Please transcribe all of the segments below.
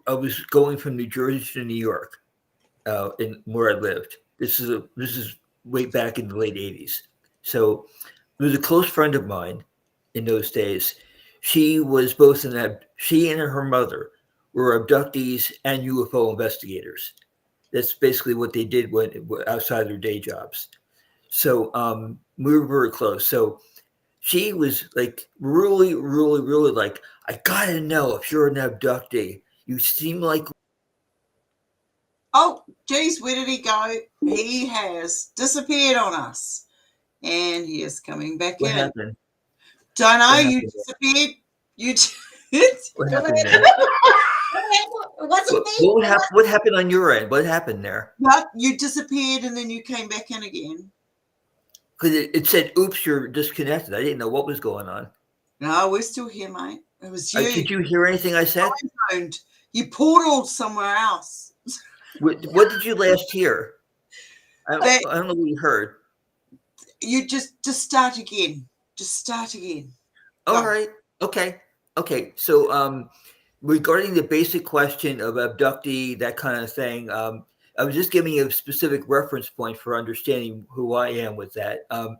I was going from New Jersey to New York, in where I lived. This is way back in the late '80s. So it was a close friend of mine in those days. She was both she and her mother were abductees and UFO investigators. That's basically what they did when outside their day jobs. So we were very close. So she was like really, really, really like, I gotta know if you're an abductee. You seem like Oh, geez, where did he go? He has disappeared on us. And he is coming back what in. happened. Don't know, What you happened there? disappeared. You did. What Go happened ahead. there? It wasn't me. What happened on your end? What happened there? But you disappeared and then you came back in again. Because it said, "Oops, you're disconnected." I didn't know what was going on. No, we're still here, mate. It was you. Did you hear anything I said? You portaled somewhere else. What did you last hear? That I don't know what you heard. you just start again. Just start again. All Go. right. Okay. Okay. So, regarding the basic question of abductee, that kind of thing, I was just giving you a specific reference point for understanding who I am with that. A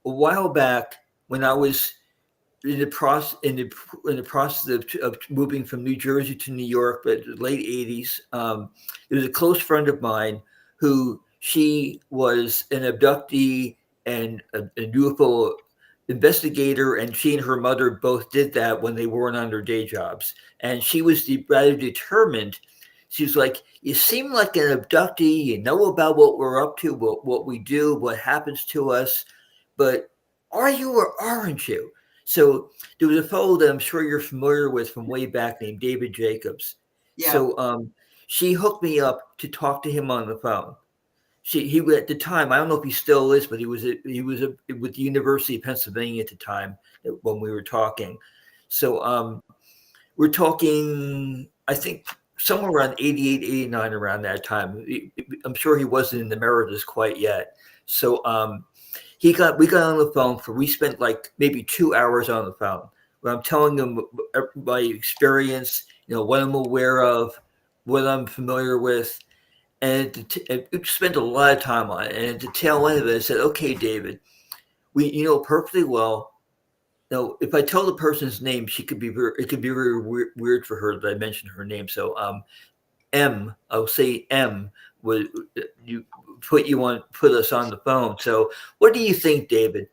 while back, when I was in the process of moving from New Jersey to New York, but the late '80s, there was a close friend of mine who she was an abductee and a UFO investigator, and she and her mother both did that when they weren't on their day jobs. And she was rather determined. She was like, "You seem like an abductee. You know about what we're up to, what we do, what happens to us, but are you or aren't you?" So there was a fellow that I'm sure you're familiar with from way back named David Jacobs. Yeah. So she hooked me up to talk to him on the phone. He at the time, I don't know if he still is, but he was with the University of Pennsylvania at the time when we were talking. So we're talking, I think somewhere around 88, 89, around that time. I'm sure he wasn't in the emeritus quite yet. So we got on the phone we spent like maybe 2 hours on the phone where I'm telling him my experience, what I'm aware of, what I'm familiar with, and we spent a lot of time on it. And at the tail end of it, I said, "Okay, David, we perfectly well. If I tell the person's name, it could be very weird for her that I mentioned her name. So I'll say M would you put us on the phone. So what do you think, David?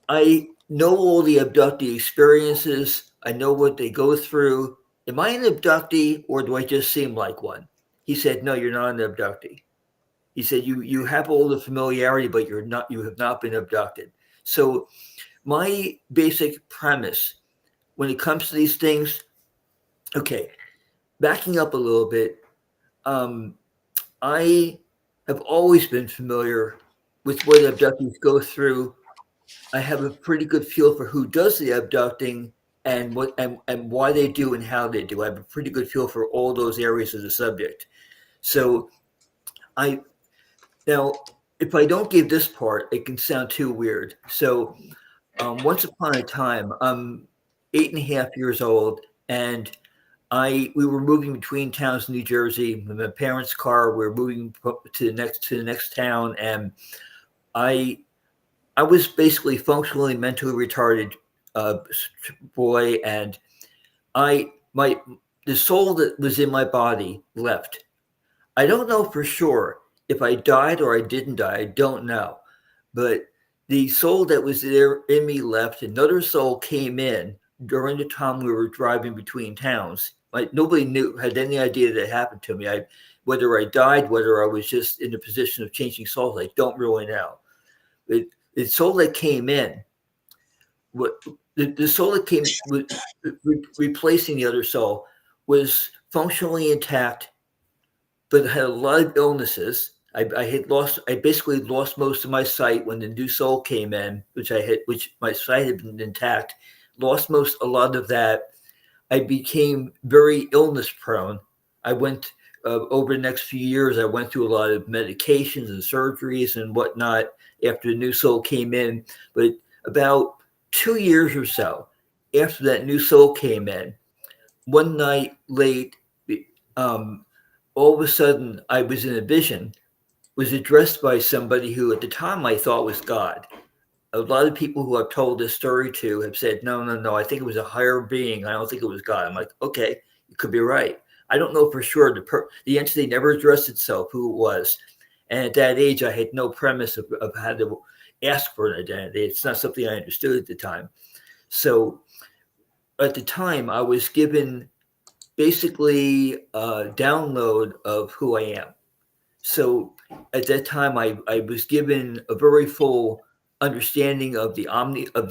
I know all the abductee experiences. I know what they go through. Am I an abductee or do I just seem like one?" He said, "No, you're not an abductee." He said, "You have all the familiarity, but you have not been abducted." So my basic premise when it comes to these things, okay, backing up a little bit, um, I have always been familiar with what abductees go through. I have a pretty good feel for who does the abducting and and why they do and how they do. I have a pretty good feel for all those areas of the subject. So I now, if I don't give this part, it can sound too weird. So once upon a time, I'm 8.5 years old, and we were moving between towns in New Jersey. In my parents' car, we were moving to the next town, and I I was basically functionally mentally retarded uh, boy, and I my the soul that was in my body left. I don't know for sure if I died or I didn't die. I don't know, but the soul that was there in me left. Another soul came in during the time we were driving between towns. Like nobody had any idea that happened to me. Whether I died, whether I was just in the position of changing souls, I don't really know. It, the soul that came in, what the soul that came replacing the other soul, was functionally intact, but had a lot of illnesses. I basically lost most of my sight when the new soul came in, which my sight had been intact. Lost a lot of that. I became very illness prone. I went over the next few years. I went through a lot of medications and surgeries and whatnot after the new soul came in. But about 2 years or so after that new soul came in, one night late, um, all of a sudden I was in a vision, was addressed by somebody who at the time I thought was God. A lot of people who I've told this story to have said, no, no, no, I think it was a higher being. I don't think it was God. I'm like, okay, you could be right. I don't know for sure. The entity never addressed itself, who it was. And at that age, I had no premise of how to ask for an identity. It's not something I understood at the time. So at the time, I was given basically a download of who I am. So at that time, I was given a very full understanding of the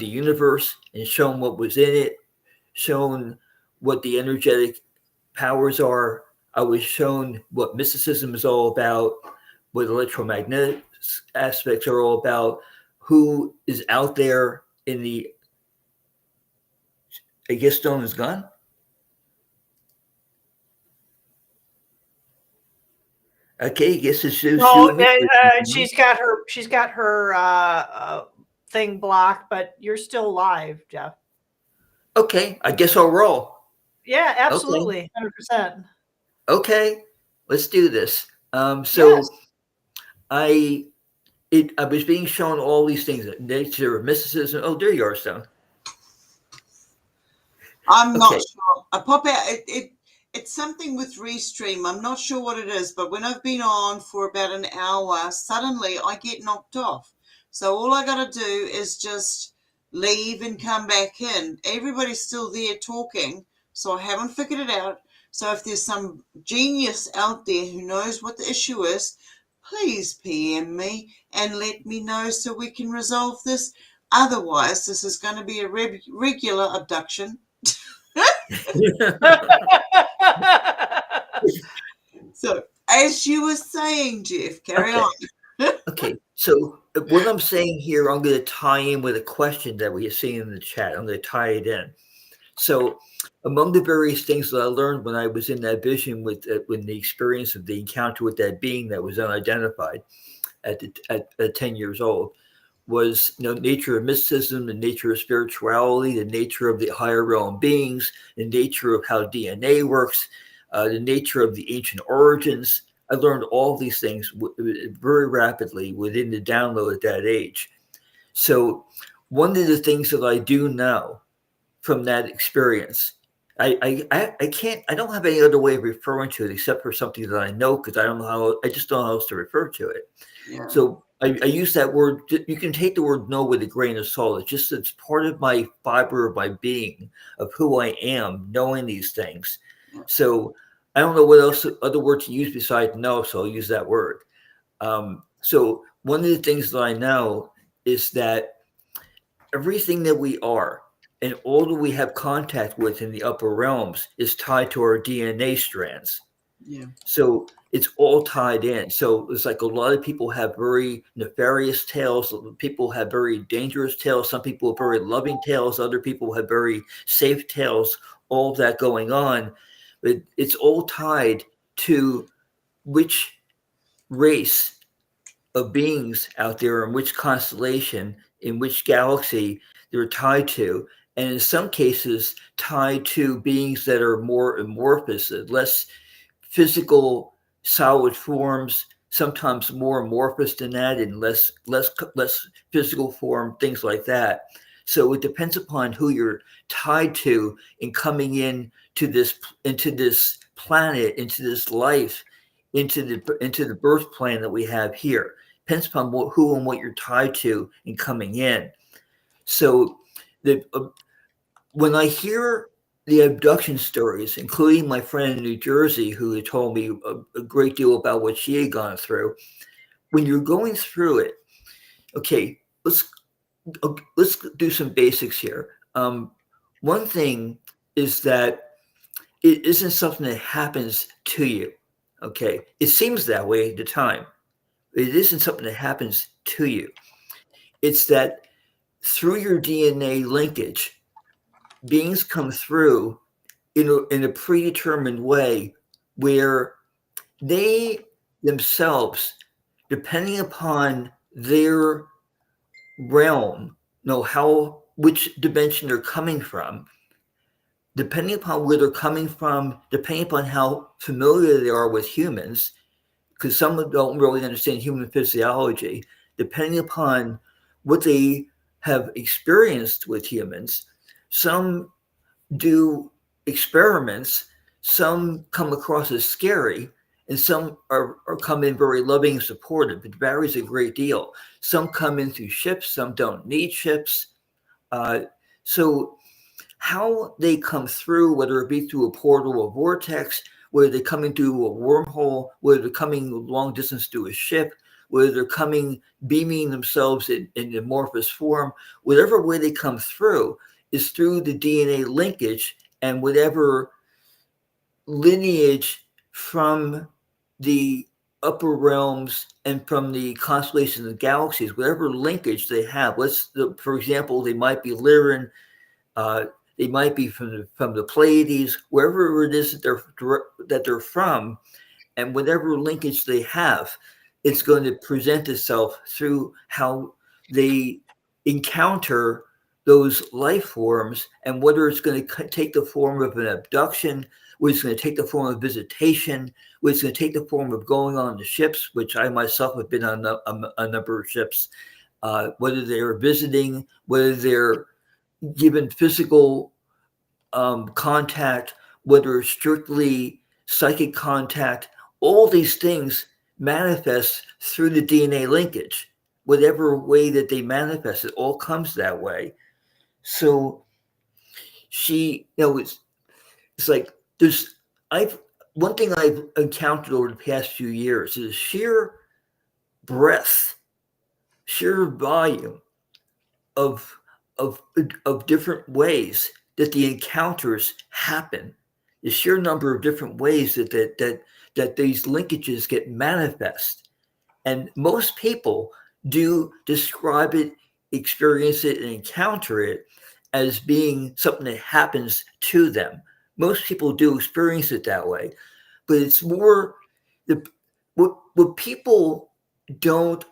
universe and shown what was in it, shown what the energetic powers are. I was shown what mysticism is all about, what electromagnetic aspects are all about, who is out there in the, I guess Stone is gone. Okay, I guess it's Sue No, and me. she's got her thing blocked, but you're still live, Jeff. Okay, I guess I'll roll. Yeah, absolutely, 100%. Okay, let's do this. So Yes. I was being shown all these things, nature of mysticism. Oh, there you are, Stone. I'm not sure. I pop out. It's something with Restream. I'm not sure what it is, but when I've been on for about an hour, suddenly I get knocked off. So all I got to do is just leave and come back in. Everybody's still there talking, so I haven't figured it out. So if there's some genius out there who knows what the issue is, please PM me and let me know so we can resolve this. Otherwise, this is going to be a regular abduction. So, as you were saying, Jeff, carry on. Okay, so what I'm saying here, I'm going to tie in with a question that we have seen in the chat. I'm going to tie it in. So, among the various things that I learned when I was in that vision with the experience of the encounter with that being that was unidentified at 10 years old, was nature of mysticism, the nature of spirituality, the nature of the higher realm beings, the nature of how DNA works, the nature of the ancient origins. I learned all these things very rapidly within the download at that age. So one of the things that I do know from that experience, I don't have any other way of referring to it except for something that I know, because I just don't know how else to refer to it. Yeah. So I use that word. You can take the word "no" with a grain of salt. It's part of my fiber of my being, of who I am, knowing these things. So I don't know what other word to use besides "no," so I'll use that word. So one of the things that I know is that everything that we are and all that we have contact with in the upper realms is tied to our DNA strands. Yeah. So it's all tied in. So it's like a lot of people have very nefarious tales. People have very dangerous tales. Some people have very loving tales. Other people have very safe tales. All of that going on. But it's all tied to which race of beings out there, in which constellation, in which galaxy they're tied to. And in some cases, tied to beings that are more amorphous, less physical solid forms, sometimes more amorphous than that, and less physical form, things like that. So it depends upon who you're tied to in coming into this planet, into this life, into the birth plan that we have here. Depends upon who and what you're tied to in coming in. So when I hear the abduction stories, including my friend in New Jersey, who had told me a great deal about what she had gone through. When you're going through it, okay, let's do some basics here. One thing is that it isn't something that happens to you. Okay, it seems that way at the time. It isn't something that happens to you. It's that through your DNA linkage, beings come through in a predetermined way where they themselves, depending upon their realm, know which dimension they're coming from, depending upon where they're coming from, depending upon how familiar they are with humans, because some don't really understand human physiology, depending upon what they have experienced with humans, some do experiments, some come across as scary, and some are come in very loving and supportive. It varies a great deal. Some come in through ships, some don't need ships. So how they come through, whether it be through a portal or vortex, whether they're coming through a wormhole, whether they're coming long distance through a ship, whether they're coming, beaming themselves in amorphous form, whatever way they come through is through the DNA linkage and whatever lineage from the upper realms and from the constellations and galaxies, whatever linkage they have. For example, they might be Lyran, they might be from the Pleiades, wherever it is that they're from, and whatever linkage they have, it's going to present itself through how they encounter those life forms, and whether it's going to take the form of an abduction, whether it's going to take the form of visitation, whether it's going to take the form of going on the ships, which I myself have been on a number of ships, whether they're visiting, whether they're given physical contact, whether it's strictly psychic contact, all these things manifest through the DNA linkage. Whatever way that they manifest, it all comes that way. So it's like one thing I've encountered over the past few years is sheer breadth, sheer volume of different ways that the encounters happen. The sheer number of different ways that these linkages get manifest. And most people do describe it, experience it, and encounter it as being something that happens to them. Most people do experience it that way, but it's more what people don't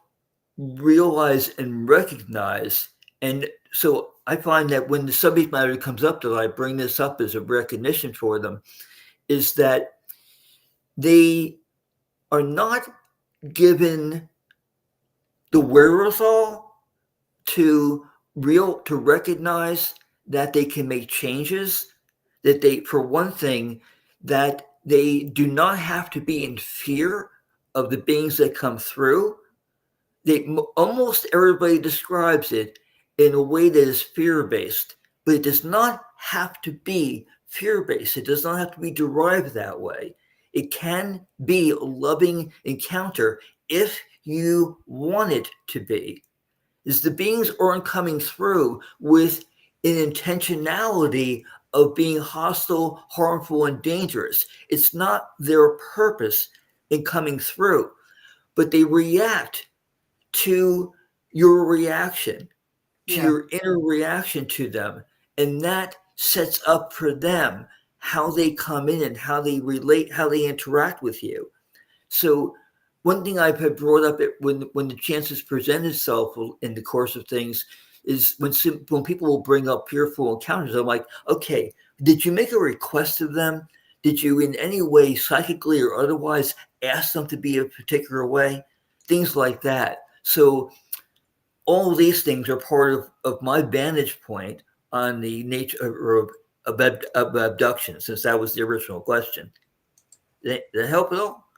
realize and recognize. And so I find that when the subject matter comes up, that I bring this up as a recognition for them, is that they are not given the wherewithal to recognize that they can make changes, that they, for one thing, that they do not have to be in fear of the beings that come through. Almost everybody describes it in a way that is fear-based, but it does not have to be fear-based. It does not have to be derived that way. It can be a loving encounter if you want it to be. Is the beings aren't coming through with an intentionality of being hostile, harmful, and dangerous. It's not their purpose in coming through, but they react to your reaction, to your inner reaction to them. And that sets up for them how they come in and how they relate, how they interact with you. So one thing I've had brought up when the chances present itself in the course of things is when people will bring up fearful encounters, I'm like, okay, did you make a request of them? Did you in any way, psychically or otherwise, ask them to be a particular way? Things like that. So all of these things are part of my vantage point on the nature of abduction, since that was the original question. Did that help at all?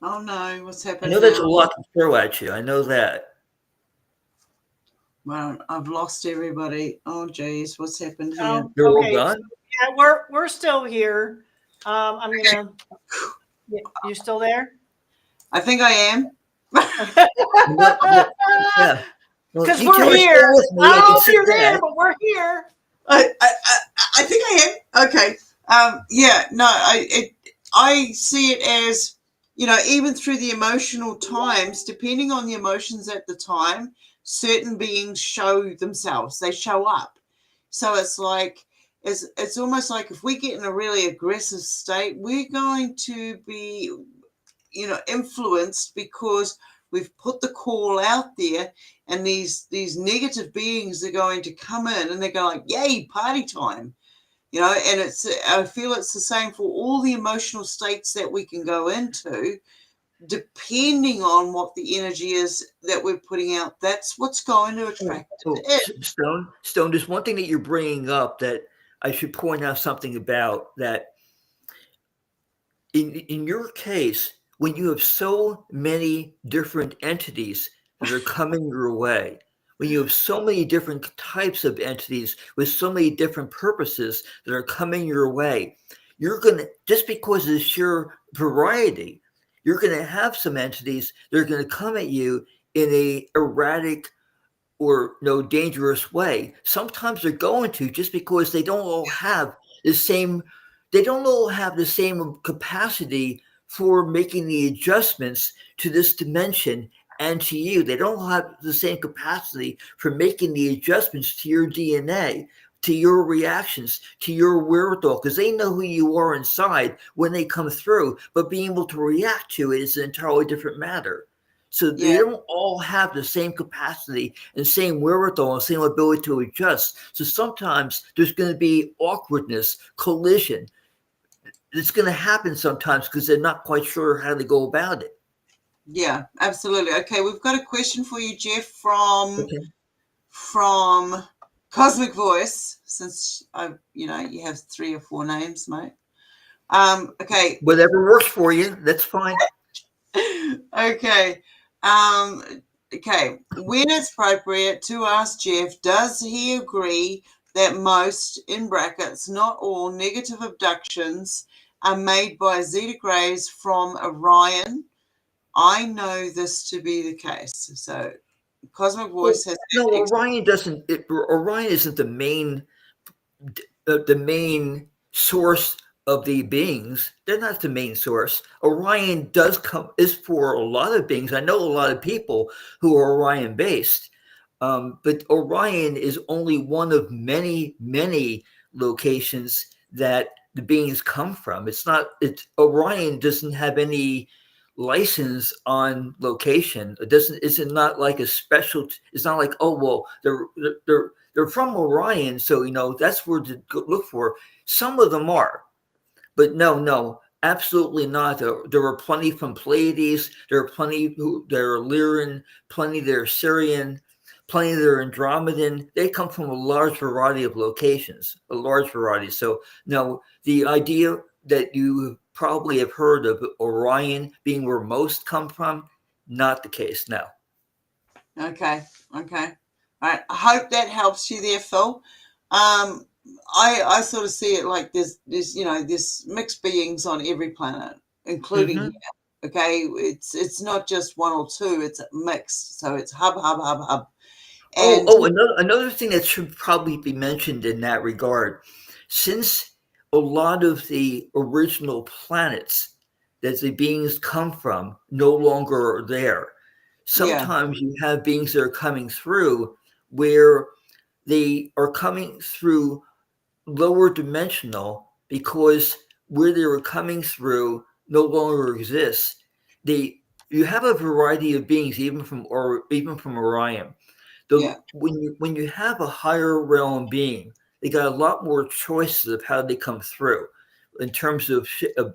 Oh no, what's happened? I know that's a lot to throw at you. I know that. Well, I've lost everybody. Oh geez, what's happened here? Oh, They're all okay. gone? Yeah, we're still here. I'm gonna. You still there? I think I am. Yeah. Because you we're tell us here. stay with me, I I don't can know if see you're that. there, but we're here. I think I am. Okay. Yeah. No. I see it as, even through the emotional times, depending on the emotions at the time, certain beings show themselves. They show up. So it's like it's almost like if we get in a really aggressive state, we're going to be, influenced because we've put the call out there, and these negative beings are going to come in and they're going like, yay, party time. You know, and I feel it's the same for all the emotional states that we can go into, depending on what the energy is that we're putting out. That's what's going to attract it. Stone, there's one thing that you're bringing up that I should point out something about, that in your case, when you have so many different entities that are coming your way, when you have so many different types of entities with so many different purposes that are coming your way, you're going to, just because of the sheer variety, you're going to have some entities that are going to come at you in a erratic or no dangerous way. Sometimes they're going to, just because they don't all have the same, they don't all have the same capacity for making the adjustments to this dimension and to you. They don't have the same capacity for making the adjustments to your DNA, to your reactions, to your wherewithal, because they know who you are inside when they come through, but being able to react to it is an entirely different matter. So they don't all have the same capacity and same wherewithal and same ability to adjust. So sometimes there's going to be awkwardness, collision. It's going to happen sometimes because they're not quite sure how to go about it. Yeah, absolutely. Okay, we've got a question for you, Jeff, from Cosmic Voice. Since you have 3 or 4 names, mate. Okay. Whatever works for you, that's fine. Okay. Okay. When it's appropriate to ask Jeff, does he agree that most, in brackets, not all, negative abductions are made by Zeta Grays from Orion? I know this to be the case. So Cosmic Voice has... No, Orion doesn't. Orion isn't the main source of the beings. They're not the main source. Orion is for a lot of beings. I know a lot of people who are Orion based, but Orion is only one of many, many locations that the beings come from. Orion doesn't have any license on location. It's not like a special. It's not like, oh well, they're from Orion, so that's where to look for. Some of them are, but no, absolutely not. There are plenty from Pleiades. There are plenty that are Lyran, plenty that are Sirian, plenty that are Andromedan. They come from a large variety of locations, a large variety. So no, the idea that you probably have heard of Orion being where most come from, not the case. No. Okay. All right. I hope that helps you there, Phil. I sort of see it like there's mixed beings on every planet, including here. Okay, it's not just 1 or 2; it's mixed. So it's hub. And another thing that should probably be mentioned in that regard, since a lot of the original planets that the beings come from no longer are there. Sometimes you have beings that are coming through where they are coming through lower dimensional because where they were coming through no longer exists. You have a variety of beings, even from Orion. When you have a higher realm being, they got a lot more choices of how they come through, in terms of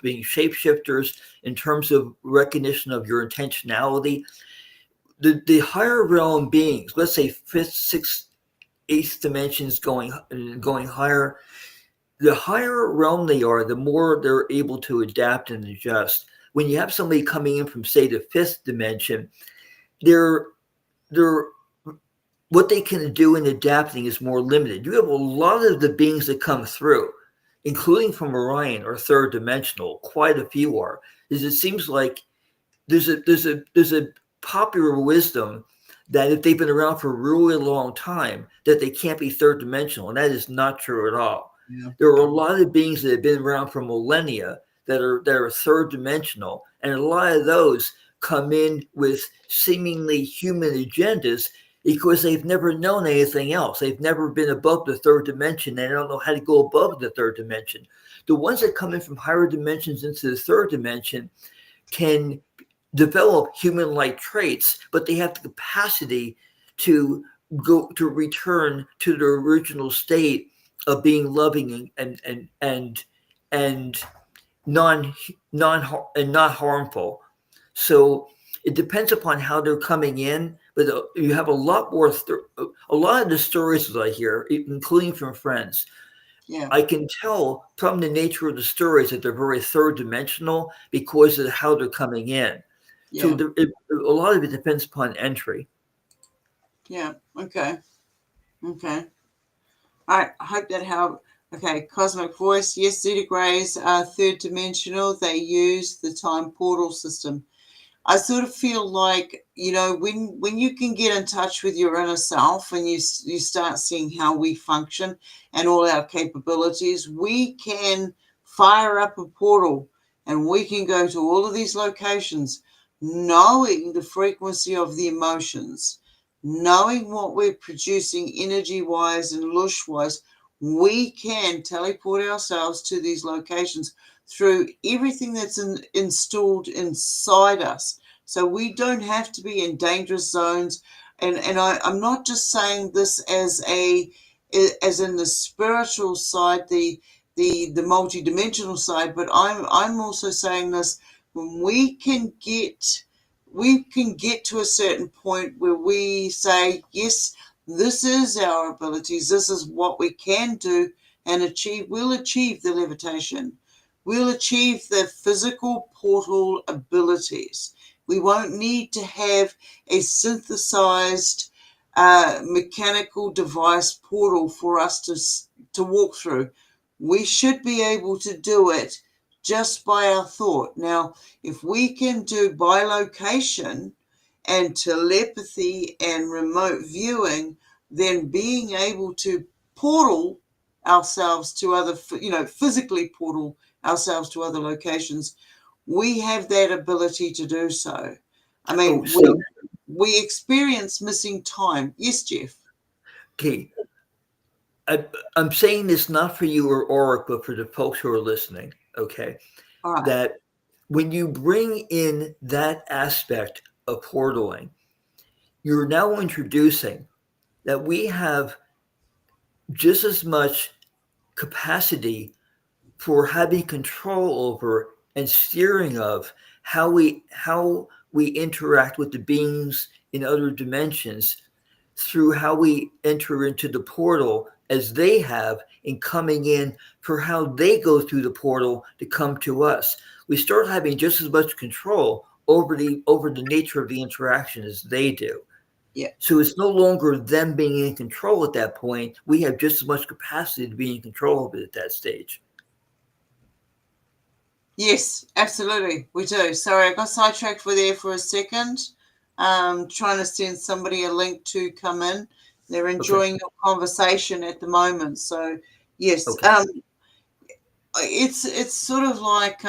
being shapeshifters, in terms of recognition of your intentionality. The higher realm beings, let's say 5th, 6th, 8th dimensions going higher, the higher realm they are, the more they're able to adapt and adjust. When you have somebody coming in from, say, the 5th dimension, they're what they can do in adapting is more limited. You have a lot of the beings that come through, including from Orion, are 3rd dimensional. Quite a few are. It seems like there's a popular wisdom that if they've been around for a really long time, that they can't be 3rd dimensional, and that is not true at all. Yeah. There are a lot of beings that have been around for millennia that are 3rd dimensional, and a lot of those come in with seemingly human agendas because they've never known anything else. They've never been above the 3rd dimension. They don't know how to go above the 3rd dimension. The ones that come in from higher dimensions into the 3rd dimension can develop human-like traits, but they have the capacity to return to their original state of being loving and not harmful. So it depends upon how they're coming in, but you have a lot more. A lot of the stories that I hear, including from friends, I can tell from the nature of the stories that they're very third dimensional because of how they're coming in. So a lot of it depends upon entry. Yeah. Okay. Okay. All right. I hope that helped. Okay. Cosmic Voice. Yes, Zeta Greys are third dimensional. They use the time portal system. I sort of feel like, when you can get in touch with your inner self and you start seeing how we function and all our capabilities, we can fire up a portal and we can go to all of these locations, knowing the frequency of the emotions, knowing what we're producing energy-wise and lush-wise. We can teleport ourselves to these locations through everything that's installed inside us. So we don't have to be in dangerous zones. And I'm not just saying this as in the spiritual side, the multidimensional side, but I'm also saying this when we can get to a certain point where we say, yes, this is our abilities, this is what we can do and achieve. We'll achieve the levitation. We'll achieve the physical portal abilities. We won't need to have a synthesized mechanical device portal for us to walk through. We should be able to do it just by our thought. Now, if we can do bilocation and telepathy and remote viewing, then being able to portal ourselves to other, physically portal ourselves to other locations, we have that ability to do so. I mean, we experience missing time. Yes, Jeff. Okay. I'm saying this not for you or Oric, but for the folks who are listening. Okay. All right. That when you bring in that aspect of portaling, you're now introducing that we have just as much capacity for having control over and steering of how we interact with the beings in other dimensions through how we enter into the portal as they have in coming in for how they go through the portal to come to us. We start having just as much control over the nature of the interaction as they do. Yeah. So it's no longer them being in control at that point. We have just as much capacity to be in control of it at that stage. Yes, absolutely. We do. Sorry, I got sidetracked for a second. Trying to send somebody a link to come in. They're enjoying your conversation at the moment. So yes, it's sort of like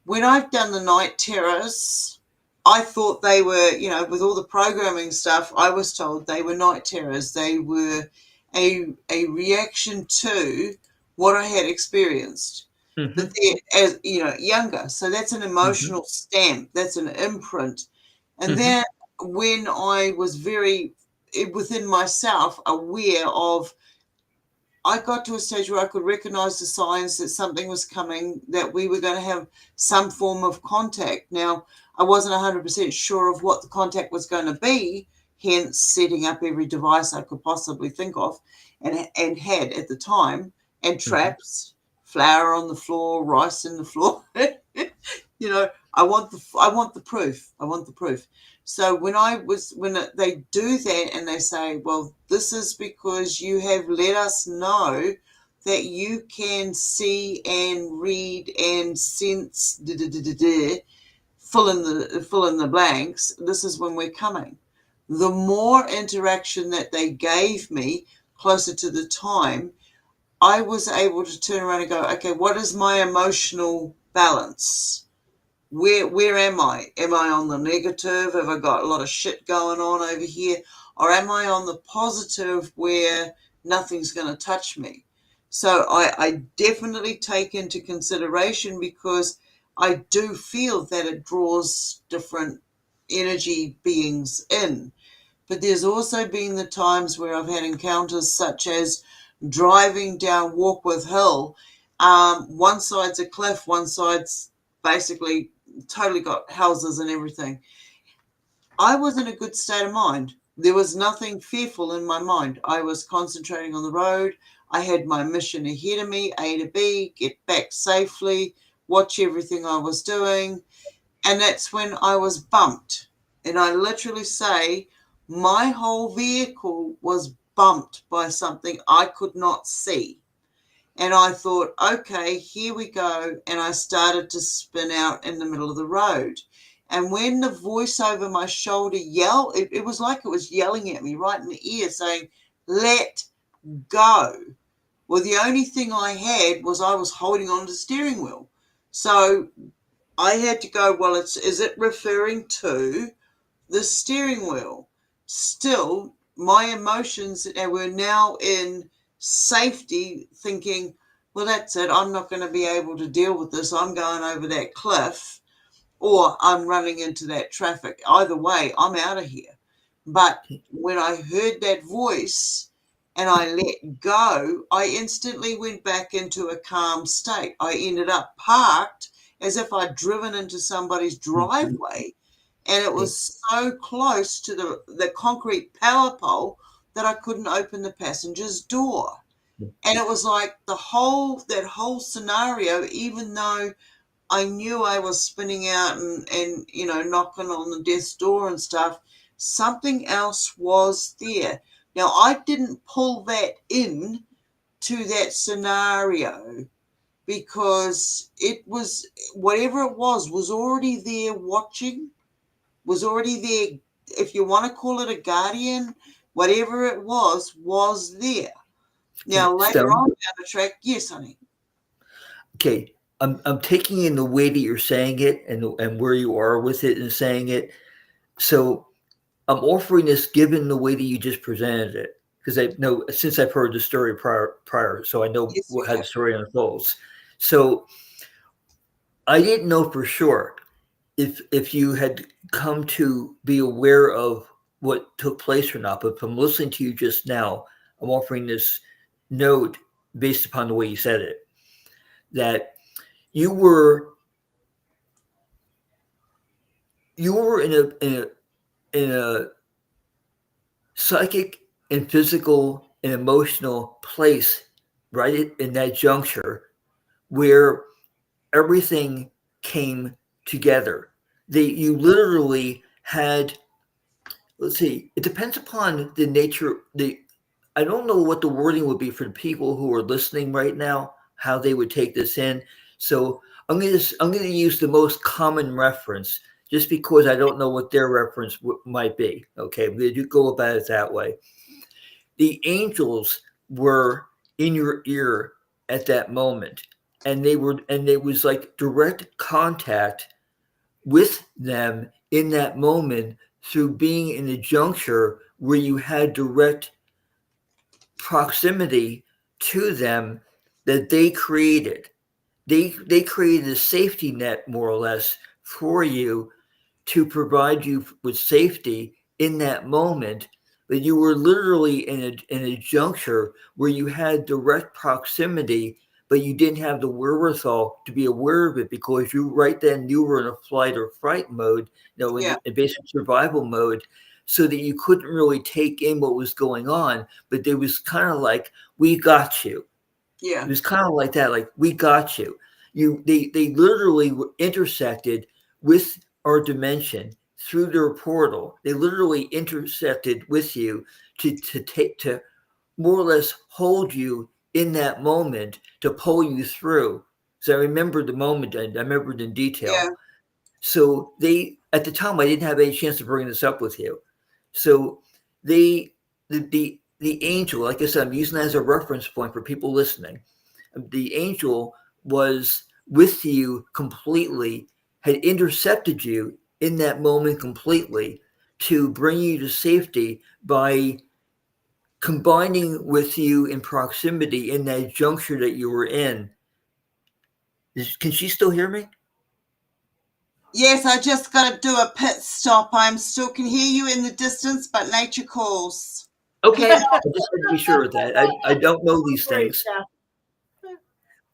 when I've done the night terrors, I thought they were, with all the programming stuff, I was told they were night terrors. They were a reaction to what I had experienced. Mm-hmm. But they're, as younger. So that's an emotional stamp. That's an imprint. And then when I was very within myself aware of, I got to a stage where I could recognize the signs that something was coming, that we were going to have some form of contact. Now, I wasn't 100% sure of what the contact was going to be, hence setting up every device I could possibly think of and had at the time, and traps, flour on the floor, rice in the floor. I want the proof. I want the proof. So when they do that and they say, well, this is because you have let us know that you can see and read and sense, fill in the blanks. This is when we're coming. The more interaction that they gave me closer to the time, I was able to turn around and go, okay, what is my emotional balance? Where am I? Am I on the negative? Have I got a lot of shit going on over here? Or am I on the positive where nothing's going to touch me? So I definitely take into consideration, because I do feel that it draws different energy beings in. But there's also been the times where I've had encounters such as driving down Walkworth Hill. One side's a cliff, one side's basically totally got houses and everything. I was in a good state of mind. There was nothing fearful in my mind. I was concentrating on the road. I had my mission ahead of me, A to B, get back safely, watch everything I was doing. And that's when I was bumped. And I literally say my whole vehicle was bumped by something I could not see. And I thought, okay, here we go. And I started to spin out in the middle of the road. And when the voice over my shoulder yelled, it was like it was yelling at me right in the ear saying, let go. Well, the only thing I had was I was holding on to the steering wheel. So I had to go, well, is it referring to the steering wheel? Still, my emotions were now in safety, thinking, well, that's it. I'm not going to be able to deal with this. I'm going over that cliff or I'm running into that traffic. Either way, I'm out of here. But when I heard that voice and I let go, I instantly went back into a calm state. I ended up parked as if I'd driven into somebody's driveway. And it was so close to the concrete power pole that I couldn't open the passenger's door. And it was like that whole scenario, even though I knew I was spinning out and knocking on the death's door and stuff, something else was there. Now, I didn't pull that in to that scenario because it was, whatever it was already there watching, was already there. If you want to call it a guardian, whatever it was there. Now, later on down the track, yes, honey. Okay, I'm taking in the way that you're saying it and where you are with it and saying it. So I'm offering this given the way that you just presented it, because I know since I've heard the story prior, so I know how the story unfolds. So I didn't know for sure if you had come to be aware of what took place or not, but from listening to you just now, I'm offering this note based upon the way you said it, that you were in a psychic and physical and emotional place right in that juncture where everything came together. You literally had, let's see, it depends upon the nature. I don't know what the wording would be for the people who are listening right now, how they would take this in. So I'm going to use the most common reference just because I don't know what their reference might be. Okay, we do go about it that way. The angels were in your ear at that moment, and there was like direct contact with them in that moment through being in a juncture where you had direct proximity to them that they created. They created a safety net more or less for you to provide you with safety in that moment. That you were literally in a juncture where you had direct proximity, but you didn't have the wherewithal to be aware of it because you right then you were in a flight or fight mode, in basic survival mode, so that you couldn't really take in what was going on. But it was kind of like, we got you. Yeah. It was kind of like that, like, we got you. They literally were intersected with our dimension through their portal. They literally intersected with you to more or less hold you in that moment, to pull you through. So I remember the moment, and I remember it in detail. Yeah. So at the time, I didn't have any chance to bring this up with you. So the angel, like I said, I'm using that as a reference point for people listening. The angel was with you completely, had intercepted you in that moment completely to bring you to safety by combining with you in proximity in that juncture that you were in. Can she still hear me? Yes, I just got to do a pit stop. I'm still can hear you in the distance, but nature calls. Okay, I just had to be sure of that. I don't know these Great, things. Jeff.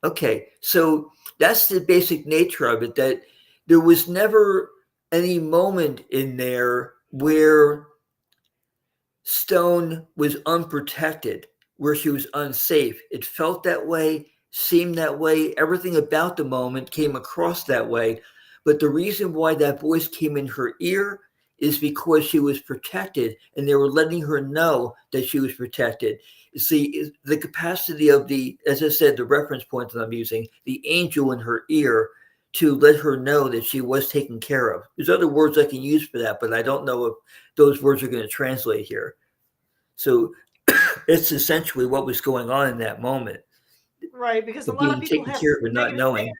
Okay, so that's the basic nature of it, that there was never any moment in there where Stone was unprotected, where she was unsafe. It felt that way, seemed that way. Everything about the moment came across that way. But the reason why that voice came in her ear is because she was protected and they were letting her know that she was protected. See, the capacity of as I said, the reference point that I'm using, the angel in her ear to let her know that she was taken care of. There's other words I can use for that, but I don't know if those words are going to translate here. So it's essentially what was going on in that moment, Right, because a but lot of being people taken have care of and not negative, knowing.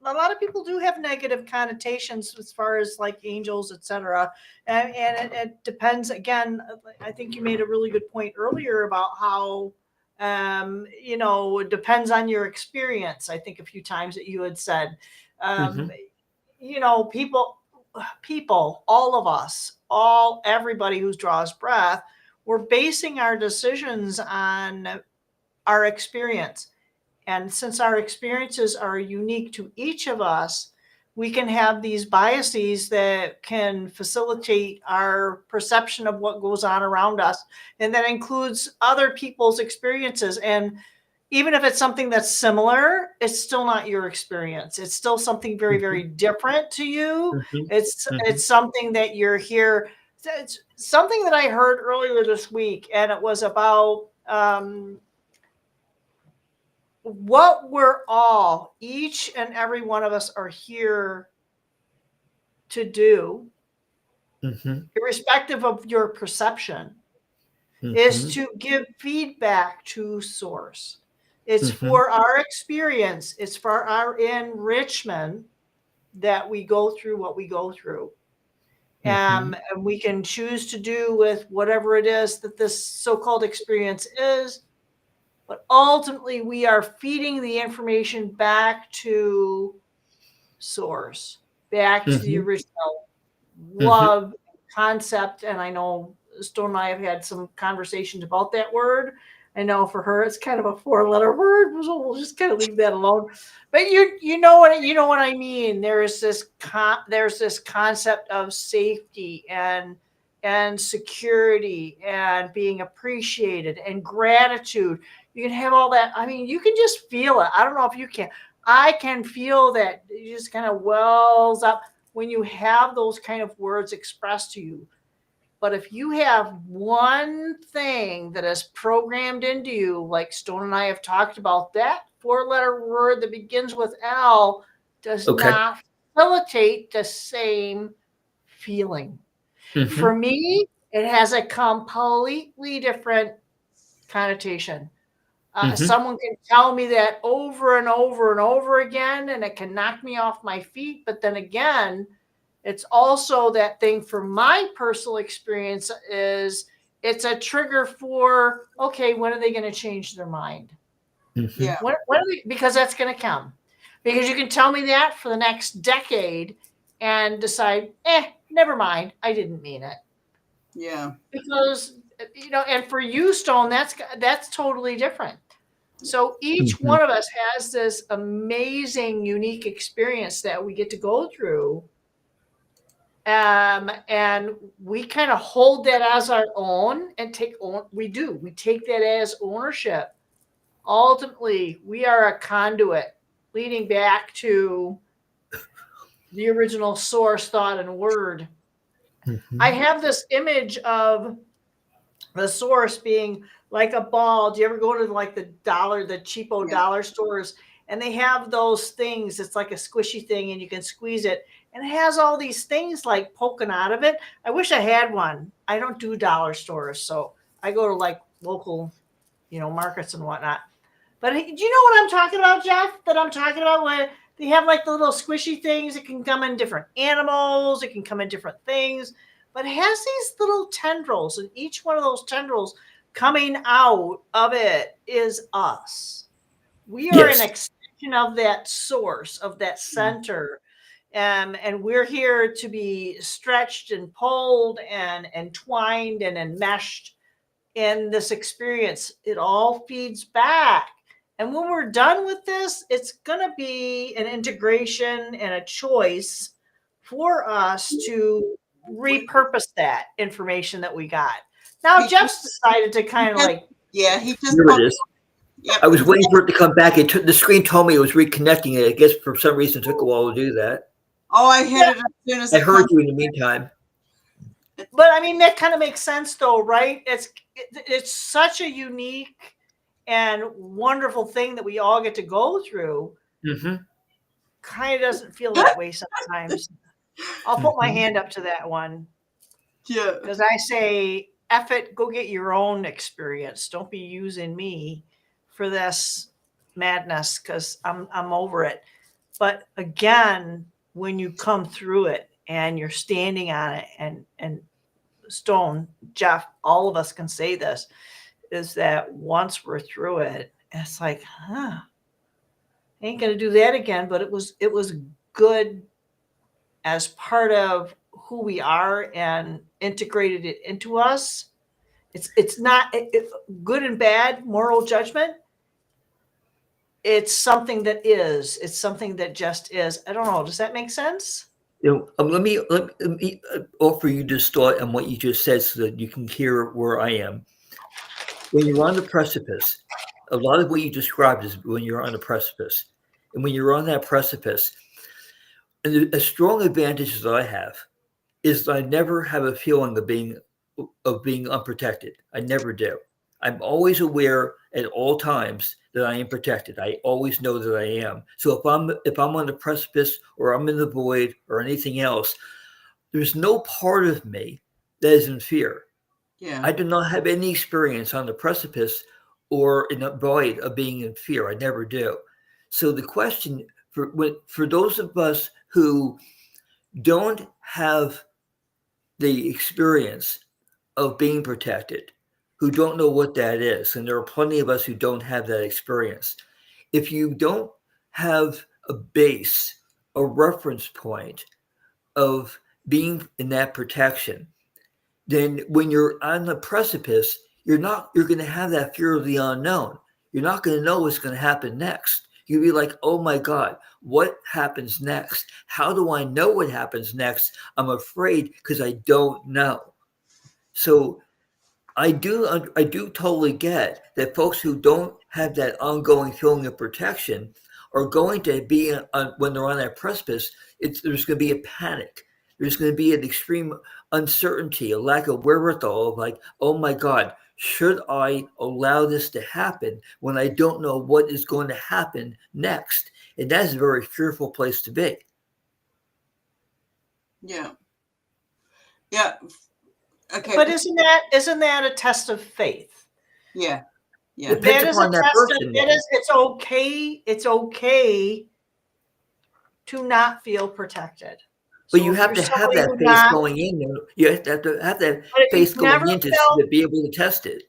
a lot of people do have negative connotations as far as like angels, etc. And it depends. Again, I think you made a really good point earlier about how it depends on your experience. I think a few times that you had said, um, Mm-hmm. people, all of us, everybody who draws breath, we're basing our decisions on our experience. And since our experiences are unique to each of us, we can have these biases that can facilitate our perception of what goes on around us. And that includes other people's experiences. And even if it's something that's similar, it's still not your experience. It's still something very, very different to you. Mm-hmm. It's Mm-hmm. it's something that you're here. It's something that I heard earlier this week, and it was about what each and every one of us are here to do, Mm-hmm. irrespective of your perception, is Mm-hmm. to give feedback to source. It's Mm-hmm. for our experience, it's for our enrichment that we go through what we go through. Mm-hmm. And we can choose to do with whatever it is that this so-called experience is. But ultimately, we are feeding the information back to source, back to the Mm-hmm. original Mm-hmm. love concept. And I know Stone and I have had some conversations about that word. I know for her it's kind of a 4-letter word, so we'll just kind of leave that alone. But you know what I mean. There's this concept of safety and security and being appreciated and gratitude. You can have all that. I mean, you can just feel it. I don't know if you can. I can feel that it just kind of wells up when you have those kind of words expressed to you. But if you have one thing that is programmed into you, like Stone and I have talked about, that 4-letter word that begins with L does Okay. not facilitate the same feeling. Mm-hmm. For me, it has a completely different connotation. Mm-hmm. Someone can tell me that over and over and over again, and it can knock me off my feet. But then again, it's also that thing for my personal experience is it's a trigger for, okay, when are they going to change their mind? Mm-hmm. Yeah. When are they, because that's going to come. Because you can tell me that for the next decade and decide, never mind, I didn't mean it. Yeah. Because and for you, Stone, that's totally different. So each Mm-hmm. one of us has this amazing, unique experience that we get to go through. And we kind of hold that as our own and we take that as ownership. Ultimately, we are a conduit leading back to the original source, thought, and word. I Mm-hmm. have this image of the source being like a ball. Do you ever go to like the cheapo Yeah. dollar stores, and they have those things? It's like a squishy thing and you can squeeze it, and it has all these things like poking out of it. I wish I had one. I don't do dollar stores, so I go to like local, markets and whatnot. But do you know what I'm talking about, Jeff? That I'm talking about where they have like the little squishy things. It can come in different animals. It can come in different things. But it has these little tendrils, and each one of those tendrils coming out of it is us. We are an Yes. extension of that source, of that center. And we're here to be stretched and pulled and entwined and enmeshed in this experience. It all feeds back. And when we're done with this, it's going to be an integration and a choice for us to repurpose that information that we got. Now, Jeff's decided to kind of like. Yeah, he just. Here it is. Yep. I was waiting for it to come back. The screen told me it was reconnecting it. I guess for some reason it took a while to do that. Oh, I hit it as soon as I heard you in the meantime. But I mean, that kind of makes sense though, right? It's such a unique and wonderful thing that we all get to go through. Mm-hmm. Kind of doesn't feel that way sometimes. I'll put my hand up to that one. Yeah. Because I say, F it, go get your own experience. Don't be using me for this madness, because I'm over it. But again, when you come through it and you're standing on it, and Stone, Jeff, all of us can say this, is that once we're through it, it's like, ain't gonna do that again. But it was good as part of who we are and integrated it into us. It's not good and bad moral judgment. It's something that is. It's something that just is. I don't know. Does that make sense? Let me offer you this thought and what you just said so that you can hear where I am. When you're on the precipice, a lot of what you described is when you're on the precipice. And when you're on that precipice, and a strong advantage that I have is that I never have a feeling of being unprotected. I never do. I'm always aware at all times that I am protected. I always know that I am. So if I'm on the precipice or I'm in the void or anything else, there's no part of me that is in fear. Yeah. I do not have any experience on the precipice or in the void of being in fear. I never do. So the question for those of us who don't have the experience of being protected, who don't know what that is, and there are plenty of us who don't have that experience. If you don't have a base, a reference point of being in that protection, then when you're on the precipice, you're going to have that fear of the unknown. You're not going to know what's going to happen next. You'll be like, oh my God, what happens next? How do I know what happens next? I'm afraid because I don't know. So I do totally get that folks who don't have that ongoing feeling of protection are going to be, when they're on that precipice, there's going to be a panic. There's going to be an extreme uncertainty, a lack of wherewithal of like, oh my God, should I allow this to happen when I don't know what is going to happen next? And that's a very fearful place to be. Yeah. Yeah. Okay. But isn't that a test of faith? Yeah. Yeah. Depends That is a upon that test person. of, it's okay to not feel protected. But So you if have you're to have somebody that who face not- going in there. You have to have that But if face you've going never in to be able to test it.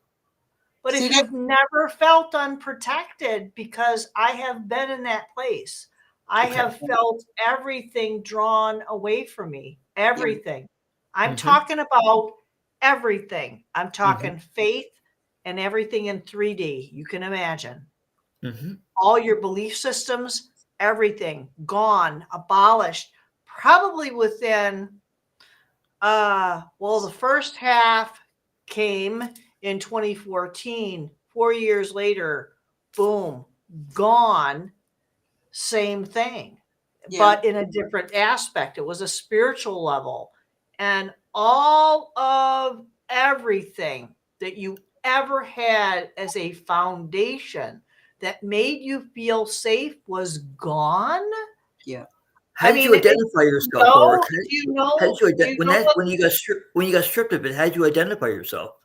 But See, if you've never felt unprotected, because I have been in that place, I Okay. have felt everything drawn away from me. Everything. I'm Mhm. talking about everything. I'm talking faith and everything in 3D. You can imagine. Mhm. All your belief systems, everything gone, abolished, probably within the first half came in 2014. 4 years later, boom, gone. Same thing, but in a different aspect. It was a spiritual level, and all of everything that you ever had as a foundation that made you feel safe was gone. Yeah. How did you identify yourself, Laura? How did you when you got stripped of it? How did you identify yourself?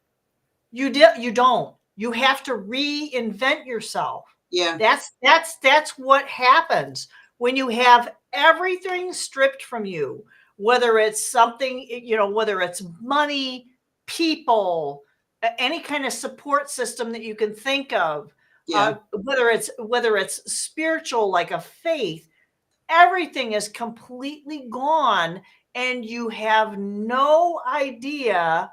You don't. You have to reinvent yourself. Yeah. That's what happens when you have everything stripped from you, whether it's something, whether it's money, people, any kind of support system that you can think of, Yeah. whether it's spiritual, like a faith. everything is completely gone, and you have no idea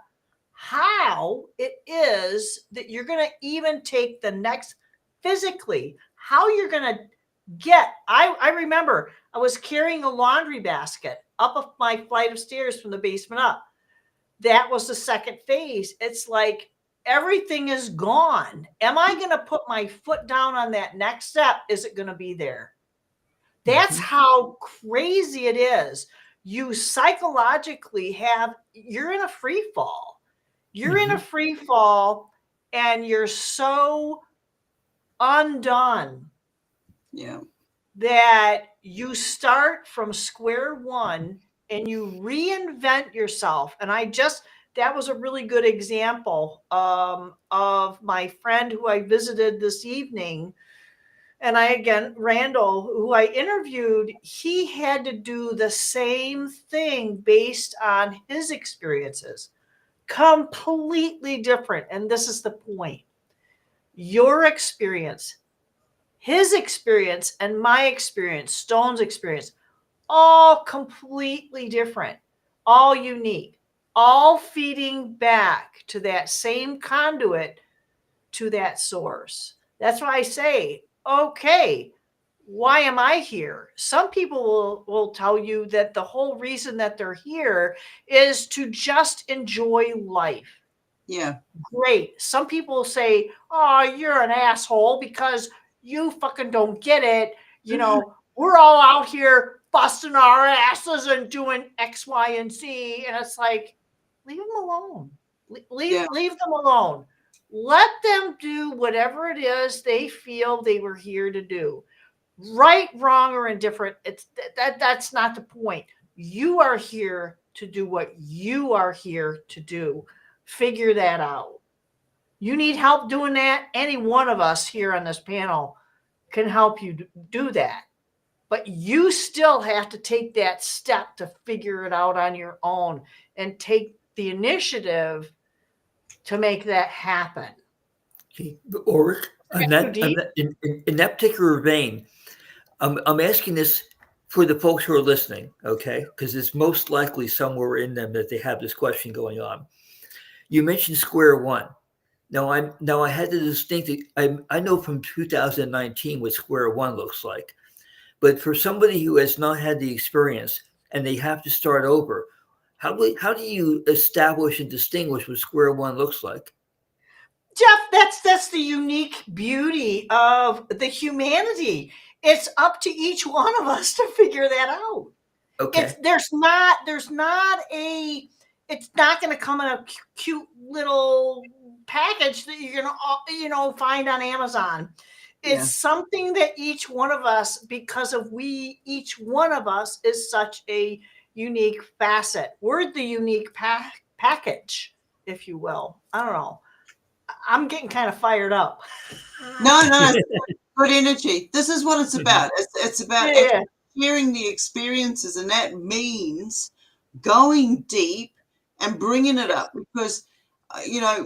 how it is that you're going to even take the next physically, how you're going to get. I remember I was carrying a laundry basket up my flight of stairs from the basement up. That was the second phase. It's like everything is gone. Am I going to put my foot down on that next step? Is it going to be there? That's how crazy it is. You psychologically you're in a free fall. You're in a free fall, and you're so undone. Yeah. That you start from square one and you reinvent yourself. And that was a really good example of my friend who I visited this evening. And Randall, who I interviewed, he had to do the same thing based on his experiences. Completely different. And this is the point. Your experience, his experience, and my experience, Stone's experience, all completely different, all unique, all feeding back to that same conduit, to that source. That's why I say, okay, why am I here? Some people will tell you that the whole reason that they're here is to just enjoy life. Yeah. Great. Some people say, oh, you're an asshole because you fucking don't get it. You know, we're all out here busting our asses and doing X, Y, and Z. And it's like, leave them alone. Leave them alone. Let them do whatever it is they feel they were here to do. Right, wrong, or indifferent. That's not the point. You are here to do what you are here to do. Figure that out. You need help doing that? Any one of us here on this panel can help you do that. But you still have to take that step to figure it out on your own and take the initiative to make that happen. Okay. Ulrich, in that particular vein, I'm asking this for the folks who are listening, okay? Because it's most likely somewhere in them that they have this question going on. You mentioned square one. Now I had to distinct. I know from 2019 what square one looks like, but for somebody who has not had the experience and they have to start over, how do you establish and distinguish what square one looks like? Jeff, that's the unique beauty of the humanity. It's up to each one of us to figure that out. Okay. It's not going to come in a cute little package that you're going to find on Amazon. It's something that each one of us, because of each one of us is such a unique facet. We're the unique package, if you will. I don't know. I'm getting kind of fired up. No, good energy. This is what it's about. It's about sharing the experiences, and that means going deep and bringing it up, because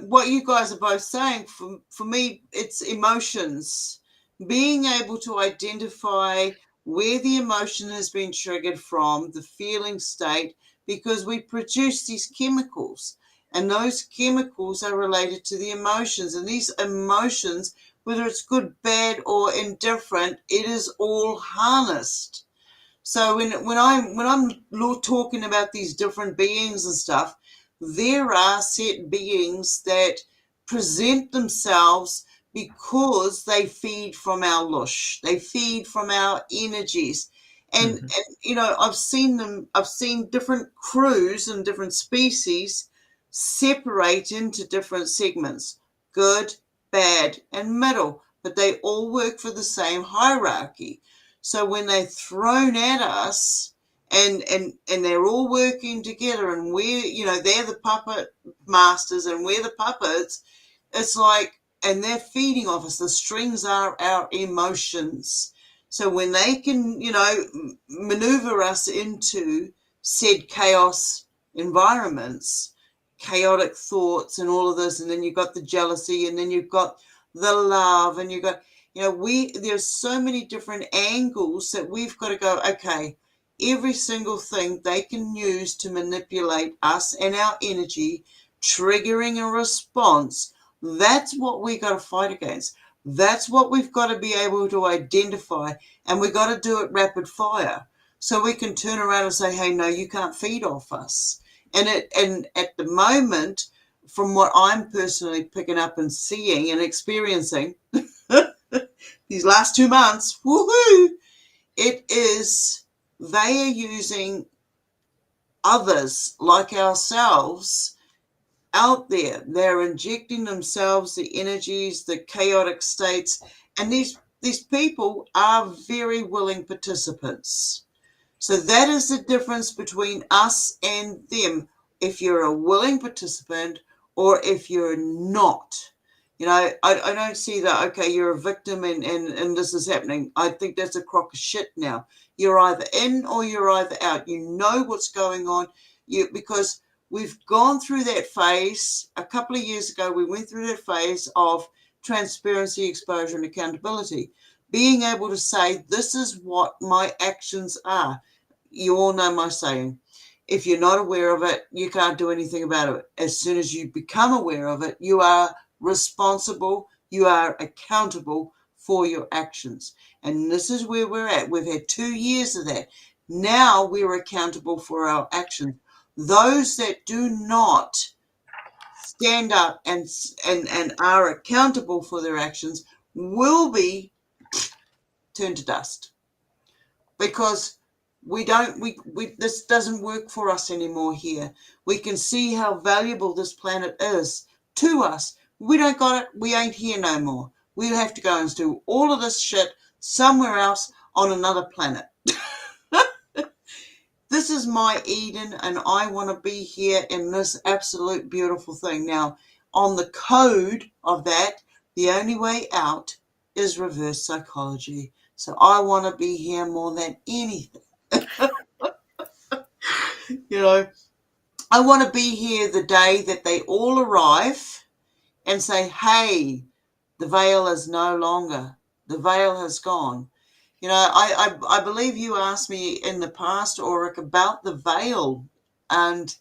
what you guys are both saying, for me, it's emotions. Being able to identify where the emotion has been triggered from, the feeling state, because we produce these chemicals, and those chemicals are related to the emotions, and these emotions, whether it's good, bad, or indifferent, it is all harnessed. So when I'm talking about these different beings and stuff, there are set beings that present themselves because they feed from our lush, they feed from our energies. And I've seen different crews and different species separate into different segments, good, bad, and middle, but they all work for the same hierarchy. So when they're thrown at us, and they're all working together, and they're the puppet masters and we're the puppets, it's like, and they're feeding off us. The strings are our emotions. So when they can, maneuver us into said chaos environments, chaotic thoughts and all of this, and then you've got the jealousy, and then you've got the love, and you've got, There's so many different angles that we've got to go, okay, every single thing they can use to manipulate us and our energy, triggering a response, that's what we got to fight against. That's what we've got to be able to identify, and we've got to do it rapid fire so we can turn around and say, hey, no, you can't feed off us. And at the moment, from what I'm personally picking up and seeing and experiencing these last 2 months, woohoo, it is they are using others like ourselves out there. They're injecting themselves, the energies, the chaotic states, and these people are very willing participants. So that is the difference between us and them. If you're a willing participant or if you're not. I don't see that, okay, you're a victim and this is happening. I think that's a crock of shit now. You're either in or you're either out. You know what's going on. Because we've gone through that phase. A couple of years ago, we went through that phase of transparency, exposure, and accountability. Being able to say, this is what my actions are. You all know my saying. If you're not aware of it, you can't do anything about it. As soon as you become aware of it, you are responsible, you are accountable for your actions. And this is where we're at. We've had 2 years of that. Now we're accountable for our actions. Those that do not stand up and are accountable for their actions will be turned to dust, because this doesn't work for us anymore here. We can see how valuable this planet is to us. We don't got it. We ain't here no more. We have to go and do all of this shit somewhere else on another planet. This is my Eden, and I want to be here in this absolute beautiful thing. Now, on the code of that, the only way out is reverse psychology. So I want to be here more than anything. I want to be here the day that they all arrive and say, hey, the veil is no longer. The veil has gone. I believe you asked me in the past, Ulrich, about the veil. And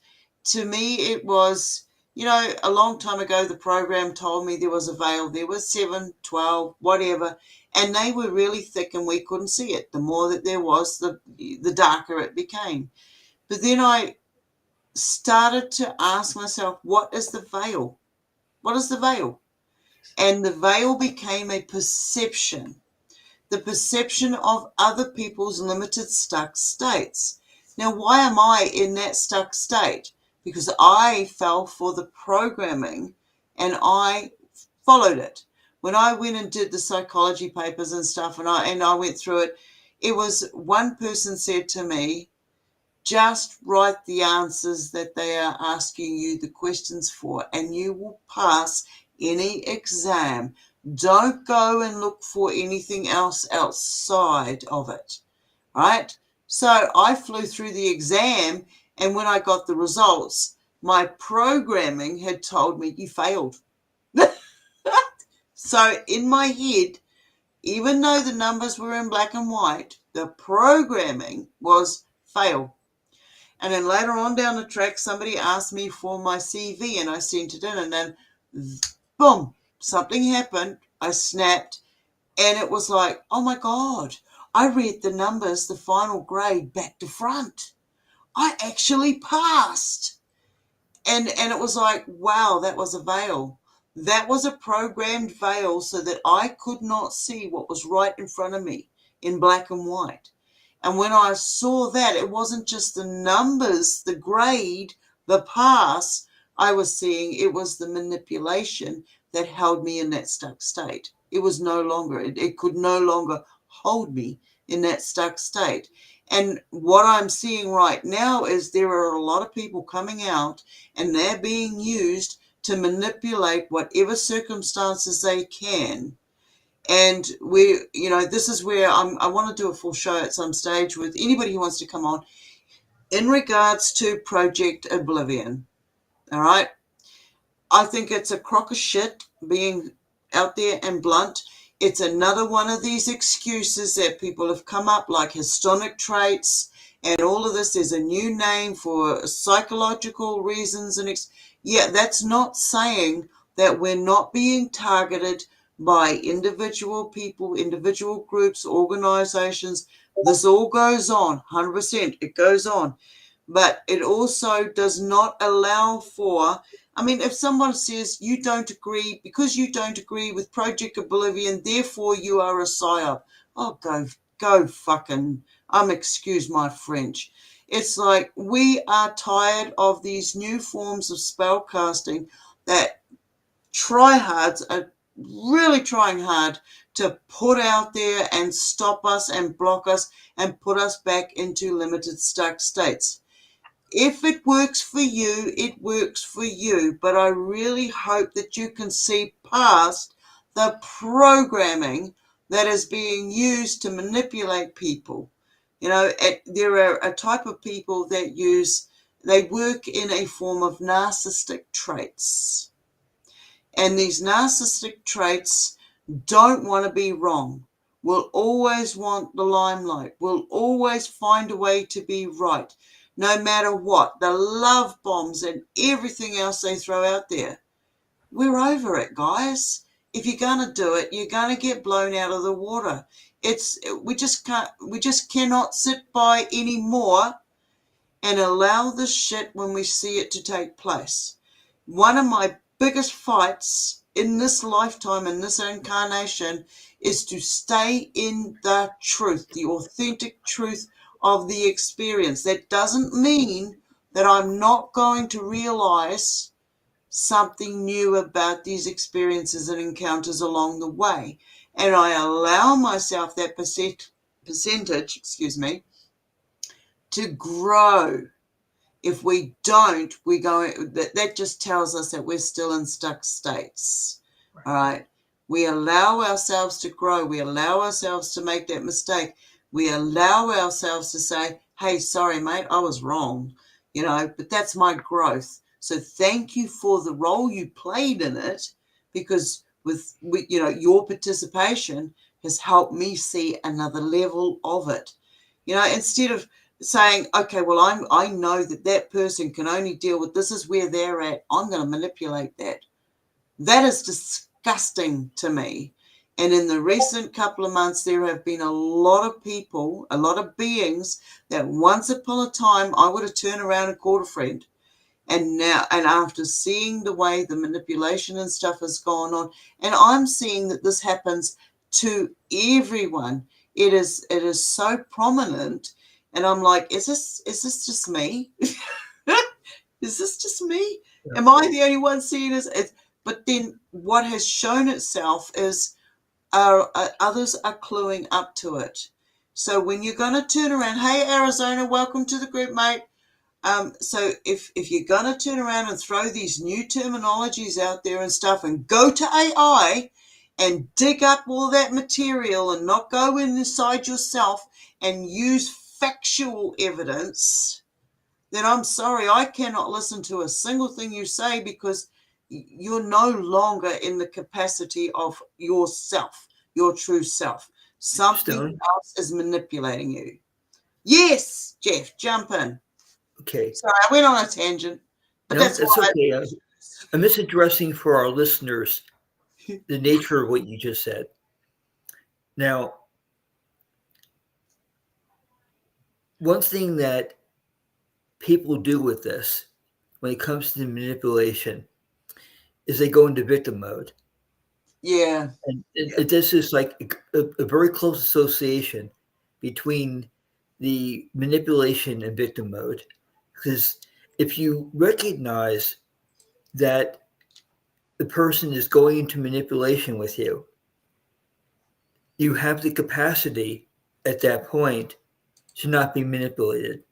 to me, it was, a long time ago, the program told me there was a veil. There was 7, 12, whatever. And they were really thick and we couldn't see it. The more that there was, the darker it became. But then I started to ask myself, what is the veil? What is the veil? And the veil became a perception. The perception of other people's limited stuck states. Now, why am I in that stuck state? Because I fell for the programming and I followed it. When I went and did the psychology papers and stuff, and I went through it, it was one person said to me, just write the answers that they are asking you the questions for, and you will pass any exam. Don't go and look for anything else outside of it, right? So I flew through the exam, and when I got the results, my programming had told me you failed. So in my head, even though the numbers were in black and white, the programming was fail. And then later on down the track, somebody asked me for my CV and I sent it in, and then boom, something happened. I snapped, and it was like, oh my God, I read the numbers, the final grade back to front. I actually passed. And it was like, wow, that was a veil. That was a programmed veil so that I could not see what was right in front of me in black and white. And when I saw that, it wasn't just the numbers, the grade, the pass I was seeing. It was the manipulation that held me in that stuck state. It was no longer, it could no longer hold me in that stuck state. And what I'm seeing right now is there are a lot of people coming out and they're being used to manipulate whatever circumstances they can. And this is where I want to do a full show at some stage with anybody who wants to come on in regards to Project Oblivion. All right. I think it's a crock of shit, being out there and blunt. It's another one of these excuses that people have come up, like historic traits and all of this. There's a new name for psychological reasons. And that's not saying that we're not being targeted by individual people, individual groups, organizations. This all goes on, 100%. It goes on. But it also does not allow for, I mean, if someone says you don't agree, because you don't agree with Project Oblivion, therefore you are a psyop. Oh, go fucking, excuse my French. It's like we are tired of these new forms of spellcasting that tryhards are really trying hard to put out there and stop us and block us and put us back into limited stuck states. If it works for you, it works for you. But I really hope that you can see past the programming that is being used to manipulate people. You know, there are a type of people that they work in a form of narcissistic traits. And these narcissistic traits don't want to be wrong, will always want the limelight, will always find a way to be right, no matter what. The love bombs and everything else they throw out there. We're over it, guys. If you're going to do it, you're going to get blown out of the water. We just cannot sit by anymore and allow this shit when we see it to take place. One of my biggest fights in this lifetime, in this incarnation, is to stay in the truth, the authentic truth of the experience. That doesn't mean that I'm not going to realize something new about these experiences and encounters along the way. And I allow myself that percentage, to grow. If we don't, that just tells us that we're still in stuck states. Right. All right. We allow ourselves to grow. We allow ourselves to make that mistake. We allow ourselves to say, hey, sorry, mate, I was wrong. But that's my growth. So thank you for the role you played in it, because with your participation has helped me see another level of it. Instead of saying, okay, well, I know that person can only deal with this is where they're at. I'm going to manipulate that. That is disgusting to me. And in the recent couple of months, there have been a lot of people, a lot of beings that once upon a time I would have turned around and called a friend. And after seeing the way the manipulation and stuff has gone on, and I'm seeing that this happens to everyone. It is so prominent. And I'm like, is this just me? Is this just me? Yeah. Am I the only one seeing this? But then what has shown itself is others are cluing up to it. So when you're going to turn around, hey, Arizona, welcome to the group, mate. So if you're going to turn around and throw these new terminologies out there and stuff and go to AI and dig up all that material and not go inside yourself and use factual evidence, then I'm sorry, I cannot listen to a single thing you say, because you're no longer in the capacity of yourself, your true self. Something else is manipulating you. Yes, Jeff, jump in. Okay. Sorry, I went on a tangent. But no, that's okay. I'm just addressing for our listeners the nature of what you just said. Now, one thing that people do with this when it comes to manipulation is they go into victim mode. Yeah. And this is like a very close association between the manipulation and victim mode. Because if you recognize that the person is going into manipulation with you, you have the capacity at that point to not be manipulated.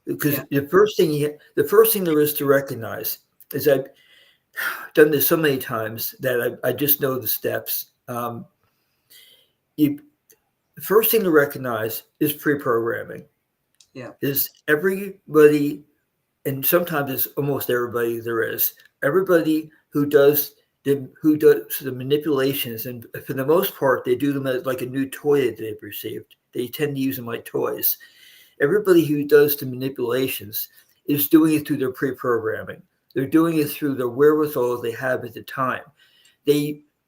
Because the first thing there is to recognize is I've done this so many times that I just know the steps. The first thing to recognize is pre-programming. Yeah. Is everybody, and sometimes it's almost everybody there is, everybody who does who does the manipulations, and for the most part, they do them as like a new toy that they've received. They tend to use them like toys. Everybody who does the manipulations is doing it through their pre-programming. They're doing it through the wherewithal they have at the time.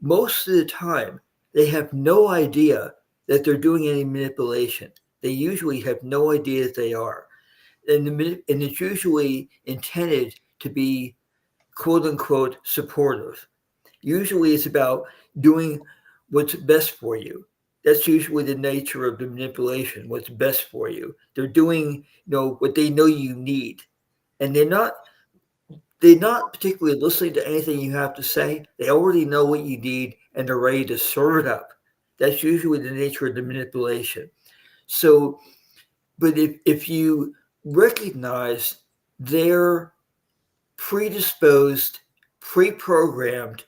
Most of the time, they have no idea that they're doing any manipulation. They usually have no idea that they are. And it's usually intended to be, quote unquote, supportive. Usually it's about doing what's best for you. That's usually the nature of the manipulation, what's best for you. They're doing, what they know you need. And they're not particularly listening to anything you have to say. They already know what you need and they're ready to serve it up. That's usually the nature of the manipulation. So, but if you recognize their predisposed, pre-programmed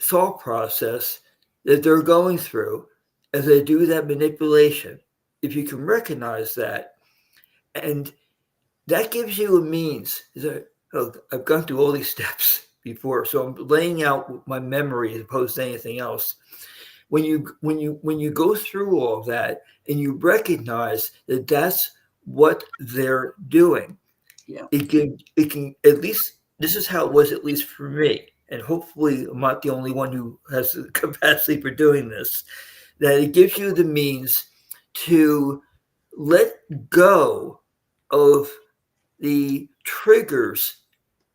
thought process that they're going through as they do that manipulation, if you can recognize that, and that gives you a means. I've gone through all these steps before, so I'm laying out my memory as opposed to anything else. When you go through all of that and you recognize that that's what they're doing, it can at least, this is how it was at least for me, and hopefully I'm not the only one who has the capacity for doing this, that it gives you the means to let go of the triggers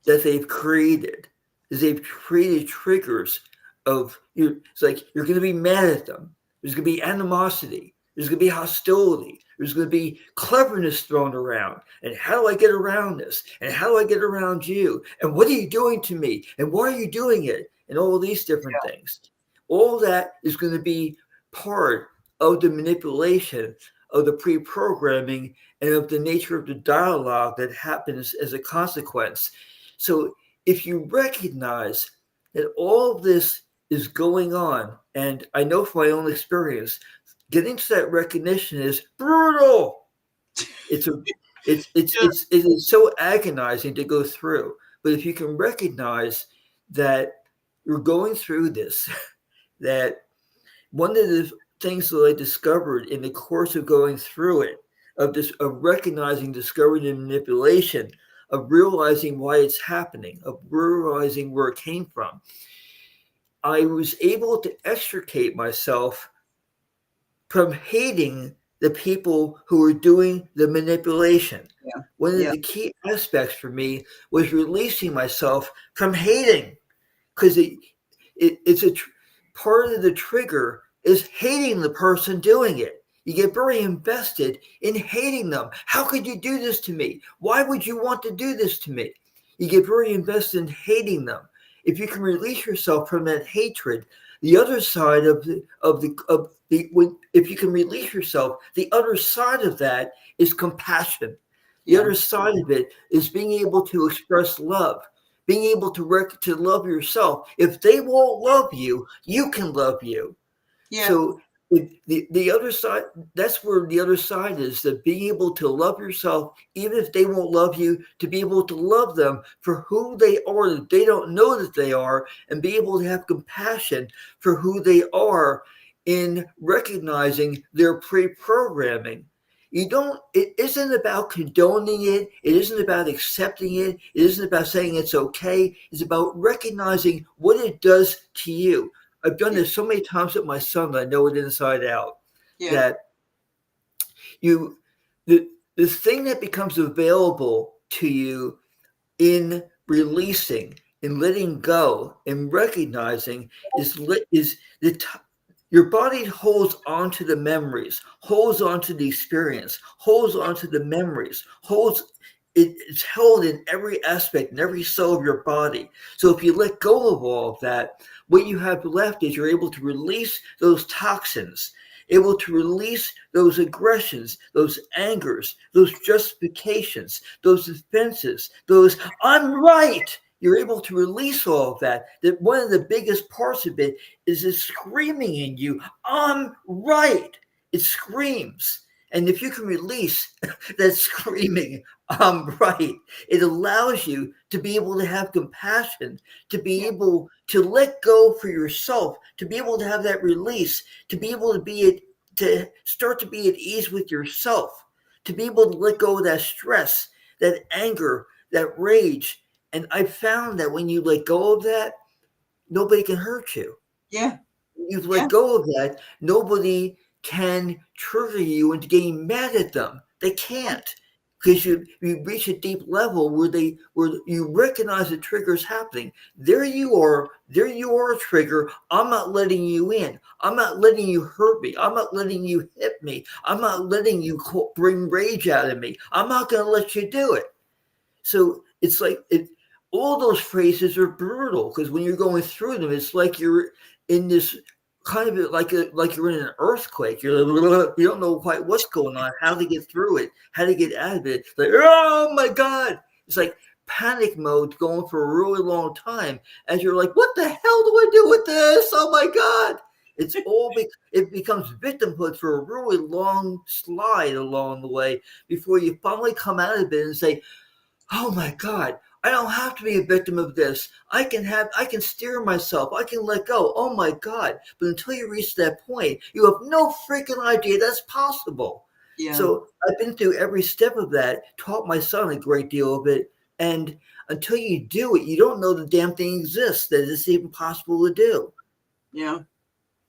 that they've created. They've created triggers of, it's like you're going to be mad at them. There's going to be animosity. There's going to be hostility. There's going to be cleverness thrown around. And how do I get around this? And how do I get around you? And what are you doing to me? And why are you doing it? And all these different things. All that is going to be part of the manipulation of the pre-programming and of the nature of the dialogue that happens as a consequence. So if you recognize that all of this is going on, and I know from my own experience, getting to that recognition is brutal. It is so agonizing to go through. But if you can recognize that you're going through this, that one of the things that I discovered in the course of going through it, of recognizing, discovering the manipulation, of realizing why it's happening, of realizing where it came from, I was able to extricate myself from hating the people who were doing the manipulation. One of the key aspects for me was releasing myself from hating, because it's part of the trigger is hating the person doing it. You get very invested in hating them. How could you do this to me? Why would you want to do this to me? You get very invested in hating them. If you can release yourself from that hatred, the other side if you can release yourself, the other side of that is compassion. The other side of it is being able to express love, being able to love yourself. If they won't love you, you can love you. Yeah. So the other side, that's where the other side is, that being able to love yourself, even if they won't love you, to be able to love them for who they are, that they don't know that they are, and be able to have compassion for who they are in recognizing their pre-programming. It isn't about condoning it. It isn't about accepting it. It isn't about saying it's okay. It's about recognizing what it does to you. I've done this so many times with my son that I know it inside out. That the thing that becomes available to you in releasing, in letting go, in recognizing your body holds on to the memories, holds on to the experience, holds on to the memories, it's held in every aspect, in every cell of your body. So if you let go of all of that, what you have left is you're able to release those toxins, able to release those aggressions, those angers, those justifications, those defenses, those I'm right. You're able to release all of that. That one of the biggest parts of it is screaming in you, I'm right. It screams. And if you can release that screaming, I'm right, it allows you to be able to have compassion, to be able to let go for yourself, to be able to have that release, to be able to start to be at ease with yourself, to be able to let go of that stress, that anger, that rage. And I found that when you let go of that, nobody can hurt you. Yeah. You've let go of that. Nobody can trigger you into getting mad at them. They can't, because you reach a deep level where you recognize the trigger's happening. There you are, trigger. I'm not letting you in. I'm not letting you hurt me. I'm not letting you hit me. I'm not letting you bring rage out of me. I'm not going to let you do it. So it's like all those phrases are brutal, because when you're going through them, it's like you're in this kind of like you're in an earthquake. You don't know quite what's going on, how to get through it, how to get out of it. It's like, oh my God. It's like panic mode going for a really long time. As you're like, what the hell do I do with this? Oh my God. It becomes victimhood for a really long slide along the way before you finally come out of it and say, oh my God, I don't have to be a victim of this. I can steer myself. I can let go. Oh my God. But until you reach that point, you have no freaking idea that's possible. Yeah. So I've been through every step of that, taught my son a great deal of it. And until you do it, you don't know the damn thing exists, that it's even possible to do. Yeah.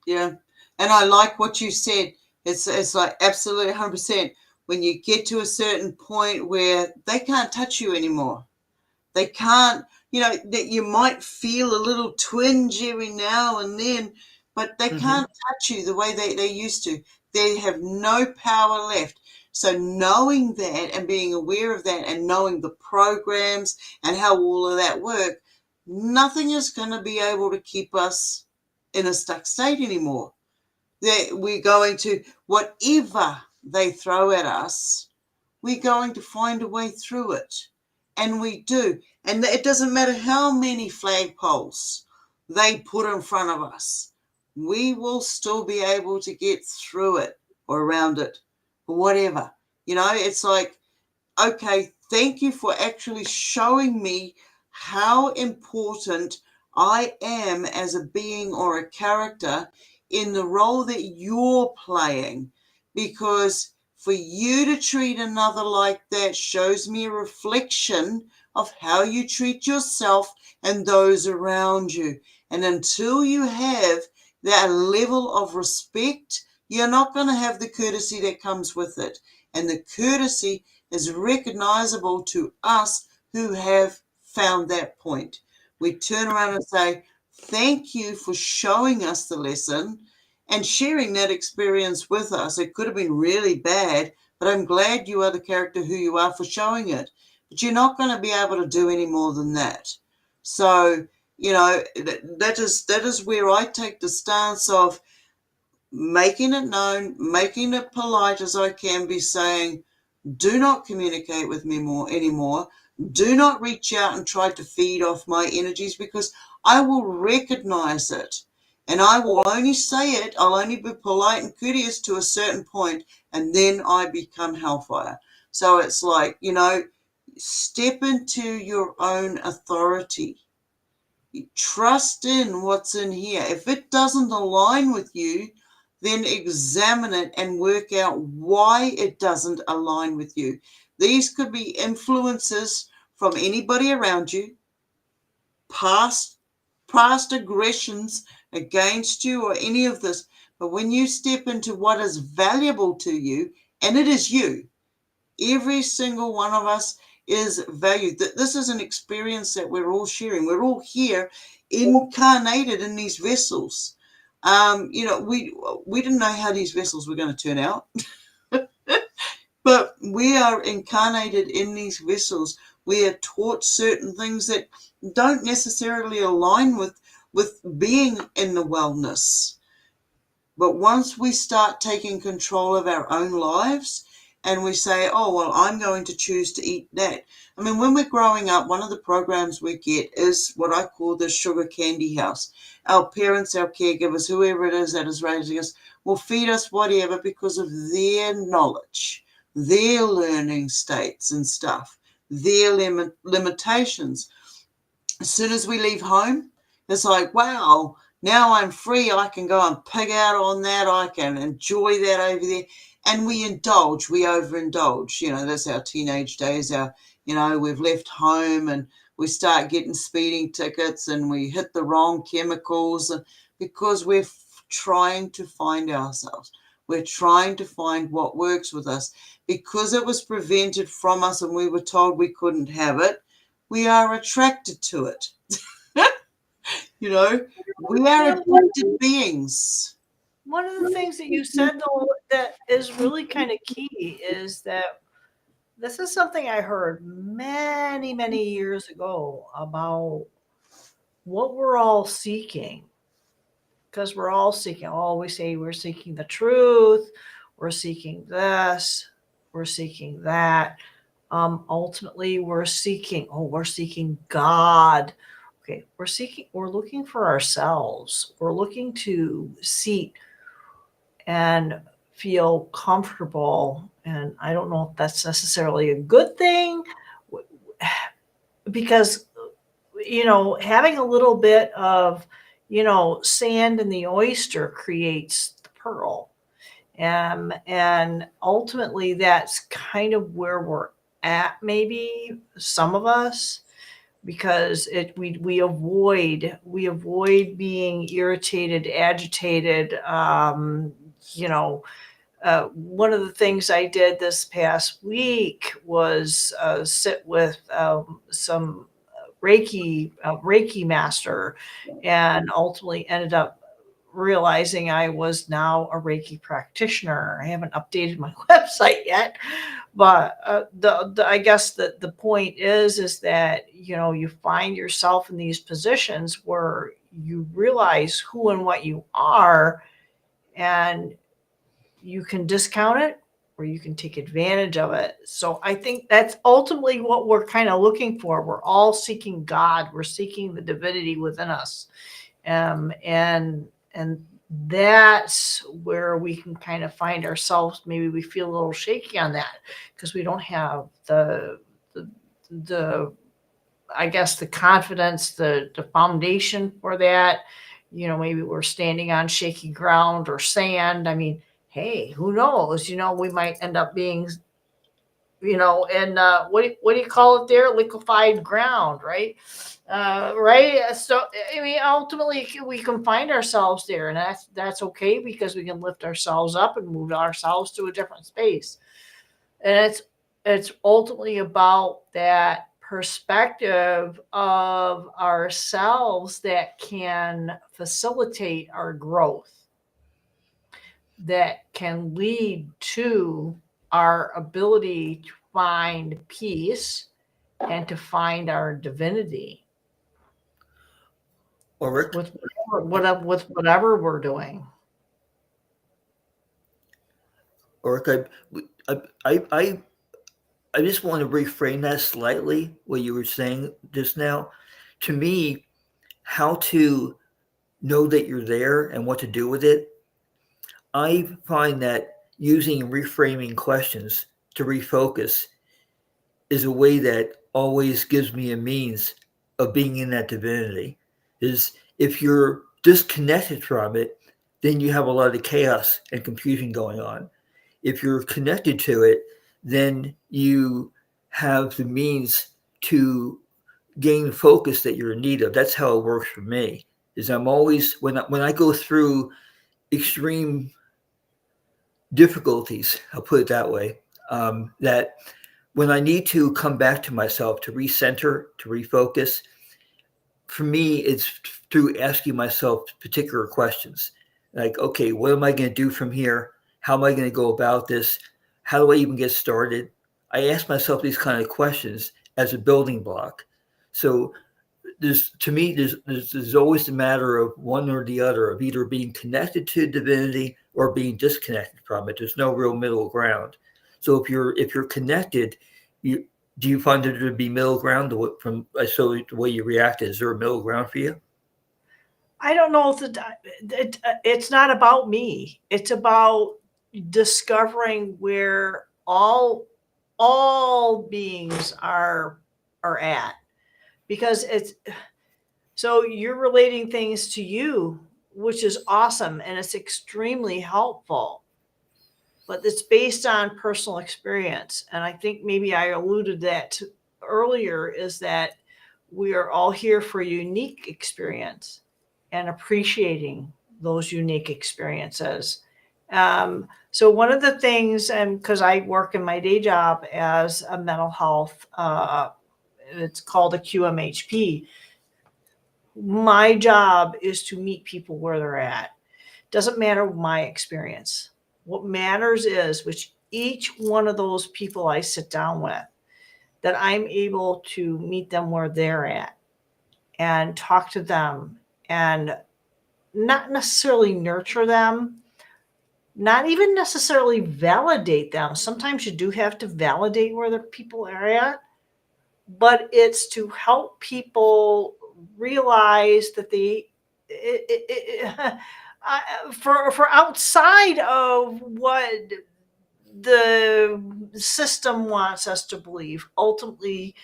Yeah. And I like what you said. It's like absolutely 100%. When you get to a certain point where they can't touch you anymore. They can't, that you might feel a little twinge every now and then, but they can't touch you the way they used to. They have no power left. So knowing that and being aware of that and knowing the programs and how all of that work, nothing is going to be able to keep us in a stuck state anymore. We're going to, whatever they throw at us, we're going to find a way through it. And we do. And it doesn't matter how many flagpoles they put in front of us. We will still be able to get through it or around it or whatever. It's like, okay, thank you for actually showing me how important I am as a being or a character in the role that you're playing, because for you to treat another like that shows me a reflection of how you treat yourself and those around you. And until you have that level of respect, you're not going to have the courtesy that comes with it. And the courtesy is recognizable to us who have found that point. We turn around and say, thank you for showing us the lesson and sharing that experience with us. It could have been really bad, but I'm glad you are the character who you are for showing it. But you're not going to be able to do any more than that. So, that is where I take the stance of making it known, making it polite as I can be, saying, do not communicate with me anymore. Do not reach out and try to feed off my energies, because I will recognize it. And I will only say it, I'll only be polite and courteous to a certain point, and then I become hellfire. So it's like, step into your own authority. Trust in what's in here. If it doesn't align with you, then examine it and work out why it doesn't align with you. These could be influences from anybody around you, past aggressions against you, or any of this. But when you step into what is valuable to you, and it is you, every single one of us is valued. This is an experience that we're all sharing. We're all here incarnated in these vessels. We didn't know how these vessels were going to turn out, but we are incarnated in these vessels. We are taught certain things that don't necessarily align with being in the wellness. But once we start taking control of our own lives and we say, oh, well, I'm going to choose to eat that. I mean, when we're growing up, one of the programs we get is what I call the sugar candy house. Our parents, our caregivers, whoever it is that is raising us, will feed us whatever because of their knowledge, their learning states and stuff, their limitations. As soon as we leave home, it's like, wow, now I'm free. I can go and pig out on that. I can enjoy that over there. And we indulge, we overindulge. You know, that's our teenage days. We've left home and we start getting speeding tickets and we hit the wrong chemicals because we're trying to find ourselves. We're trying to find what works with us. Because it was prevented from us and we were told we couldn't have it, we are attracted to it. We are addicted beings. One of the things that you said, though, that is really kind of key is that this is something I heard many, many years ago about what we're all seeking. Because we're all seeking, we say we're seeking the truth, we're seeking this, we're seeking that. Ultimately, we're seeking God. Okay, we're looking for ourselves. We're looking to seek and feel comfortable. And I don't know if that's necessarily a good thing, because, having a little bit of, sand in the oyster creates the pearl. And ultimately, that's kind of where we're at, maybe some of us, because we avoid being irritated, agitated. One of the things I did this past week was sit with some Reiki master, and ultimately ended up realizing I was now a Reiki practitioner. I haven't updated my website yet, but I guess the point is that, you find yourself in these positions where you realize who and what you are, and you can discount it or you can take advantage of it. So I think that's ultimately what we're kind of looking for. We're all seeking God. We're seeking the divinity within us. And that's where we can kind of find ourselves. Maybe we feel a little shaky on that because we don't have the I guess the confidence, the foundation for that. Maybe we're standing on shaky ground or sand. I mean, hey, who knows? We might end up being, in what do you call it there? Liquefied ground, right? Right. So, I mean, ultimately, we can find ourselves there, and that's okay, because we can lift ourselves up and move ourselves to a different space. And it's ultimately about that perspective of ourselves that can facilitate our growth, that can lead to our ability to find peace and to find our divinity. Ulrich? With whatever we're doing. Ulrich, I just want to reframe that slightly, what you were saying just now. To me, how to know that you're there and what to do with it, I find that using and reframing questions to refocus is a way that always gives me a means of being in that divinity. Is if you're disconnected from it, then you have a lot of chaos and confusion going on. If you're connected to it, then you have the means to gain the focus that you're in need of. That's how it works for me. Is I'm always, when I go through extreme difficulties, I'll put it that way, that when I need to come back to myself, to recenter, to refocus, for me, it's through asking myself particular questions. Like, okay, what am I going to do from here? How am I going to go about this? How do I even get started? I ask myself these kind of questions as a building block. So to me, there's always a matter of one or the other, of either being connected to divinity or being disconnected from it. There's no real middle ground. So if you're connected, do you find there to be middle ground from the way you reacted? Is there a middle ground for you? I don't know if it's not about me. It's about discovering where all beings are at, because it's so you're relating things to you, which is awesome and it's extremely helpful, but it's based on personal experience. And I think maybe I alluded that to earlier, is that we are all here for unique experience and appreciating those unique experiences. So one of the things, and because I work in my day job as a mental health, it's called a QMHP. My job is to meet people where they're at. Doesn't matter my experience. What matters is, which each one of those people I sit down with, that I'm able to meet them where they're at and talk to them and not necessarily nurture them, not even necessarily validate them. Sometimes you do have to validate where the people are at, but it's to help people realize that for outside of what the system wants us to believe, ultimately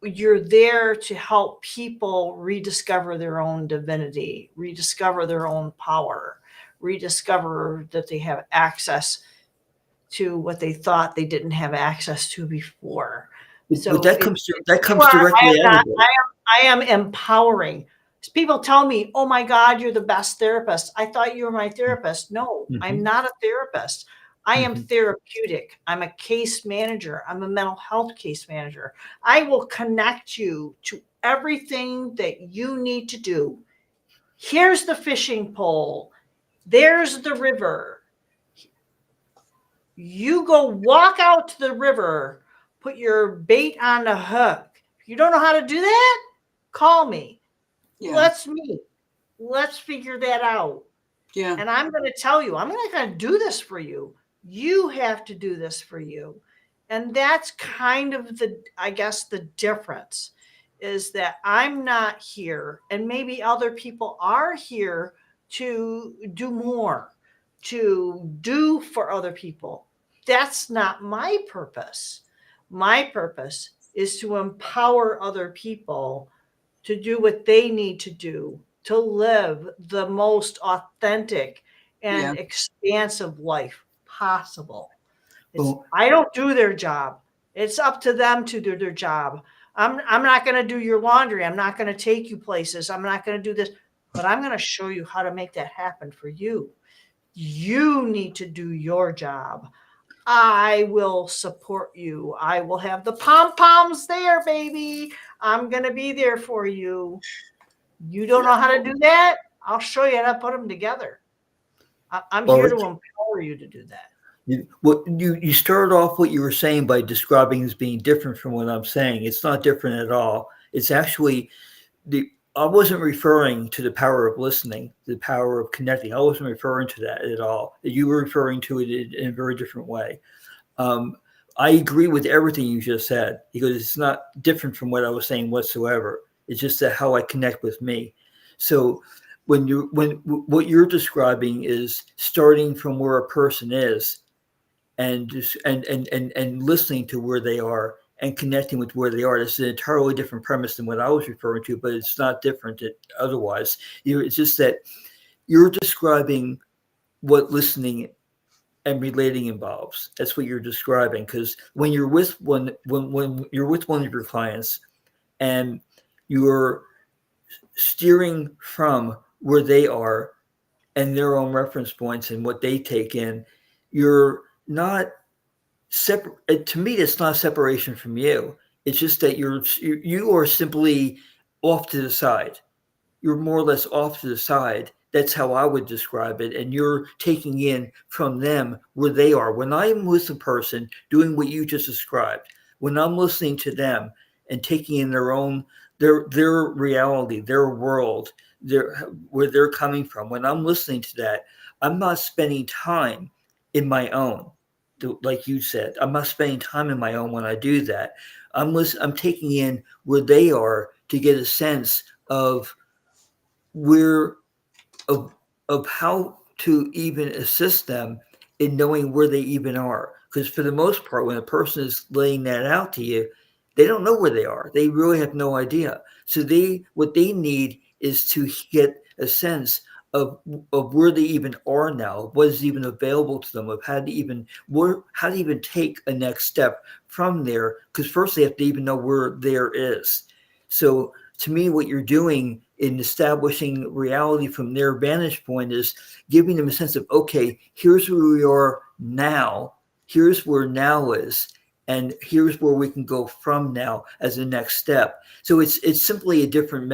you're there to help people rediscover their own divinity, rediscover their own power, rediscover that they have access to what they thought they didn't have access to before. So But that comes directly out of it. I am empowering. People tell me, "Oh my God, you're the best therapist. I thought you were my therapist." No, I'm not a therapist. I am therapeutic. I'm a case manager. I'm a mental health case manager. I will connect you to everything that you need to do. Here's the fishing pole. There's the river. You go walk out to the river, put your bait on the hook. If you don't know how to do that, call me. Yeah. Let's meet. Let's figure that out. Yeah. And I'm going to tell you, I'm not going to do this for you. You have to do this for you. And that's kind of I guess the difference is that I'm not here, and maybe other people are here to do more, to do for other people. That's not my purpose. My purpose is to empower other people to do what they need to do to live the most authentic and expansive life possible. I don't do their job. It's up to them to do their job. I'm not going to do your laundry. I'm not going to take you places. I'm not going to do this, but I'm going to show you how to make that happen for you. You need to do your job. I will support you. I will have the pom-poms there, baby. I'm going to be there for you. You don't know how to do that? I'll show you how to put them together. I'm here to empower you to do that. You started off what you were saying by describing as being different from what I'm saying. It's not different at all. It's actually I wasn't referring to the power of listening, the power of connecting. I wasn't referring to that at all. You were referring to it in a very different way. I agree with everything you just said, because it's not different from what I was saying whatsoever. It's just that how I connect with me. So when what you're describing is starting from where a person is and listening to where they are and connecting with where they are. It's an entirely different premise than what I was referring to, but it's not different otherwise. It's just that you're describing what listening and relating involves. That's what you're describing. Because when you're with when you're with one of your clients and you're steering from where they are and their own reference points and what they take in, you're not separate. To me, it's not separation from you. It's just that you are simply off to the side. You're more or less off to the side. That's how I would describe it. And you're taking in from them where they are. When I'm with a person doing what you just described, when I'm listening to them and taking in their reality, their world, where they're coming from, when I'm listening to that, I'm not spending time in my own. Like you said, I'm not spending time in my own when I do that. I'm taking in where they are to get a sense of where of how to even assist them in knowing where they even are. Because for the most part, when a person is laying that out to you, they don't know where they are. They really have no idea. So what they need is to get a sense of where they even are now, what is even available to them, of how to even take a next step from there. Because first they have to even know where there is. So to me, what you're doing in establishing reality from their vantage point is giving them a sense of, okay, here's where we are now, here's where now is, and here's where we can go from now as a next step. So it's simply a different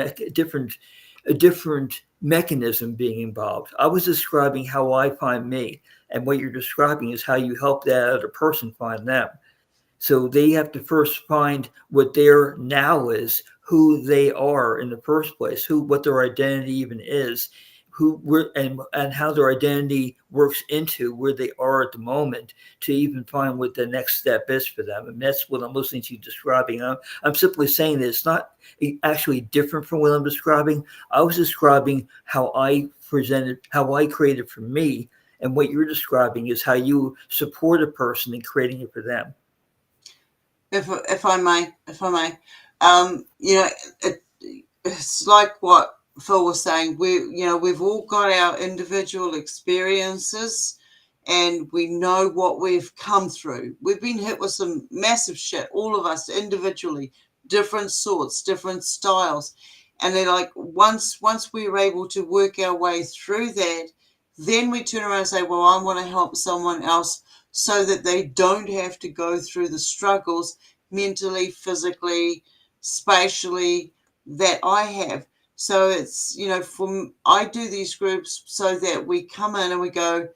mechanism being involved. I was describing how I find me, and what you're describing is how you help that other person find them. So they have to first find what their now is, who they are in the first place, what their identity even is, and how their identity works into where they are at the moment, to even find what the next step is for them. And that's what I'm listening to you describing. I'm simply saying that it's not actually different from what I'm describing. I was describing how I created for me, and what you're describing is how you support a person in creating it for them. If I may, it's like what Phil was saying. We've all got our individual experiences, and we know what we've come through. We've been hit with some massive shit, all of us individually, different sorts, different styles, and they're like, once we're able to work our way through that, then we turn around and say, well, I want to help someone else so that they don't have to go through the struggles mentally, physically, spatially that I have. So it's, I do these groups so that we come in and we go,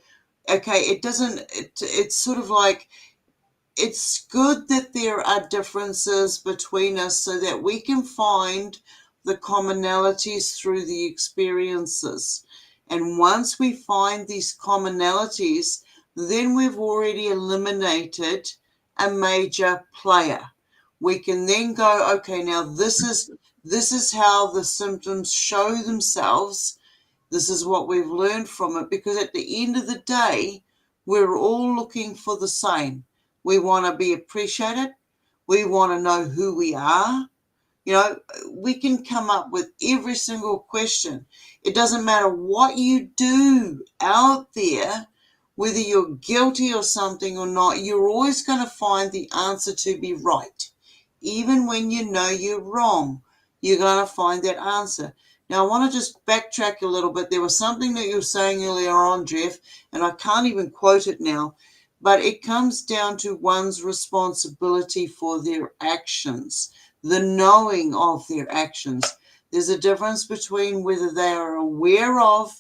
okay, it's sort of like, it's good that there are differences between us so that we can find the commonalities through the experiences. And once we find these commonalities, then we've already eliminated a major player. We can then go, okay, now this is how the symptoms show themselves. This is what we've learned from it, because at the end of the day, we're all looking for the same. We want to be appreciated. We want to know who we are. We can come up with every single question. It doesn't matter what you do out there, whether you're guilty of something or not, you're always going to find the answer to be right. Even when you know you're wrong, you're going to find that answer. Now, I want to just backtrack a little bit. There was something that you were saying earlier on, Jeff, and I can't even quote it now, but it comes down to one's responsibility for their actions, the knowing of their actions. There's a difference between whether they are aware of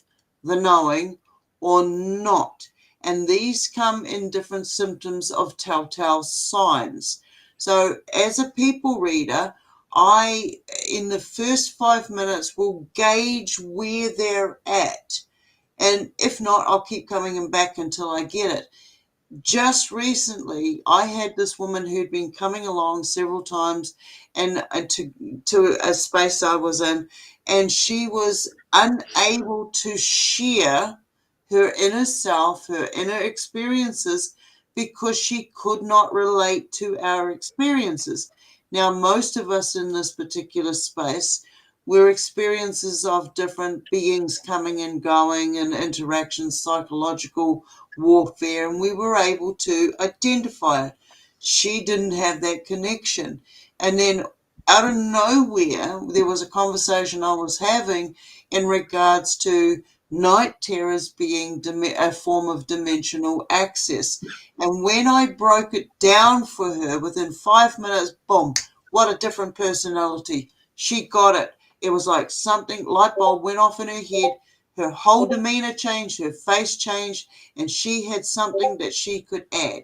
the knowing or not. And these come in different symptoms of telltale signs. So as a people reader, I, in the first 5 minutes, will gauge where they're at. And if not, I'll keep coming back until I get it. Just recently, I had this woman who'd been coming along several times and to a space I was in, and she was unable to share her inner self, her inner experiences, because she could not relate to our experiences. Now, most of us in this particular space, we're experiences of different beings coming and going and interactions, psychological warfare, and we were able to identify it. She didn't have that connection. And then out of nowhere, there was a conversation I was having in regards to night terrors being a form of dimensional access. And when I broke it down for her, within 5 minutes, boom, what a different personality. She got it. It was like something, light bulb went off in her head. Her whole demeanor changed, her face changed, and she had something that she could add.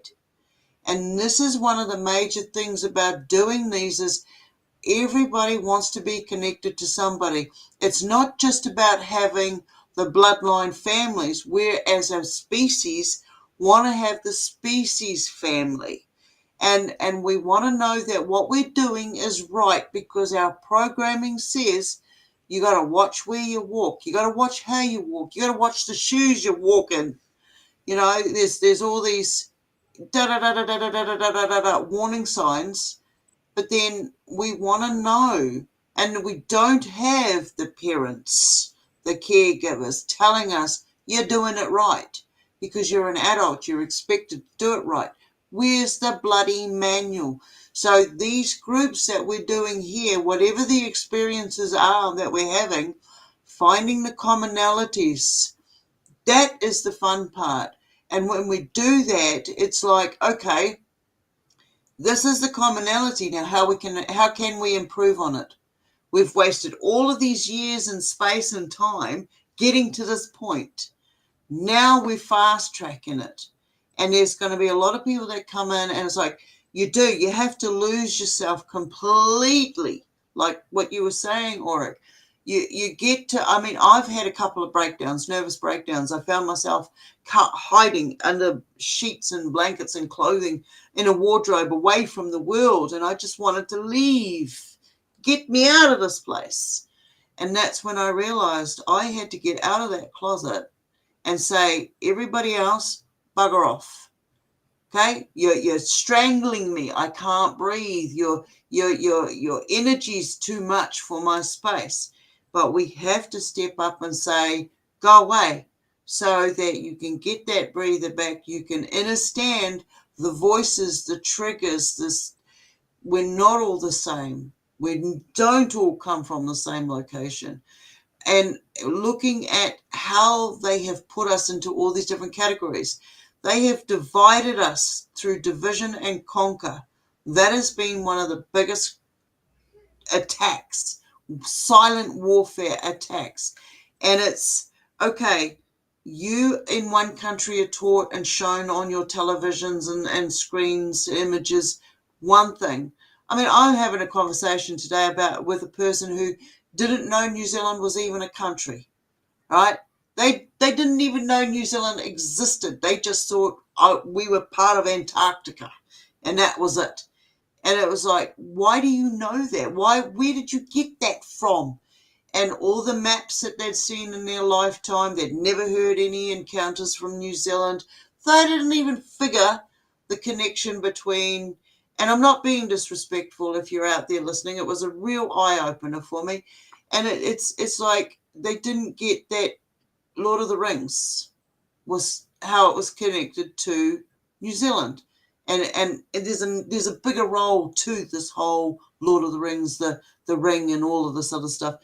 And this is one of the major things about doing these is everybody wants to be connected to somebody. It's not just about having the bloodline families. We as a species want to have the species family. And we want to know that what we're doing is right, because our programming says You got to watch where you walk. You got to watch how you walk. You got to watch the shoes you walk in. You know, there's all these warning signs, but then we want to know, and we don't have the parents, the caregivers telling us you're doing it right because you're an adult, you're expected to do it right. Where's the bloody manual? So these groups that we're doing here, whatever the experiences are that we're having, finding the commonalities, that is the fun part. And when we do that, it's like, okay, this is the commonality. Now, how can we improve on it? We've wasted all of these years and space and time getting to this point. Now we're fast tracking it. And there's going to be a lot of people that come in and it's like, you have to lose yourself completely. Like what you were saying, Auric. You get to, I mean, I've had a couple of breakdowns, nervous breakdowns. I found myself hiding under sheets and blankets and clothing in a wardrobe away from the world. And I just wanted to leave. Get me out of this place. And that's when I realized I had to get out of that closet and say, everybody else, bugger off. Okay, you're strangling me. I can't breathe. Your energy's too much for my space. But we have to step up and say, go away, so that you can get that breather back. You can understand the voices, the triggers. We're not all the same. We don't all come from the same location. And looking at how they have put us into all these different categories, they have divided us through division and conquer. That has been one of the biggest attacks, silent warfare attacks. And it's, okay, you in one country are taught and shown on your televisions and screens, images, one thing. I mean, I'm having a conversation today with a person who didn't know New Zealand was even a country, right? They didn't even know New Zealand existed. They just thought we were part of Antarctica, and that was it. And it was like, why do you know that? Where did you get that from? And all the maps that they'd seen in their lifetime, they'd never heard any encounters from New Zealand. They didn't even figure the connection between, and I'm not being disrespectful if you're out there listening, it was a real eye-opener for me. And it's like they didn't get that Lord of the Rings was how it was connected to New Zealand. And there's a bigger role to this whole Lord of the Rings, the ring and all of this other stuff.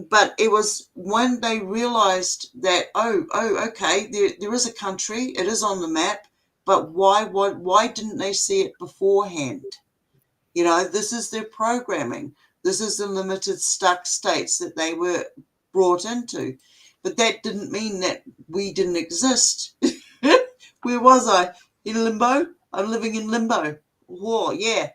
But it was when they realized that, okay, there is a country, it is on the map, but why didn't they see it beforehand? You know, this is their programming. This is the limited stuck states that they were brought into. But that didn't mean that we didn't exist. Where was I? In limbo? I'm living in limbo. Whoa, yeah.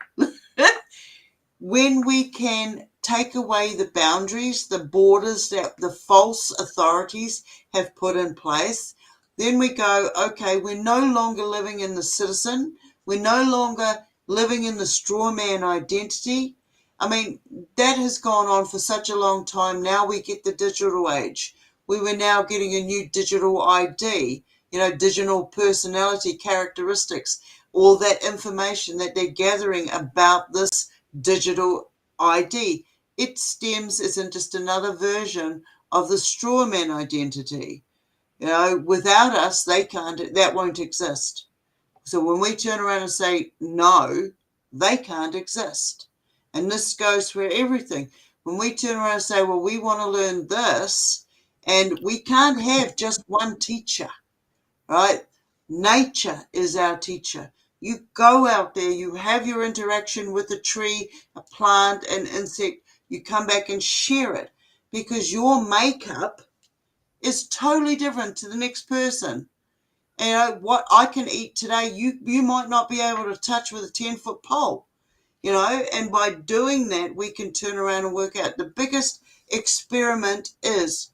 When we can take away the boundaries, the borders that the false authorities have put in place, then we go, okay, we're no longer living in the citizen. We're no longer living in the straw man identity. I mean, that has gone on for such a long time. Now we get the digital age. We were now getting a new digital ID, digital personality characteristics, all that information that they're gathering about this digital ID. It isn't just another version of the straw man identity. Without us, that won't exist. So when we turn around and say, no, they can't exist. And this goes for everything. When we turn around and say, well, we want to learn this, and we can't have just one teacher, right? Nature is our teacher. You go out there, you have your interaction with a tree, a plant, an insect, you come back and share it, because your makeup is totally different to the next person. What I can eat today, you might not be able to touch with a 10-foot pole, and by doing that, we can turn around and work out. The biggest experiment is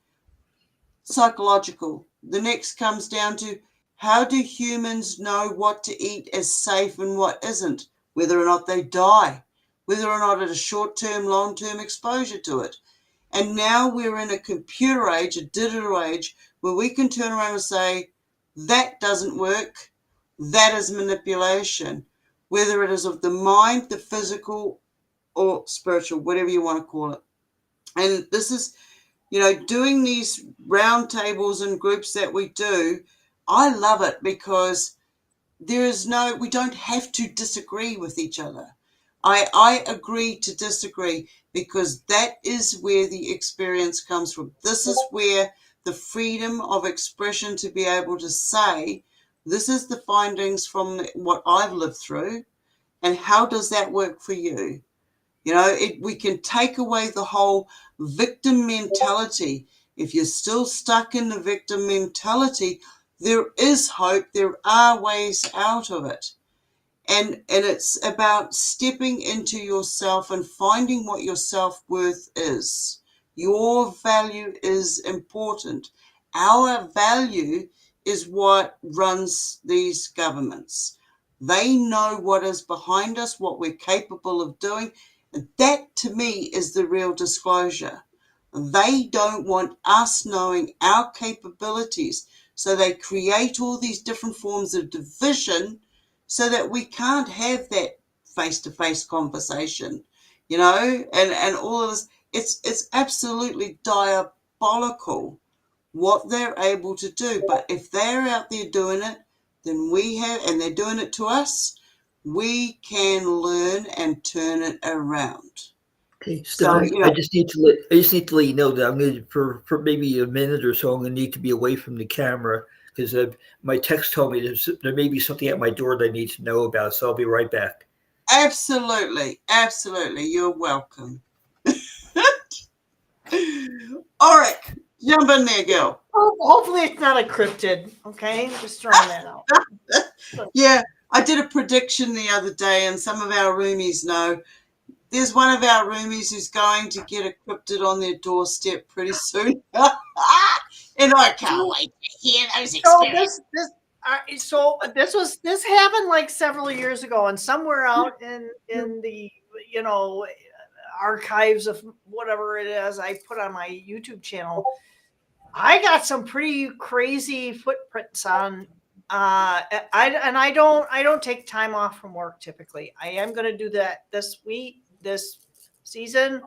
psychological. The next comes down to, how do humans know what to eat is safe and what isn't, whether or not they die, whether or not it is short-term, long-term exposure to it. And now we're in a computer age, a digital age, where we can turn around and say, that doesn't work. That is manipulation, whether it is of the mind, the physical, or spiritual, whatever you want to call it. And this is, doing these round tables and groups that we do, I love it because we don't have to disagree with each other. I agree to disagree because that is where the experience comes from. This is where the freedom of expression to be able to say, this is the findings from what I've lived through, and how does that work for you? We can take away the whole victim mentality. If you're still stuck in the victim mentality, there is hope. There are ways out of it. And it's about stepping into yourself and finding what your self-worth is. Your value is important. Our value is what runs these governments. They know what is behind us, what we're capable of doing. That, to me, is the real disclosure. They don't want us knowing our capabilities, so they create all these different forms of division so that we can't have that face-to-face conversation, and all of this. It's absolutely diabolical what they're able to do. But if they're out there doing it, then and they're doing it to us, we can learn and turn it around. Okay, So, Stone, I just need to let you know that I'm going to, for maybe a minute or so, I'm going to need to be away from the camera because my text told me there may be something at my door that I need to know about. So I'll be right back. absolutely, you're welcome. All right, jump in there, girl. Hopefully it's not a cryptid. Okay, just throwing that out. Yeah, I did a prediction the other day, and some of our roomies know. There's one of our roomies who's going to get a cryptid on their doorstep pretty soon. And I can't wait to hear those experiences. This happened like several years ago, and somewhere out in the archives of whatever it is I put on my YouTube channel, I got some pretty crazy footprints on. I don't take time off from work typically. I am going to do that this season.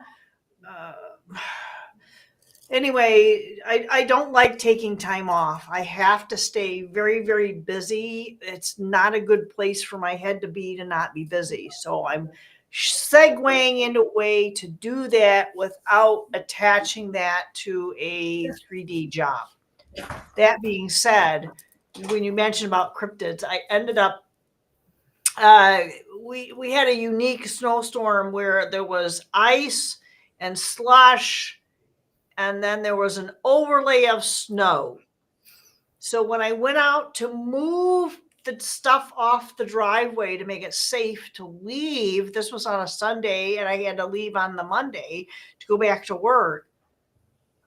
Anyway, I don't like taking time off. I have to stay very, very busy. It's not a good place for my head to not be busy. So I'm segueing into a way to do that without attaching that to a 3D job. That being said, when you mentioned about cryptids, I ended up we had a unique snowstorm where there was ice and slush, and then there was an overlay of snow. So when I went out to move the stuff off the driveway to make it safe to leave, this was on a Sunday, and I had to leave on the Monday to go back to work.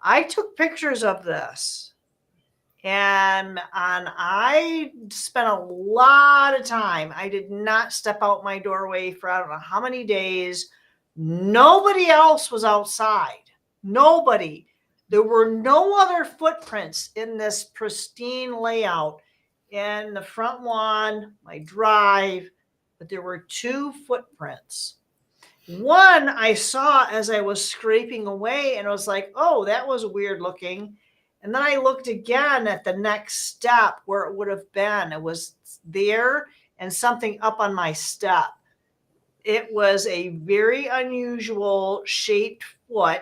I took pictures of this, and I spent a lot of time. I did not step out my doorway for I don't know how many days. Nobody else was outside. Nobody. There were no other footprints in this pristine layout in the front lawn, my drive, but there were 2 footprints. One I saw as I was scraping away, and I was like, oh, that was weird looking. And then I looked again at the next step where it would have been. It was there and something up on my step. It was a very unusual shaped foot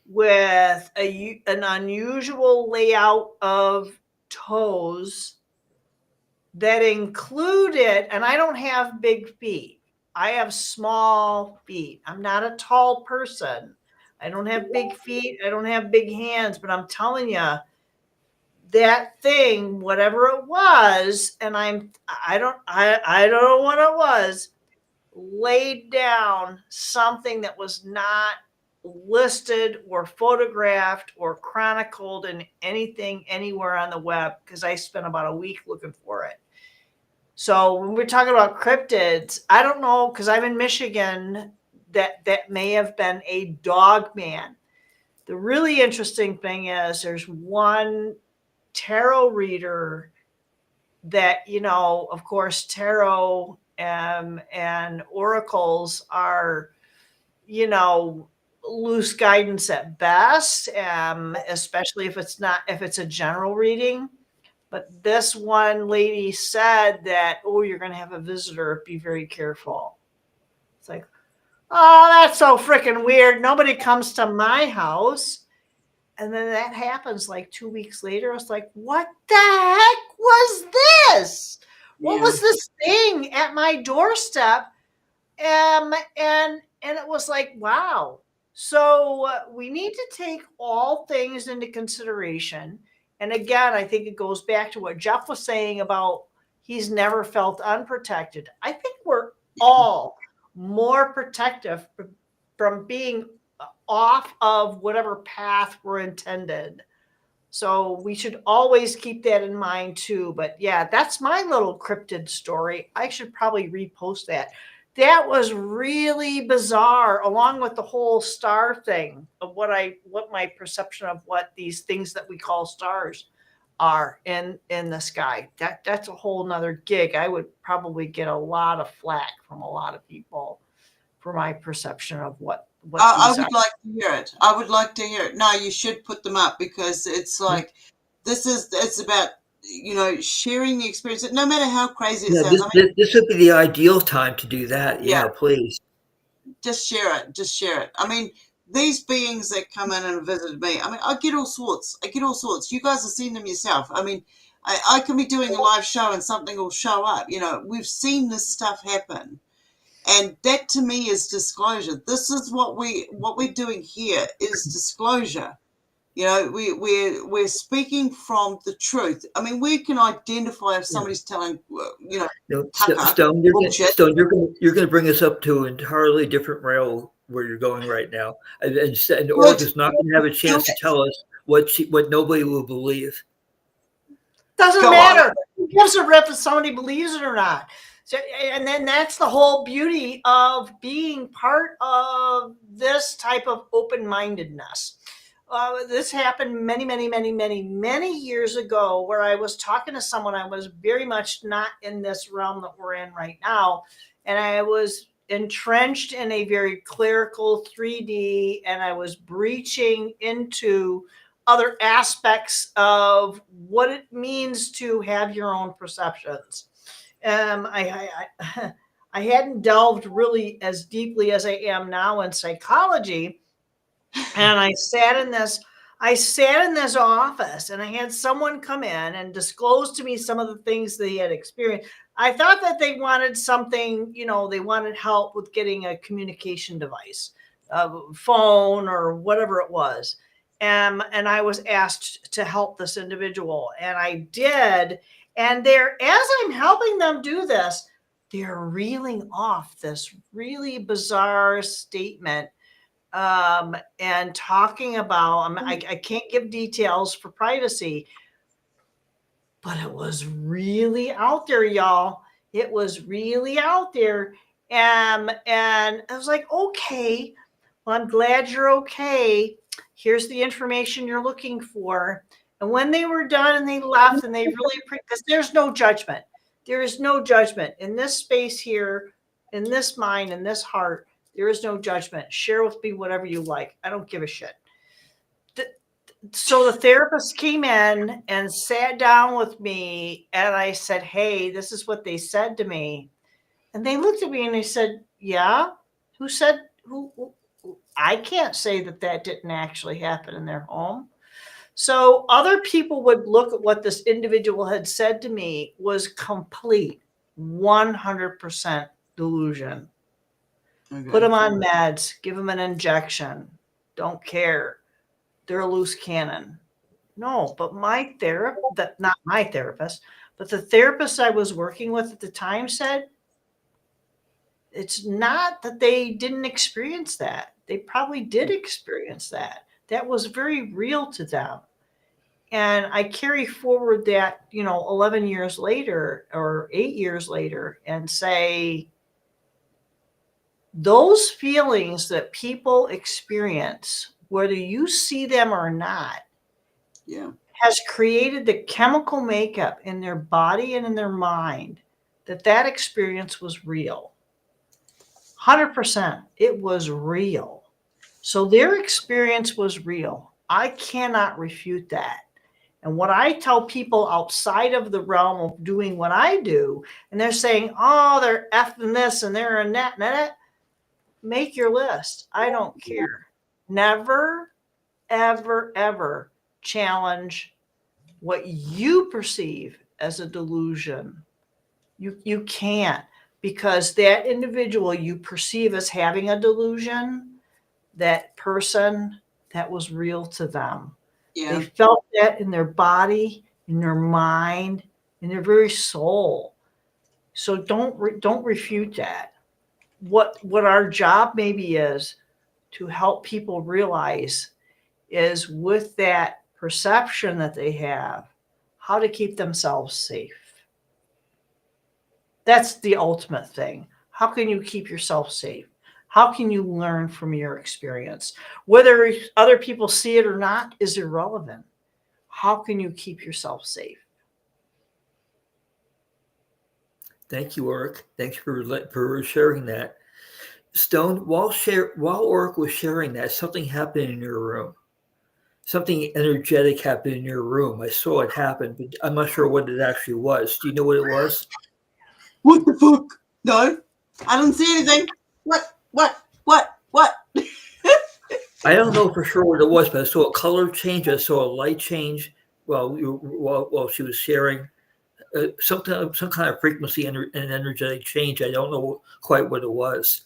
with an unusual layout of toes that included, and I don't have big feet. I have small feet. I'm not a tall person. I don't have big feet. I don't have big hands, but I'm telling you, that thing, whatever it was, and I don't know what it was, laid down something that was not listed or photographed or chronicled in anything anywhere on the web, because I spent about a week looking for it. So when we're talking about cryptids, I don't know, because I'm in Michigan. that may have been a dog man. The really interesting thing is there's one tarot reader that, of course, tarot and oracles are, loose guidance at best, especially if it's a general reading. But this one lady said that, oh, you're going to have a visitor. Be very careful. It's like, oh, that's so freaking weird. Nobody comes to my house. And then that happens like 2 weeks later. It's like, what the heck was this? What was this thing at my doorstep? And it was like, wow. So we need to take all things into consideration. And again, I think it goes back to what Jeff was saying about he's never felt unprotected. I think we're all more protective from being off of whatever path we're intended. So we should always keep that in mind too. But yeah, that's my little cryptid story. I should probably repost that. That was really bizarre, along with the whole star thing of what my perception of what these things that we call stars are in the sky. That's a whole nother gig. I would probably get a lot of flack from a lot of people for my perception of what I would like to hear it. I would like to hear it. No, you should put them up, because it's like, it's about, sharing the experience, no matter how crazy it sounds. This would be the ideal time to do that. Yeah, please. Just share it. Just share it. I mean, these beings that come in and visit me, I mean, I get all sorts. You guys have seen them yourself. I mean, I can be doing a live show and something will show up. We've seen this stuff happen. And that to me is disclosure. This is what we're doing here is disclosure. We're speaking from the truth. I mean, we can identify if somebody's telling, Stone, you're going to bring us up to an entirely different rail where you're going right now, and Org is not going to have a chance to tell us what nobody will believe. Doesn't matter. Who gives a rip if somebody believes it or not? So, and then that's the whole beauty of being part of this type of open-mindedness. This happened many years ago, where I was talking to someone. I was very much not in this realm that we're in right now. And I was entrenched in a very clerical 3D, and I was breaching into other aspects of what it means to have your own perceptions. I hadn't delved really as deeply as I am now in psychology. And I sat in this office, and I had someone come in and disclose to me some of the things they had experienced. I thought that they wanted something, they wanted help with getting a communication device, a phone or whatever it was. And I was asked to help this individual, and I did. And as I'm helping them do this, they're reeling off this really bizarre statement. And talking about, I can't give details for privacy, but it was really out there, y'all. It was really out there. And I was like, okay, well, I'm glad you're okay. Here's the information you're looking for. And when they were done and they left, and they really, because there's no judgment. There is no judgment in this space here, in this mind, in this heart. There is no judgment. Share with me whatever you like. I don't give a shit. So the therapist came in and sat down with me, and I said, hey, this is what they said to me. And they looked at me and they said, yeah, who said, who? I can't say that didn't actually happen in their home. So other people would look at what this individual had said to me was complete 100% delusion. Okay. Put them on meds, give them an injection. Don't care. They're a loose cannon. No, but not my therapist, but the therapist I was working with at the time said, it's not that they didn't experience that. They probably did experience that. That was very real to them. And I carry forward that, 11 years later or 8 years later and say, those feelings that people experience, whether you see them or not, Yeah. has created the chemical makeup in their body and in their mind that experience was real. 100%. It was real. So their experience was real. I cannot refute that. And what I tell people outside of the realm of doing what I do, and they're saying, oh, they're effing this and they're in that and that, make your list. I don't care. Never, ever, ever challenge what you perceive as a delusion. You can't, because that individual you perceive as having a delusion, that person, that was real to them. Yeah. They felt that in their body, in their mind, in their very soul. So don't refute that. What our job maybe is to help people realize is, with that perception that they have, how to keep themselves safe. That's the ultimate thing. How can you keep yourself safe? How can you learn from your experience? Whether other people see it or not is irrelevant. How can you keep yourself safe? Thank you, Oric. Thanks for sharing that. Stone, while Oric was sharing that, something happened in your room. Something energetic happened in your room. I saw it happen, but I'm not sure what it actually was. Do you know what it was? What the fuck? No, I didn't see anything. What? I don't know for sure what it was, but I saw a color change. I saw a light change while she was sharing. Some kind of frequency and energetic change. I don't know quite what it was.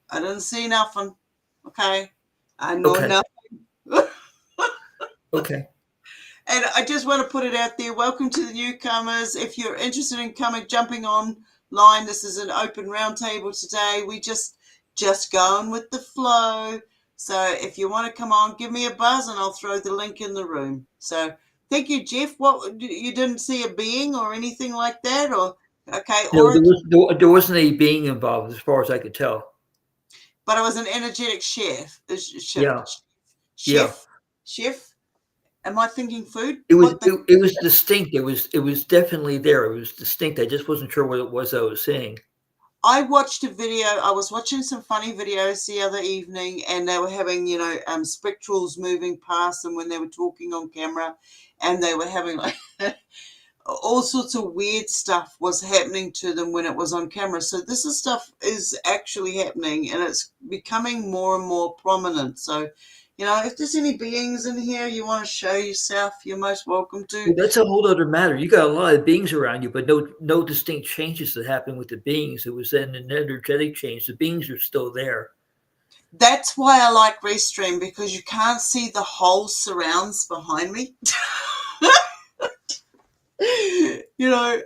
I didn't see nothing. Okay. I know Okay. nothing. Okay. And I just want to put it out there. Welcome to the newcomers. If you're interested in jumping online, this is an open roundtable today. We just going with the flow. So if you want to come on, give me a buzz and I'll throw the link in the room. So thank you, Jeff. What, you didn't see a being or anything like that? Or okay, No, there wasn't any being involved as far as I could tell. but it was an energetic chef. Yeah. Chef. Am I thinking food? It was distinct. It was definitely there. It was distinct. I just wasn't sure what it was I was seeing. I watched a video. I was watching some funny videos the other evening, and they were having, spectrals moving past them when they were talking on camera, and they were having like all sorts of weird stuff was happening to them when it was on camera. So stuff is actually happening, and it's becoming more and more prominent. So, if there's any beings in here you want to show yourself, you're most welcome to. Well, that's a whole other matter. You got a lot of beings around you, but no distinct changes that happened with the beings. It was then an energetic change. The beings are still there. That's why I like Restream, because you can't see the whole surrounds behind me.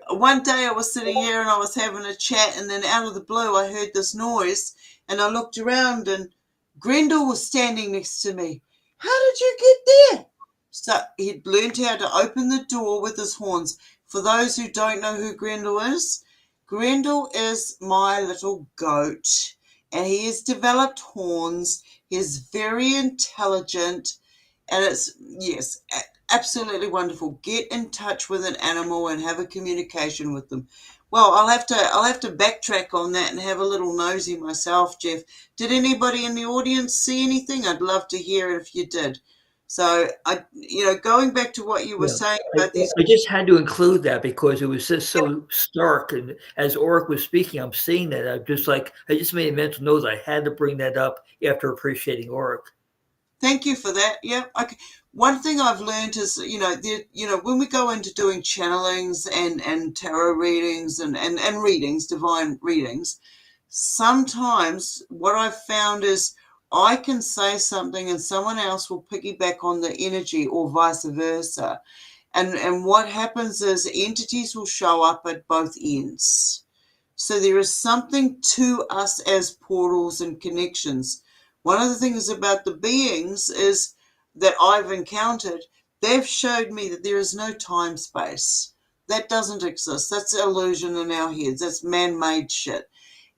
One day I was sitting here and I was having a chat, and then out of the blue I heard this noise, and I looked around and Grendel was standing next to me. How did you get there? So he'd learned how to open the door with his horns. For those who don't know who Grendel is my little goat, and he has developed horns. He is very intelligent, and it's, yes, absolutely wonderful. Get in touch with an animal and have a communication with them. Well, I'll have to backtrack on that and have a little nosy myself, Jeff. Did anybody in the audience see anything? I'd love to hear it if you did. So, going back to what you were saying about these... I just had to include that because it was just so stark. And as Oric was speaking, I'm seeing that. I just made a mental note. I had to bring that up after appreciating Oric. Thank you for that. Yeah. Okay. One thing I've learned is, when we go into doing channelings and tarot readings and readings, divine readings, sometimes what I've found is I can say something and someone else will piggyback on the energy, or vice versa. And what happens is entities will show up at both ends. So there is something to us as portals and connections. One of the things about the beings is that I've encountered, they've showed me that there is no time space. That doesn't exist. That's illusion in our heads. That's man-made shit.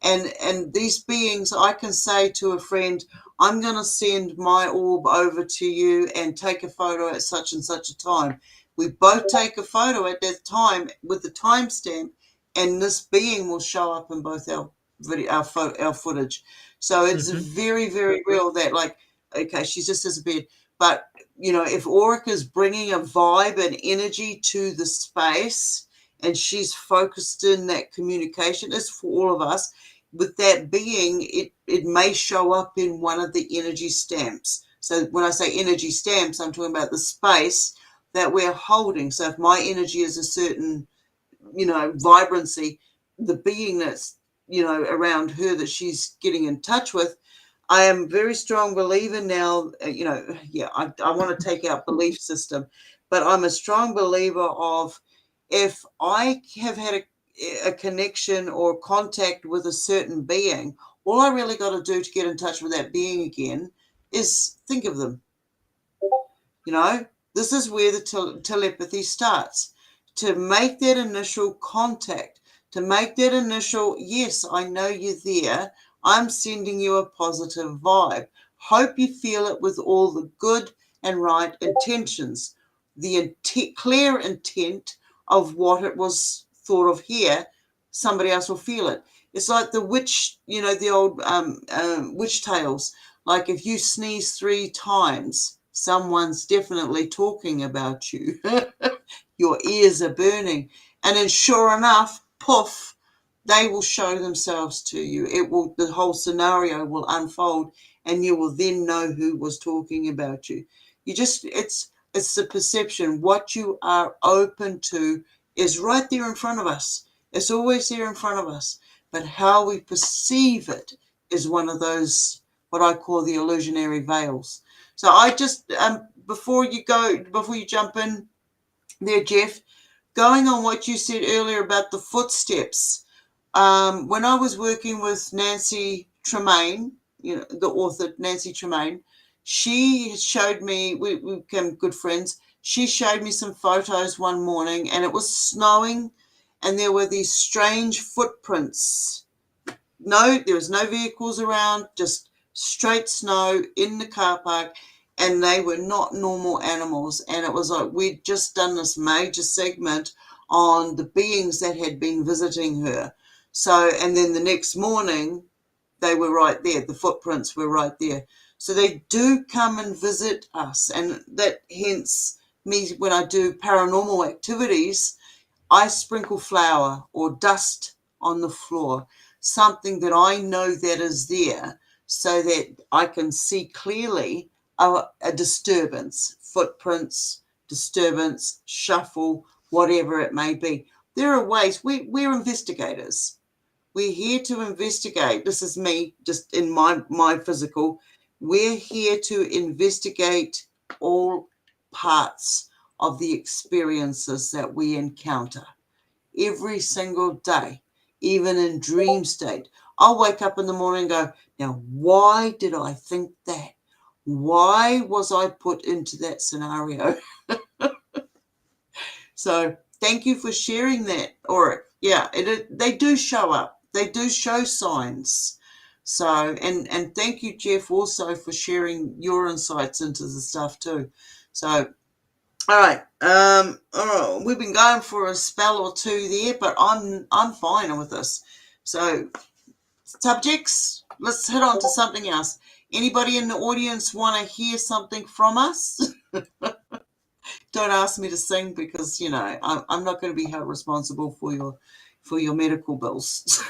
And these beings, I can say to a friend, I'm going to send my orb over to you and take a photo at such and such a time. We both take a photo at that time with the timestamp, and this being will show up in both our video, our footage. So it's very, very real that, like, okay, she's just disappeared. But, you know, if Auric is bringing a vibe and energy to the space and she's focused in that communication, it's for all of us. With that being, it may show up in one of the energy stamps. So when I say energy stamps, I'm talking about the space that we're holding. So if my energy is a certain, you know, vibrancy, the being that's, you know, around her that she's getting in touch with, I am a very strong believer now, you know, yeah, I want to take out belief system, but I'm a strong believer of, if I have had a connection or contact with a certain being, all I really got to do to get in touch with that being again is think of them. You know, this is where the telepathy starts. To make that initial contact, to make that initial, yes, I know you're there. I'm sending you a positive vibe. Hope you feel it with all the good and right intentions. The clear intent of what it was thought of here, somebody else will feel it. It's like the witch, you know, the old witch tales. Like if you sneeze 3 times, someone's definitely talking about you. Your ears are burning. And then sure enough, poof, they will show themselves to you. It will, the whole scenario will unfold, and you will then know who was talking about you. You just, it's the perception. What you are open to is right there in front of us. It's always there in front of us. But how we perceive it is one of those, what I call the illusionary veils. So I just, before you jump in there, Jeff, going on what you said earlier about the footsteps, when I was working with Nancy Tremaine, you know, the author Nancy Tremaine, she showed me, we became good friends. She showed me some photos one morning, and it was snowing, and there were these strange footprints. No, there was no vehicles around, just straight snow in the car park, and they were not normal animals. And it was like we'd just done this major segment on the beings that had been visiting her. So, and then the next morning, they were right there. The footprints were right there. So they do come and visit us. And that hence me, when I do paranormal activities, I sprinkle flour or dust on the floor, something that I know that is there, so that I can see clearly a disturbance, footprints, disturbance, shuffle, whatever it may be. There are ways. We're investigators. We're here to investigate. This is me, just in my physical. We're here to investigate all parts of the experiences that we encounter every single day, even in dream state. I'll wake up in the morning and go, now, why did I think that? Why was I put into that scenario? So thank you for sharing that. Or yeah, they do show up. They do show signs. So, and thank you, Jeff, also for sharing your insights into the stuff too. So, all right. All right. We've been going for a spell or two there, but I'm fine with this. So, subjects, let's head on to something else. Anybody in the audience want to hear something from us? Don't ask me to sing, because you know I'm not going to be held responsible for your medical bills.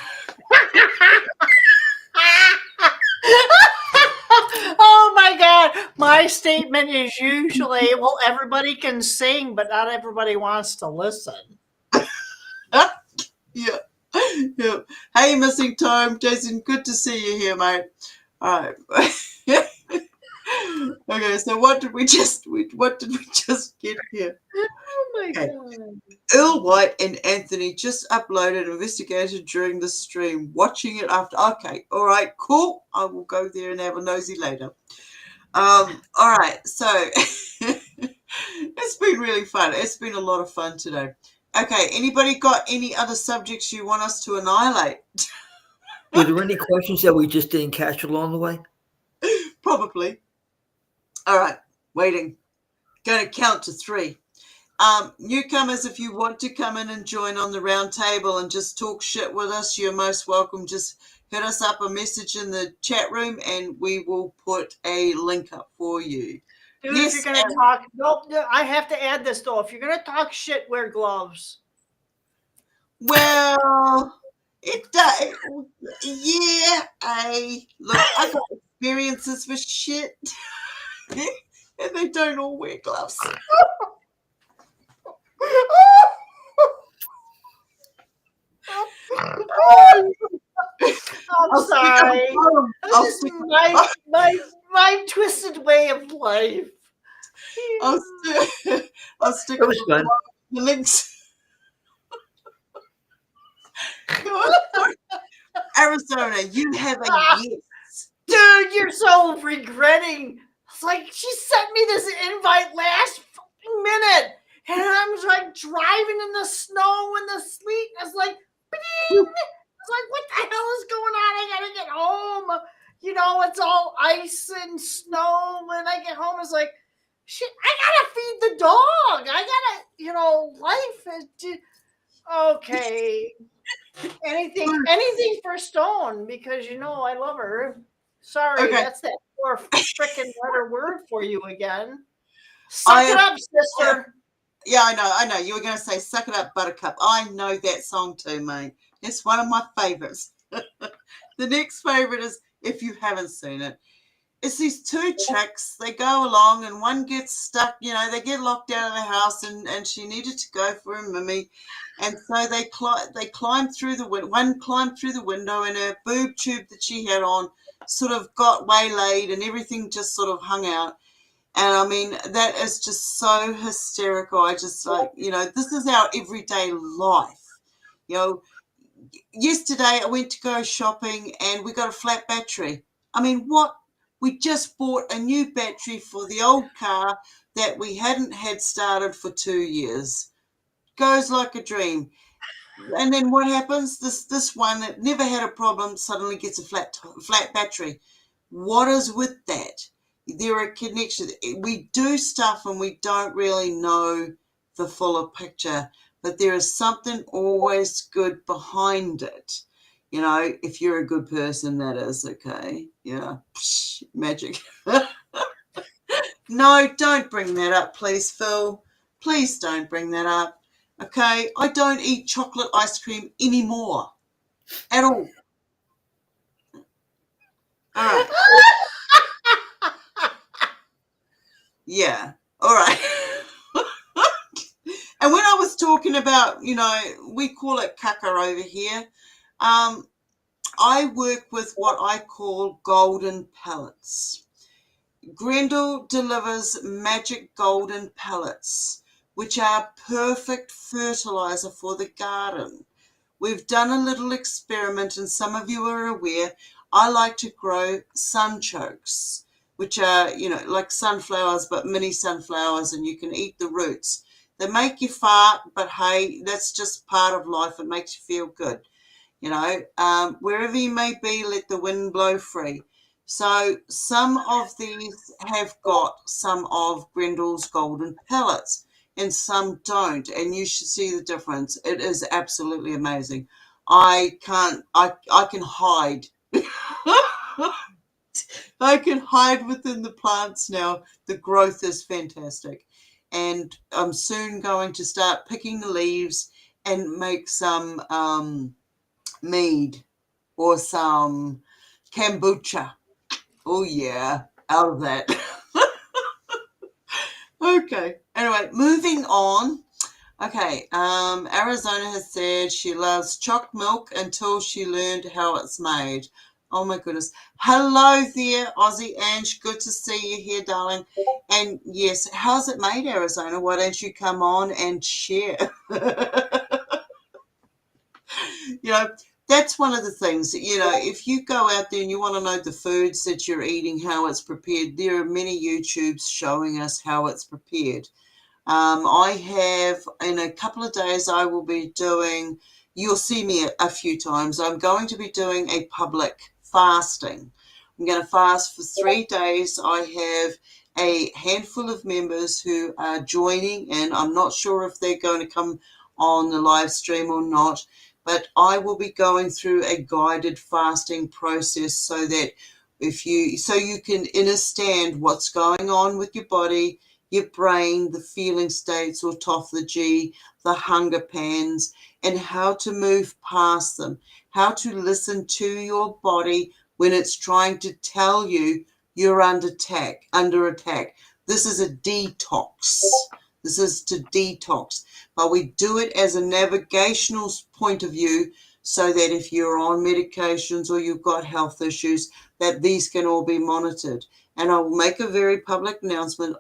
Oh my God. My statement is usually, well, everybody can sing, but not everybody wants to listen. Yeah. Yeah. Hey, missing time, Jason. Good to see you here, mate. All right. Okay. So what did we just get here? Oh my Okay. God. Earl White and Anthony just uploaded investigated during the stream. Watching it after. Okay. All right. Cool. I will go there and have a nosy later. All right. So it's been really fun. It's been a lot of fun today. Okay. Anybody got any other subjects you want us to annihilate? Were there any questions that we just didn't catch along the way? Probably. All right, waiting. Going to count to 3. Newcomers, if you want to come in and join on the round table and just talk shit with us, you're most welcome. Just hit us up a message in the chat room and we will put a link up for you. Dude, Yes, if you're going to talk, no, I have to add this though. If you're going to talk shit, wear gloves. Well, it does. Yeah, I got experiences with shit, and they don't all wear gloves. I'm sorry. This is my twisted way of life. I'll stick That was fun. the links. Arizona, you have a yes. Dude, you're so regretting. It's like she sent me this invite last fucking minute. And I was like driving in the snow and the sleet. I was like, bing! I was like, what the hell is going on? I gotta get home. You know, it's all ice and snow. When I get home, it's like, shit, I gotta feed the dog. I gotta, you know, life is okay. Anything for Stone, because you know I love her. Sorry, Okay. that's that poor freaking letter word for you again. Suck it up, sister. Yeah, I know. You were going to say "Suck It Up, Buttercup." I know that song too, mate. It's one of my favorites. The next favorite is, if you haven't seen it, it's these 2 chicks. They go along and one gets stuck. You know, they get locked out of the house and she needed to go for a mimmy. And so they climbed through the window. One climbed through the window and her boob tube that she had on sort of got waylaid and everything just sort of hung out. And I mean, that is just so hysterical. I just like, you know, this is our everyday life. You know, yesterday I went to go shopping and we got a flat battery. I mean, what? We just bought a new battery for the old car that we hadn't had started for 2 years. Goes like a dream. And then what happens? This one that never had a problem suddenly gets a flat battery. What is with that? There are connections. We do stuff and we don't really know the fuller picture, but there is something always good behind it. You know, if you're a good person, that is, okay. Yeah, psh, magic. No, don't bring that up, please, Phil. Please don't bring that up. Okay, I don't eat chocolate ice cream anymore. At all. All right. Yeah. All right. And when I was talking about, you know, we call it caca over here. I work with what I call golden pellets. Grendel delivers magic golden pellets, which are perfect fertilizer for the garden. We've done a little experiment, and some of you are aware, I like to grow sunchokes, which are, you know, like sunflowers, but mini sunflowers, and you can eat the roots. They make you fart, but hey, that's just part of life. It makes you feel good. You know, wherever you may be, let the wind blow free. So some of these have got some of Grendel's golden pellets and some don't, and you should see the difference. It is absolutely amazing. I can hide. I can hide within the plants now. The growth is fantastic. And I'm soon going to start picking the leaves and make some mead or some kombucha. Oh yeah, out of that. Okay. Anyway, moving on. Okay. Arizona has said she loves chocolate milk until she learned how it's made. Oh my goodness. Hello there, Aussie Ange. Good to see you here, darling. And yes, how's it made, Arizona? Why don't you come on and share? You know, that's one of the things that, you know, if you go out there and you want to know the foods that you're eating, how it's prepared, there are many YouTubes showing us how it's prepared. I have, in a couple of days, I will be doing you'll see me a few times. I'm going to be doing a public fasting. I'm going to fast for 3 days. I have a handful of members who are joining in. I'm not sure if they're going to come on the live stream or not, but I will be going through a guided fasting process so that you can understand what's going on with your body, your brain, the feeling states, autophagy, the hunger pans, and how to move past them, how to listen to your body when it's trying to tell you you're under attack. This is a detox. This is to detox. But we do it as a navigational point of view so that if you're on medications or you've got health issues, that these can all be monitored. And I will make a very public announcement.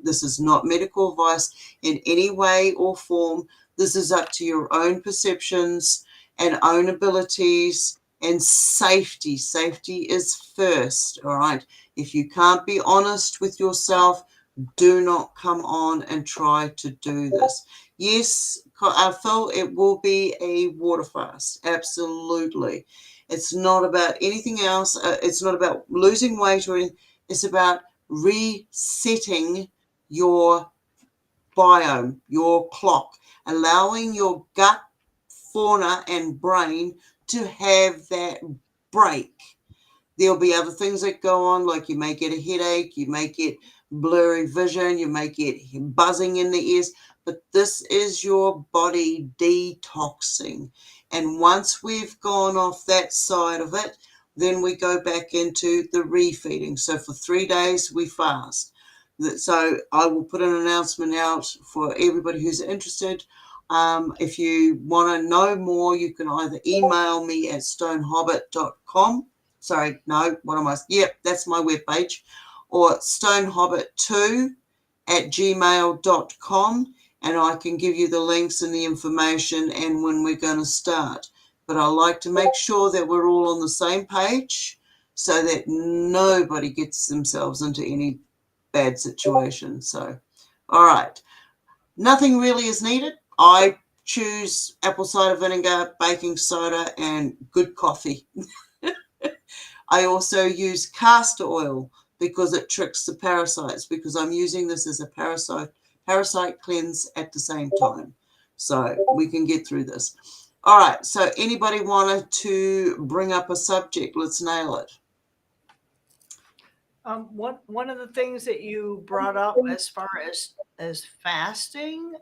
This is not medical advice in any way or form. This is up to your own perceptions and own abilities and safety. Safety is first, all right? If you can't be honest with yourself, do not come on and try to do this. Yes, Phil, it will be a water fast. Absolutely. It's not about anything else. It's not about losing weight or anything. It's about resetting your biome, your clock, allowing your gut, fauna, and brain to have that break. There'll be other things that go on, like you may get a headache, you may get blurry vision, you may get buzzing in the ears, but this is your body detoxing. And once we've gone off that side of it, then we go back into the refeeding. So for 3 days, we fast. So I will put an announcement out for everybody who's interested. If you want to know more, you can either email me at stonehobbit.com. Sorry, no, what am I? Yep, that's my webpage. Or stonehobbit2@gmail.com, and I can give you the links and the information and when we're going to start. But I like to make sure that we're all on the same page so that nobody gets themselves into any bad situation. So, all right. Nothing really is needed. I choose apple cider vinegar, baking soda, and good coffee. I also use castor oil because it tricks the parasites, because I'm using this as a parasite cleanse at the same time. So we can get through this. All right. So anybody wanted to bring up a subject? Let's nail it. One of the things that you brought up as far as fasting,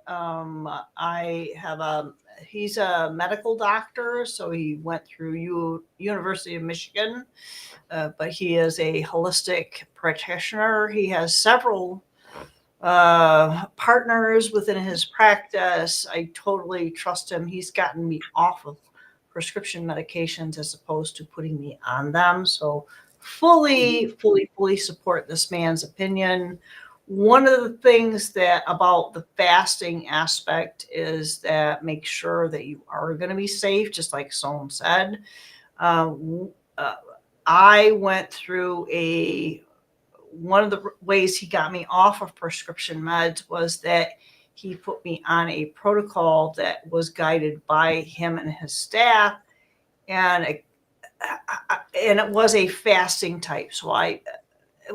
he's a medical doctor, so he went through University of Michigan, but he is a holistic practitioner. He has several partners within his practice. I totally trust him. He's gotten me off of prescription medications as opposed to putting me on them. So fully support this man's opinion. One of the things that about the fasting aspect is that make sure that you are going to be safe, just like Sohn said. I went through one of the ways he got me off of prescription meds was that he put me on a protocol that was guided by him and his staff, and it was a fasting type. So it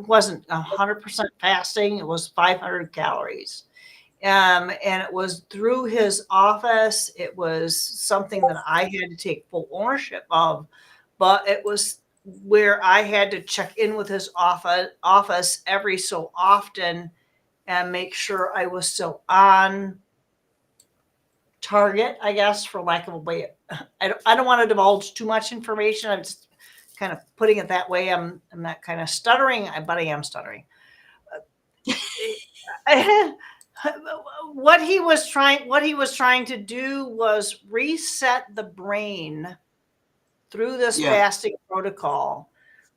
wasn't 100% fasting. It was 500 calories. And it was through his office. It was something that I had to take full ownership of, but it was where I had to check in with his office every so often and make sure I was still on target, I guess, for lack of a way. I don't want to divulge too much information. I'm just kind of putting it that way. I'm not kind of stuttering, but I am stuttering. What he was trying to do was reset the brain through this fasting protocol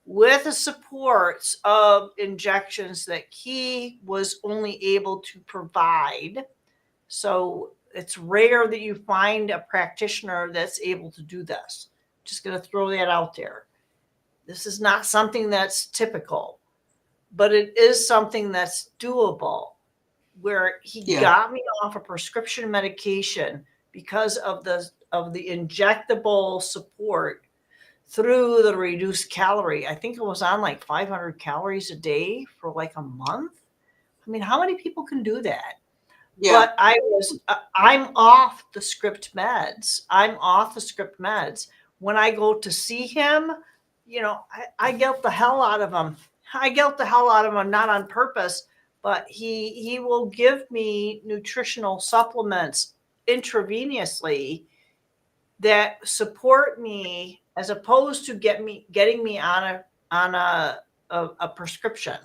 with the supports of injections that he was only able to provide. So it's rare that you find a practitioner that's able to do this. Just going to throw that out there. This is not something that's typical, but it is something that's doable, where he got me off a prescription medication because of the injectable support through the reduced calorie. I think it was on like 500 calories a day for like a month. I mean, how many people can do that? Yeah. But I'm off the script meds. When I go to see him, I guilt the hell out of him. Not on purpose, but he will give me nutritional supplements intravenously that support me, as opposed to getting me on a prescription.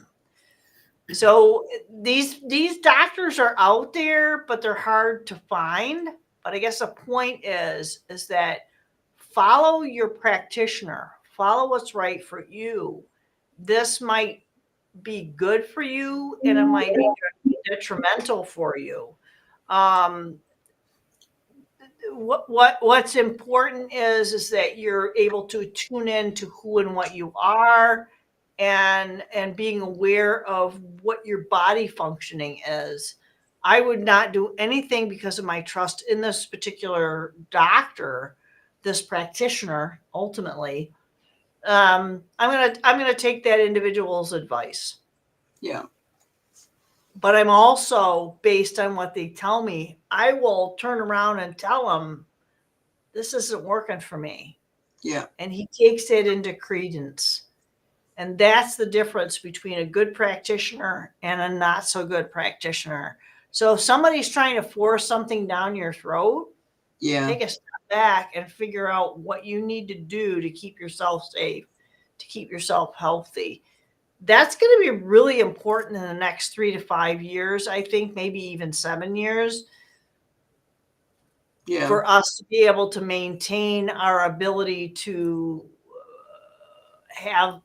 So these doctors are out there, but they're hard to find. But I guess the point is that follow your practitioner, follow what's right for you. This might be good for you, and it might be detrimental for you. What's important is that you're able to tune in to who and what you are, and being aware of what your body functioning is. I would not do anything because of my trust in this particular doctor, this practitioner. Ultimately, I'm gonna take that individual's advice. Yeah. But I'm also, based on what they tell me, I will turn around and tell them, this isn't working for me. Yeah. And he takes it into credence. And that's the difference between a good practitioner and a not so good practitioner. So if somebody's trying to force something down your throat, Yeah. take a step back and figure out what you need to do to keep yourself safe, to keep yourself healthy. That's going to be really important in the next 3 to 5 years. I think maybe even 7 years. Yeah. For us to be able to maintain our ability to have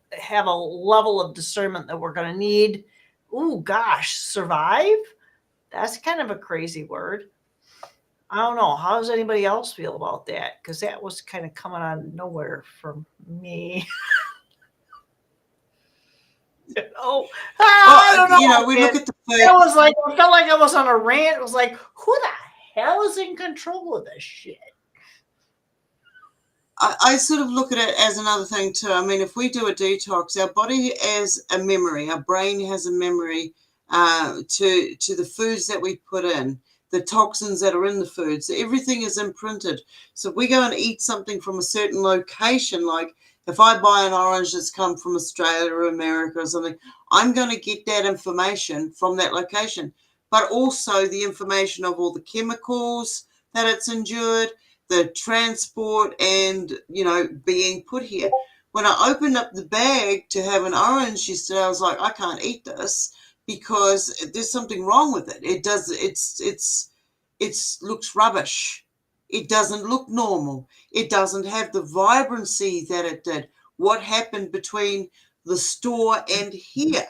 a level of discernment that we're going to need. Ooh, gosh, survive? That's kind of a crazy word. I don't know. How does anybody else feel about that? Because that was kind of coming out of nowhere from me. I don't know. We look at the food. It felt like I was on a rant. It was like, who the hell is in control of this shit? I sort of look at it as another thing too. I mean, if we do a detox, our body has a memory, our brain has a memory to the foods that we put in, the toxins that are in the foods. Everything is imprinted. So if we go and eat something from a certain location, like if I buy an orange that's come from Australia or America or something, I'm going to get that information from that location, but also the information of all the chemicals that it's endured, the transport, and being put here. When I opened up the bag to have an orange yesterday, I was like, I can't eat this because there's something wrong with it. It looks rubbish. It doesn't look normal. It doesn't have the vibrancy that it did. What happened between the store and here?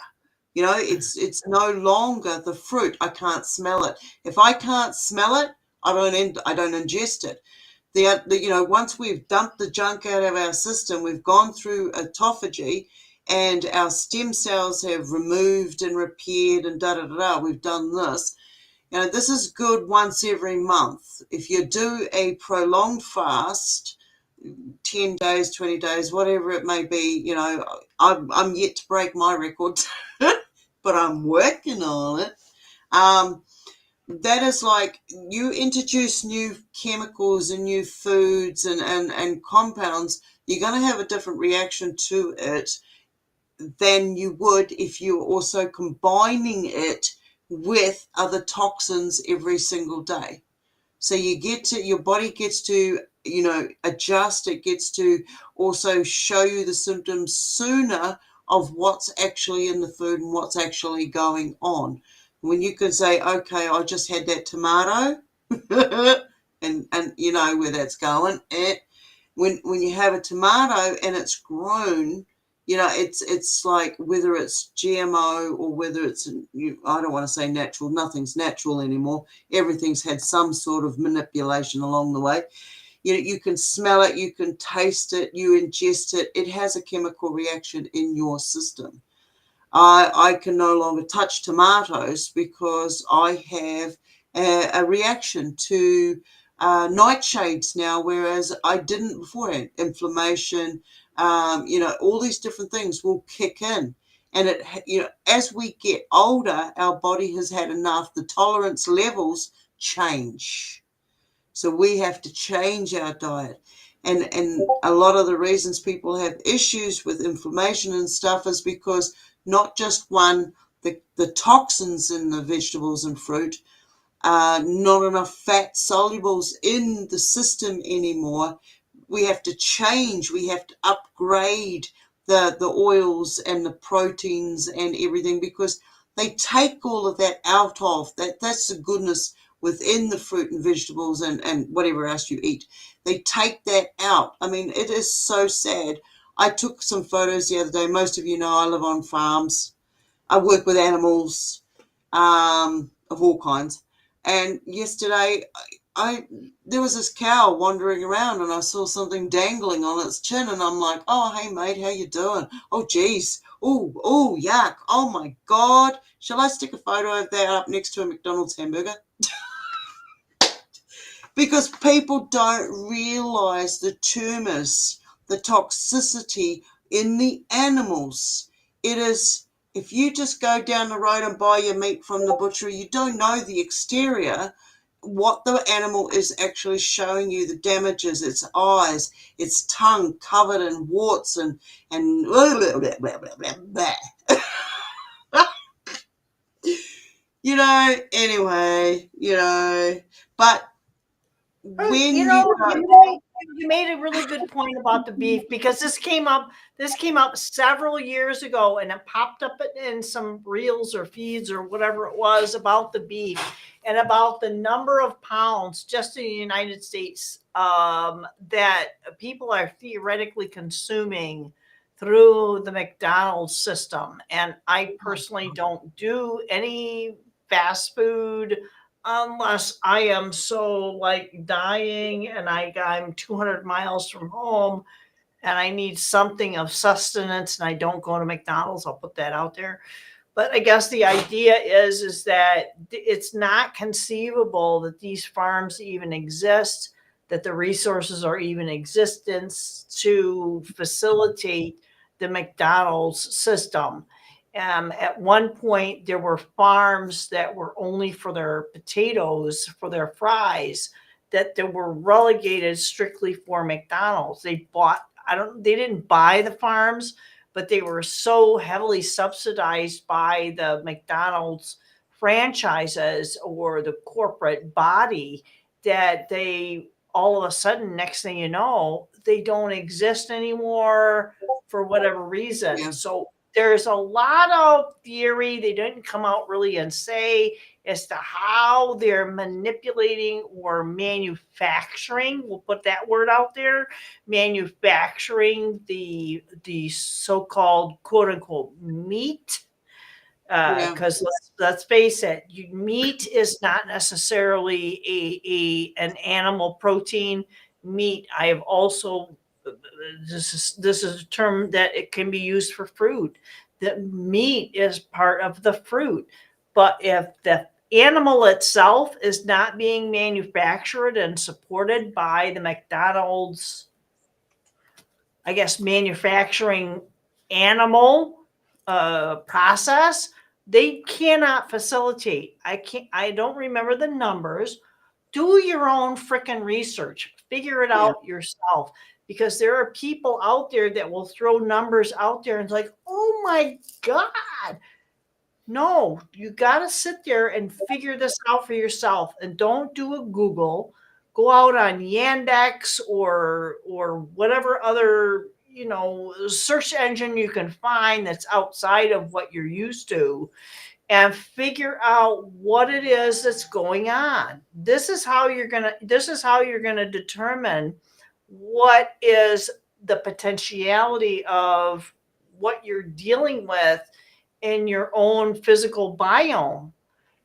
It's no longer the fruit. I can't smell it. If I can't smell it, I don't ingest it. Once we've dumped the junk out of our system, we've gone through autophagy, and our stem cells have removed and repaired and we've done this. This is good once every month. If you do a prolonged fast, 10 days, 20 days, whatever it may be, I'm yet to break my record, but I'm working on it. That is like, you introduce new chemicals and new foods and compounds, you're going to have a different reaction to it than you would if you're also combining it with other toxins every single day. So your body gets to, adjust. It gets to also show you the symptoms sooner of what's actually in the food and what's actually going on. When you can say, okay, I just had that tomato and you know where that's going. When you have a tomato and it's grown, it's like, whether it's GMO or whether it's, I don't want to say natural, nothing's natural anymore. Everything's had some sort of manipulation along the way. You can smell it, you can taste it, you ingest it. It has a chemical reaction in your system. I can no longer touch tomatoes because I have a reaction to nightshades now, whereas I didn't beforehand. Inflammation, all these different things will kick in. And as we get older, our body has had enough. The tolerance levels change. So we have to change our diet. And a lot of the reasons people have issues with inflammation and stuff is because not just the toxins in the vegetables and fruit, not enough fat solubles in the system anymore. We have to change. We have to upgrade the oils and the proteins and everything, because they take all of that out of that. That's the goodness within the fruit and vegetables and whatever else you eat. They take that out. I mean, it is so sad. I took some photos the other day. Most of you know I live on farms. I work with animals of all kinds. And yesterday, there was this cow wandering around, and I saw something dangling on its chin, and I'm like, "Oh, hey mate, how you doing? Oh, geez, oh, yuck! Oh my God, shall I stick a photo of that up next to a McDonald's hamburger?" Because people don't realize the tumors, the toxicity in the animals. It is, if you just go down the road and buy your meat from the butcher, you don't know the exterior, what the animal is actually showing you, the damages, its eyes, its tongue covered in warts and blah, blah, blah, blah, blah, blah. Anyway, but when You made a really good point about the beef, because this came up several years ago, and it popped up in some reels or feeds or whatever it was about the beef and about the number of pounds just in the United States that people are theoretically consuming through the McDonald's system. And I personally don't do any fast food unless I am so like dying and I'm 200 miles from home and I need something of sustenance and I don't go to McDonald's. I'll put that out there. But I guess the idea is that it's not conceivable that these farms even exist, that the resources are even existence to facilitate the McDonald's system. At one point, there were farms that were only for their potatoes, for their fries, that they were relegated strictly for McDonald's. They didn't buy the farms, but they were so heavily subsidized by the McDonald's franchises or the corporate body that they all of a sudden, next thing you know, they don't exist anymore for whatever reason. Yeah. So there's a lot of theory. They didn't come out really and say as to how they're manipulating or manufacturing, we'll put that word out there, manufacturing the so-called quote unquote meat. Because let's face it, meat is not necessarily an animal protein. Meat, I have also, this is a term that it can be used for fruit. That meat is part of the fruit, but if the animal itself is not being manufactured and supported by the McDonald's, I guess, manufacturing animal process, they cannot facilitate. I don't remember the numbers. Do your own freaking research. Figure it out yourself, because there are people out there that will throw numbers out there and it's like, oh my God. No, you got to sit there and figure this out for yourself, and don't do a Google. Go out on Yandex or whatever other, search engine you can find that's outside of what you're used to, and figure out what it is that's going on. This is how you're going to determine what is the potentiality of what you're dealing with in your own physical biome.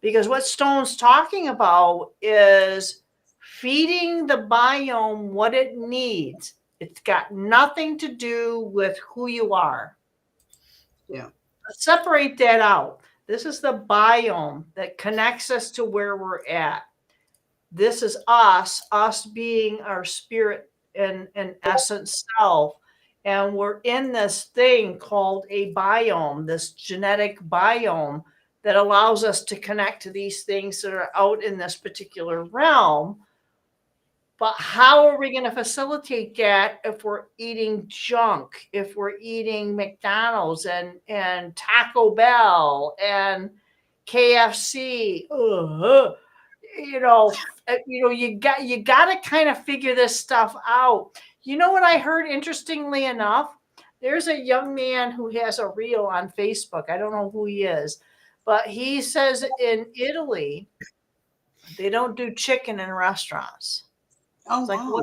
Because what Stone's talking about is feeding the biome what it needs. It's got nothing to do with who you are. Yeah. Let's separate that out. This is the biome that connects us to where we're at. This is us being our spirit and essence self. And we're in this thing called a biome, this genetic biome that allows us to connect to these things that are out in this particular realm. But how are we going to facilitate that if we're eating junk, if we're eating McDonald's and Taco Bell and KFC? You got to kind of figure this stuff out. You know what I heard, interestingly enough? There's a young man who has a reel on Facebook. I don't know who he is, but he says in Italy, they don't do chicken in restaurants. Oh, It's like, wow.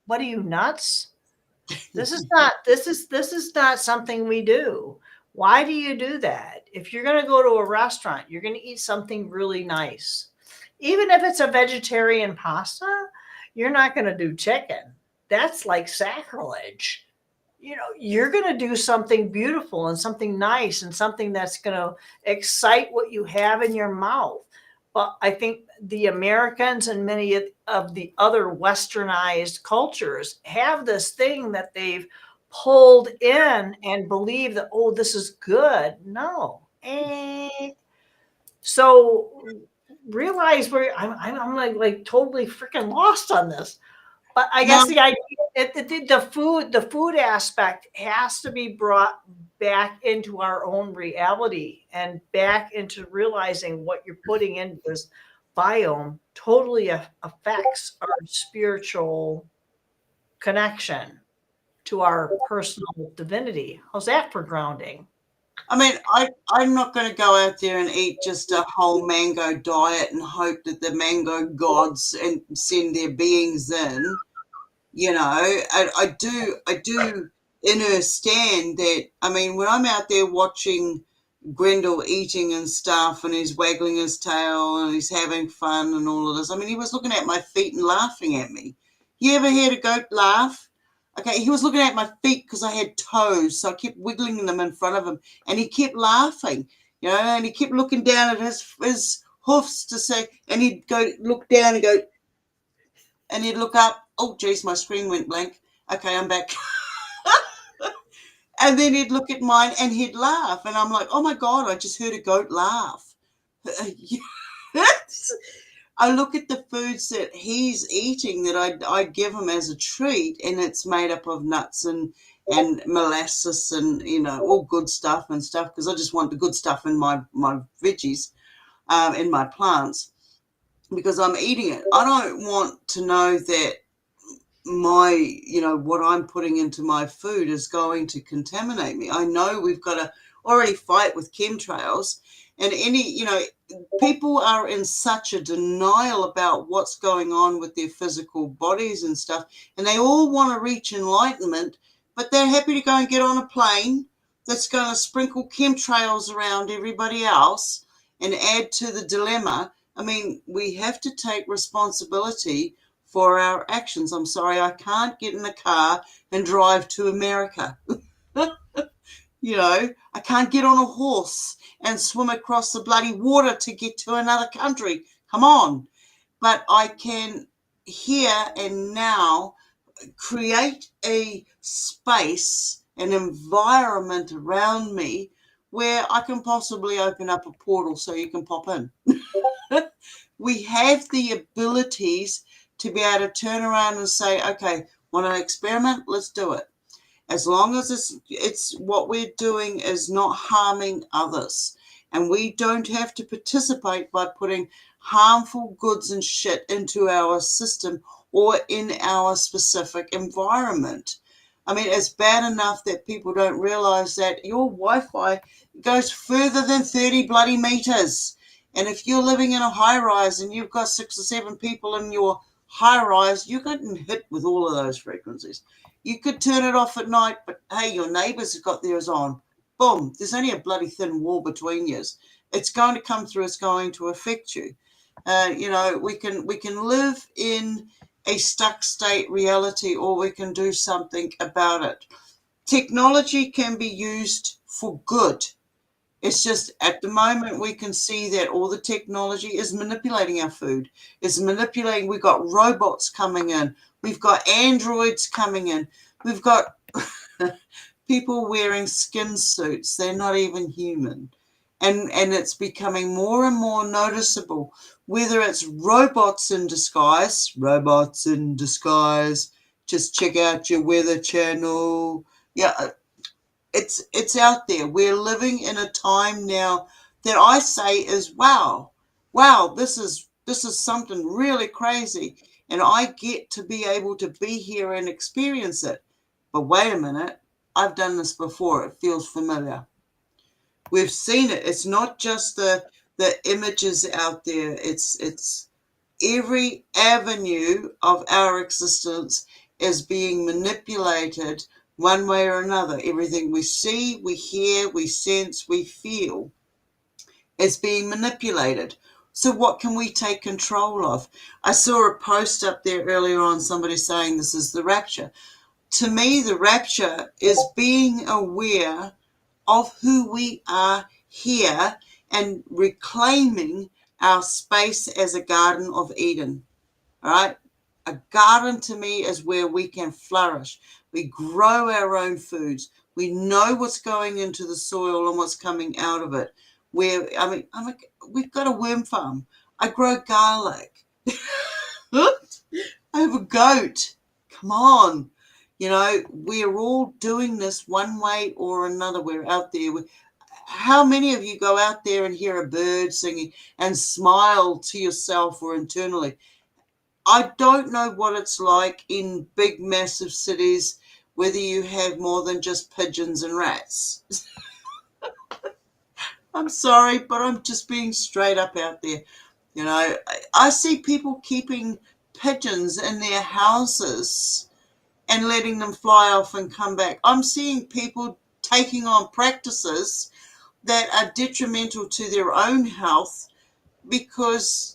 what are you nuts? This is not something we do. Why do you do that? If you're going to go to a restaurant, you're going to eat something really nice. Even if it's a vegetarian pasta, you're not going to do chicken. That's like sacrilege. You're going to do something beautiful and something nice and something that's going to excite what you have in your mouth. But I think the Americans and many of the other westernized cultures have this thing that they've pulled in and believe that, oh, this is good. No. So realize I'm like totally freaking lost on this. But I guess the idea the food aspect has to be brought back into our own reality and back into realizing what you're putting into this biome totally affects our spiritual connection to our personal divinity. How's that for grounding? I mean, I'm not going to go out there and eat just a whole mango diet and hope that the mango gods and send their beings in. I do understand that. I mean, when I'm out there watching Grendel eating and stuff, and he's waggling his tail and he's having fun and all of this. I mean, he was looking at my feet and laughing at me. You ever heard a goat laugh? Okay, he was looking at my feet because I had toes, so I kept wiggling them in front of him, and he kept laughing, and he kept looking down at his hoofs to say, and he'd go look down and go, and he'd look up. Oh, geez, my screen went blank. Okay, I'm back. And then he'd look at mine and he'd laugh, and I'm like, oh my God, I just heard a goat laugh. I look at the foods that he's eating that I give him as a treat, and it's made up of nuts and molasses and, all good stuff and stuff, because I just want the good stuff in my veggies, in my plants, because I'm eating it. I don't want to know that what I'm putting into my food is going to contaminate me. I know we've got to already fight with chemtrails, and people are in such a denial about what's going on with their physical bodies and stuff, and they all want to reach enlightenment, but they're happy to go and get on a plane that's going to sprinkle chemtrails around everybody else and add to the dilemma. I mean, we have to take responsibility for our actions. I'm sorry, I can't get in a car and drive to America. I can't get on a horse and swim across the bloody water to get to another country. Come on. But I can here and now create a space, an environment around me where I can possibly open up a portal so you can pop in. We have the abilities to be able to turn around and say, okay, want to experiment? Let's do it. As long as it's what we're doing is not harming others. And we don't have to participate by putting harmful goods and shit into our system or in our specific environment. I mean, it's bad enough that people don't realize that your Wi-Fi goes further than 30 bloody meters. And if you're living in a high rise and you've got 6 or 7 people in your high rise, you're getting hit with all of those frequencies. You could turn it off at night, but hey, your neighbours have got theirs on. Boom, there's only a bloody thin wall between you. It's going to come through, it's going to affect you. We can live in a stuck state reality, or we can do something about it. Technology can be used for good. It's just at the moment we can see that all the technology is manipulating our food. It's manipulating. We've got robots coming in. We've got androids coming in. We've got people wearing skin suits. They're not even human. And it's becoming more and more noticeable, whether it's robots in disguise, just check out your weather channel. Yeah, it's out there. We're living in a time now that I say is wow, this is something really crazy, and I get to be able to be here and experience it. But wait a minute, I've done this before. It feels familiar. We've seen it. It's not just the images out there. It's every avenue of our existence is being manipulated one way or another. Everything we see, we hear, we sense, we feel is being manipulated. So what can we take control of? I saw a post up there earlier on, somebody saying this is the rapture. To me, the rapture is being aware of who we are here and reclaiming our space as a Garden of Eden. All right. A garden to me is where we can flourish. We grow our own foods. We know what's going into the soil and what's coming out of it. We've got a worm farm. I grow garlic. I have a goat. Come on. We're all doing this one way or another. We're out there. How many of you go out there and hear a bird singing and smile to yourself or internally? I don't know what it's like in big, massive cities, whether you have more than just pigeons and rats. I'm sorry, but I'm just being straight up out there. I see people keeping pigeons in their houses and letting them fly off and come back. I'm seeing people taking on practices that are detrimental to their own health because,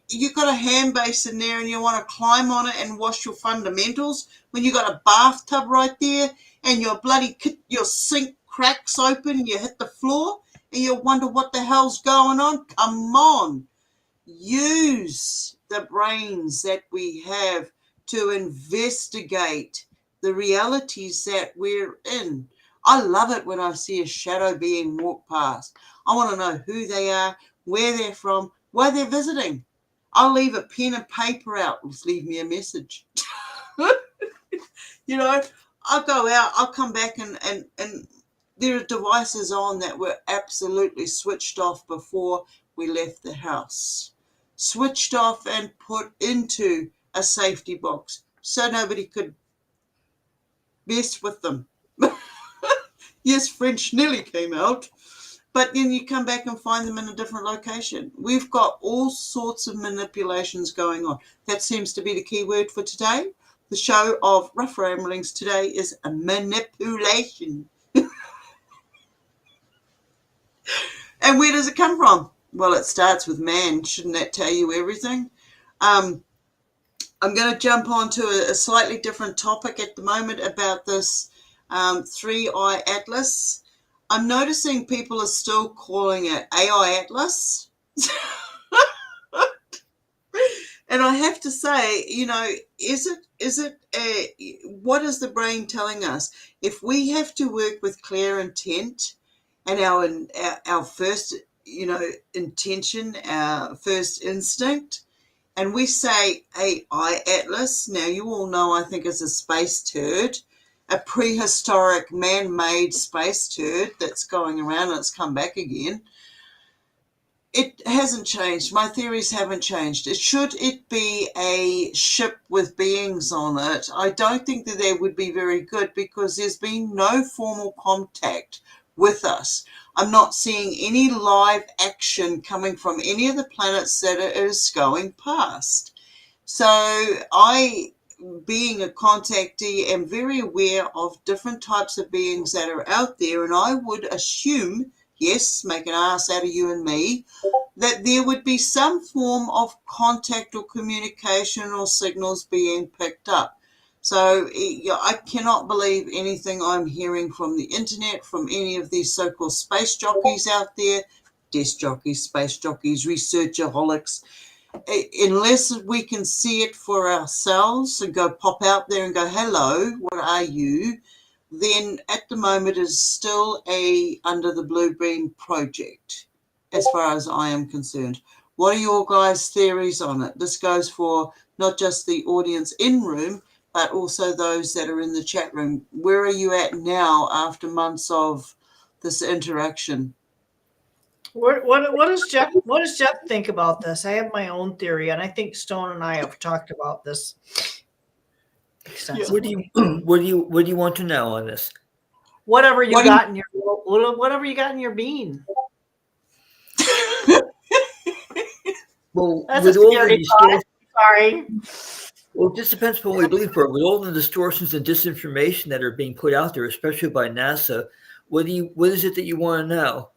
you've got a hand basin there and you want to climb on it and wash your fundamentals when you got a bathtub right there and your sink cracks open and you hit the floor and you wonder what the hell's going on. Come on. Use the brains that we have to investigate the realities that we're in. I love it when I see a shadow being walk past. I want to know who they are, where they're from, why they're visiting. I'll leave a pen and paper out. Just leave me a message. I'll go out, I'll come back and there are devices on that were absolutely switched off before we left the house. Switched off and put into a safety box so nobody could mess with them. Yes, French nearly came out, but then you come back and find them in a different location. We've got all sorts of manipulations going on. That seems to be the key word for today. The show of Rough Ramblings today is a manipulation. And where does it come from? Well, it starts with man. Shouldn't that tell you everything? I'm going to jump on to a slightly different topic at the moment about this 3-eye atlas. I'm noticing people are still calling it AI atlas. And I have to say, what is the brain telling us? If we have to work with clear intent and our first, intention, our first instinct, and we say AI atlas, now you all know I think it's a space turd, a prehistoric man-made space turd that's going around and it's come back again. It hasn't changed. My theories haven't changed. Should it be a ship with beings on it, I don't think that would be very good because there's been no formal contact with us. I'm not seeing any live action coming from any of the planets that it is going past. So I, being a contactee, am very aware of different types of beings that are out there, and I would assume, yes, make an ass out of you and me, that there would be some form of contact or communication or signals being picked up. So I cannot believe anything I'm hearing from the internet, from any of these so-called space jockeys out there, desk jockeys, space jockeys, researchaholics. Unless we can see it for ourselves and go pop out there and go, hello, what are you? Then at the moment is still a under the blue beam project, as far as I am concerned. What are your guys' theories on it? This goes for not just the audience in room, but also those that are in the chat room. Where are you at now after months of this interaction? What does Jeff think about this? I have my own theory, and I think Stone and I have talked about this extensively. What do you want to know on this? Whatever you got in your bean. Well, That's with a all scary the thought. Sorry. well, it just depends upon what you believe for. With all the distortions and disinformation that are being put out there, especially by NASA, what is it that you want to know?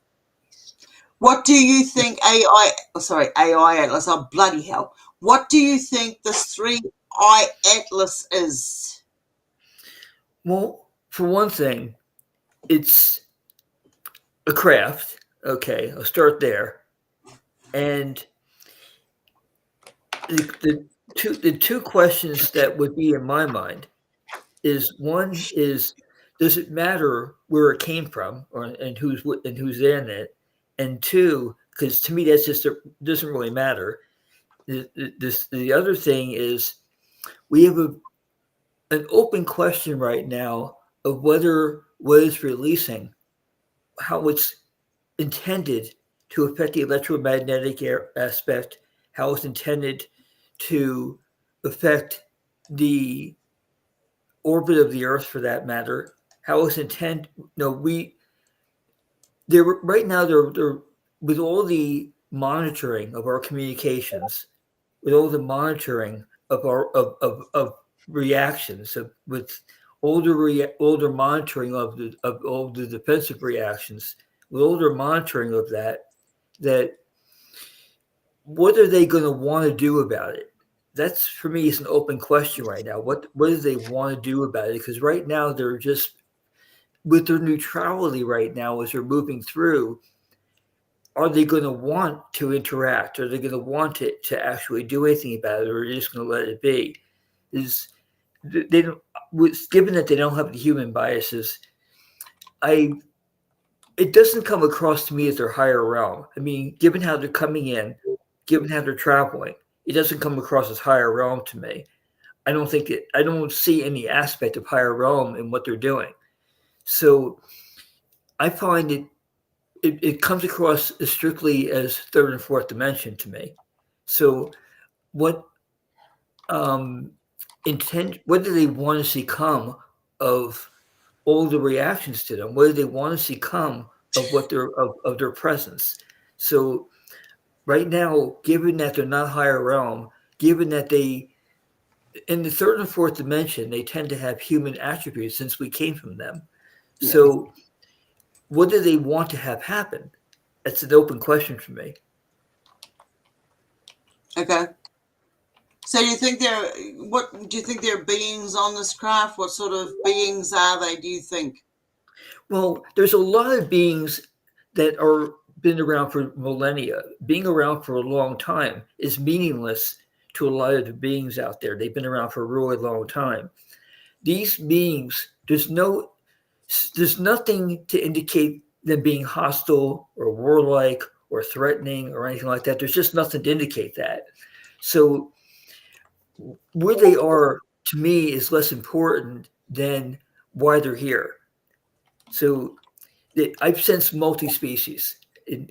What do you think AI Atlas, oh bloody hell. What do you think this 3-eye Atlas is? Well, for one thing, it's a craft. Okay, I'll start there. And the two questions that would be in my mind is, one is, does it matter where it came from and who's in it? And two, because to me that's just doesn't really matter. The other thing is, we have an open question right now of whether what it's releasing, how it's intended to affect the electromagnetic aspect, how it's intended to affect the orbit of the Earth, for that matter, how it's intended. Right now they're with all the monitoring of our communications, with all the monitoring of our of reactions, with older monitoring of all the defensive reactions, with older monitoring of that what are they going to want to do about it? That's, for me, is an open question right now. What do they want to do about it? Because right now they're just with their neutrality right now as they're moving through. Are they going to want to interact? Are they going to want to actually do anything about it, or are they just going to let it be? They don't, given that they don't have the human biases, it doesn't come across to me as their higher realm. I mean, given how they're coming in, given how they're traveling, it doesn't come across as higher realm to me. I don't see any aspect of higher realm in what they're doing. So I find it comes across as strictly as third and fourth dimension to me. So what what do they want to see come of all the reactions to them? What do they want to see come of what of their presence? So right now, given that they're not higher realm, given that they in the third and fourth dimension, they tend to have human attributes since we came from them. Yeah. So what do they want to have happen? That's an open question for me. Okay. So do you think they're beings on this craft? What sort of beings are they, do you think? Well, there's a lot of beings that are been around for millennia. Being around for a long time is meaningless to a lot of the beings out there. They've been around for a really long time. These beings, there's nothing to indicate them being hostile or warlike or threatening or anything like that. There's just nothing to indicate that. So where they are, to me, is less important than why they're here. So I've sensed multi-species in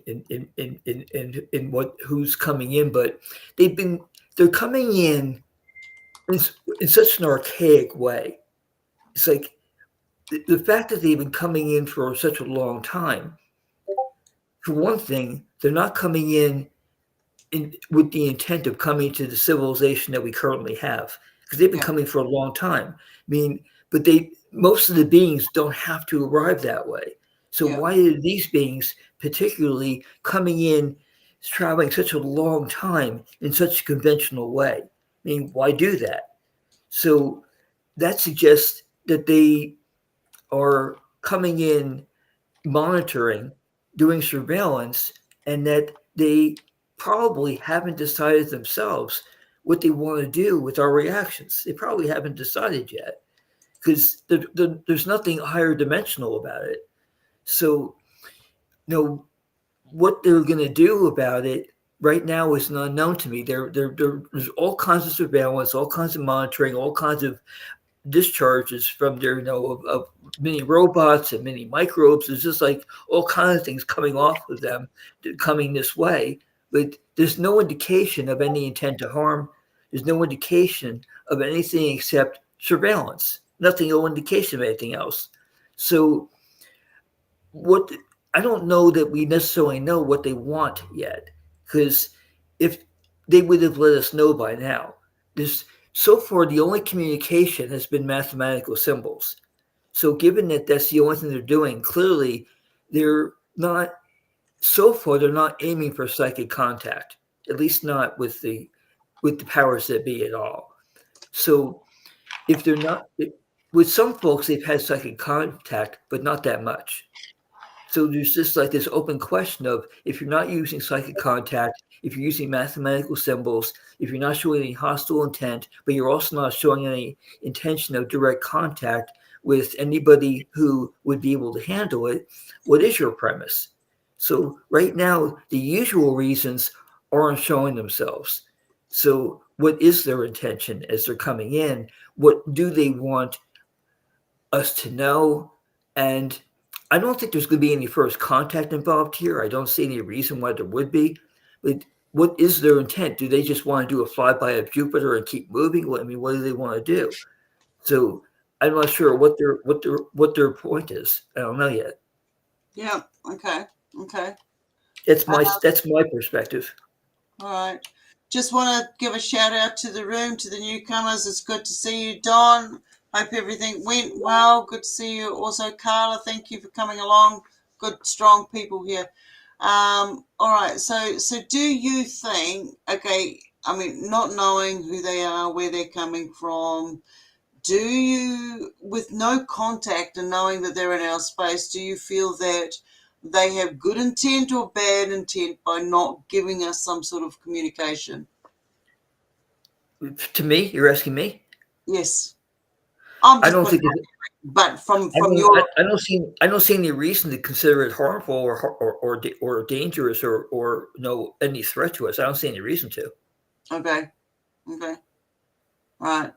who's coming in, but they're coming in such an archaic way. It's like the fact that they've been coming in for such a long time. For one thing, they're not coming in with the intent of coming to the civilization that we currently have, because they've been coming for a long time. I mean, but most of the beings don't have to arrive that way. So why are these beings particularly coming in, traveling such a long time in such a conventional way? I mean, why do that? So that suggests that they are coming in, monitoring, doing surveillance, and that they probably haven't decided themselves what they want to do with our reactions. They probably haven't decided yet, because there's nothing higher dimensional about it. So, what they're going to do about it right now is not known to me. There's all kinds of surveillance, all kinds of monitoring, all kinds of discharges from their, of mini robots and mini microbes. There's just like all kinds of things coming off of them, coming this way. But there's no indication of any intent to harm. There's no indication of anything except surveillance. Nothing, no indication of anything else. So I don't know that we necessarily know what they want yet, because if they would have let us know by now. So far, the only communication has been mathematical symbols. So given that that's the only thing they're doing, clearly they're not aiming for psychic contact, at least not with the powers that be at all. So if they're not, with some folks, they've had psychic contact, but not that much. So there's just like this open question of, if you're not using psychic contact, if you're using mathematical symbols, if you're not showing any hostile intent, but you're also not showing any intention of direct contact with anybody who would be able to handle it, what is your premise? So right now, the usual reasons aren't showing themselves. So what is their intention as they're coming in? What do they want us to know? And I don't think there's going to be any first contact involved here. I don't see any reason why there would be. But what is their intent? Do they just want to do a flyby of Jupiter and keep moving? What do they want to do? So I'm not sure what their point is. I don't know yet. Yeah. Okay. That's my perspective. All right. Just want to give a shout out to the room, to the newcomers. It's good to see you, Don. Hope everything went well. Good to see you. Also, Carla, thank you for coming along. Good, strong people here. All right. So do you think, okay, I mean, not knowing who they are, where they're coming from, do you, with no contact and knowing that they're in our space, do you feel that they have good intent or bad intent by not giving us some sort of communication? To me, you're asking me? Yes. I don't think. But from I don't see any reason to consider it harmful or dangerous or any threat to us. I don't see any reason to. Okay. Right.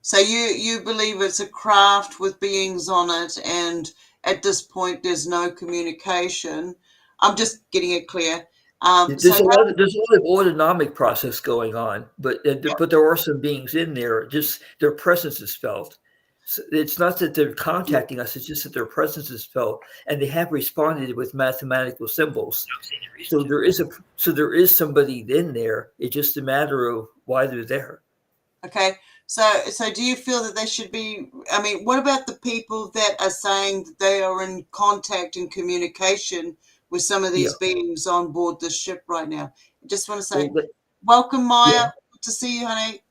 So you believe it's a craft with beings on it, and at this point there's no communication. I'm just getting it clear. There's a lot of autonomic process going on, but there are some beings in there. Just their presence is felt. So it's not that they're contacting us; it's just that their presence is felt, and they have responded with mathematical symbols. So there is somebody in there. It's just a matter of why they're there. Okay. So do you feel that they should be? I mean, what about the people that are saying that they are in contact and communication with some of these beings on board the ship right now? I just want to say, welcome, Maya. Yeah. Good to see you, honey.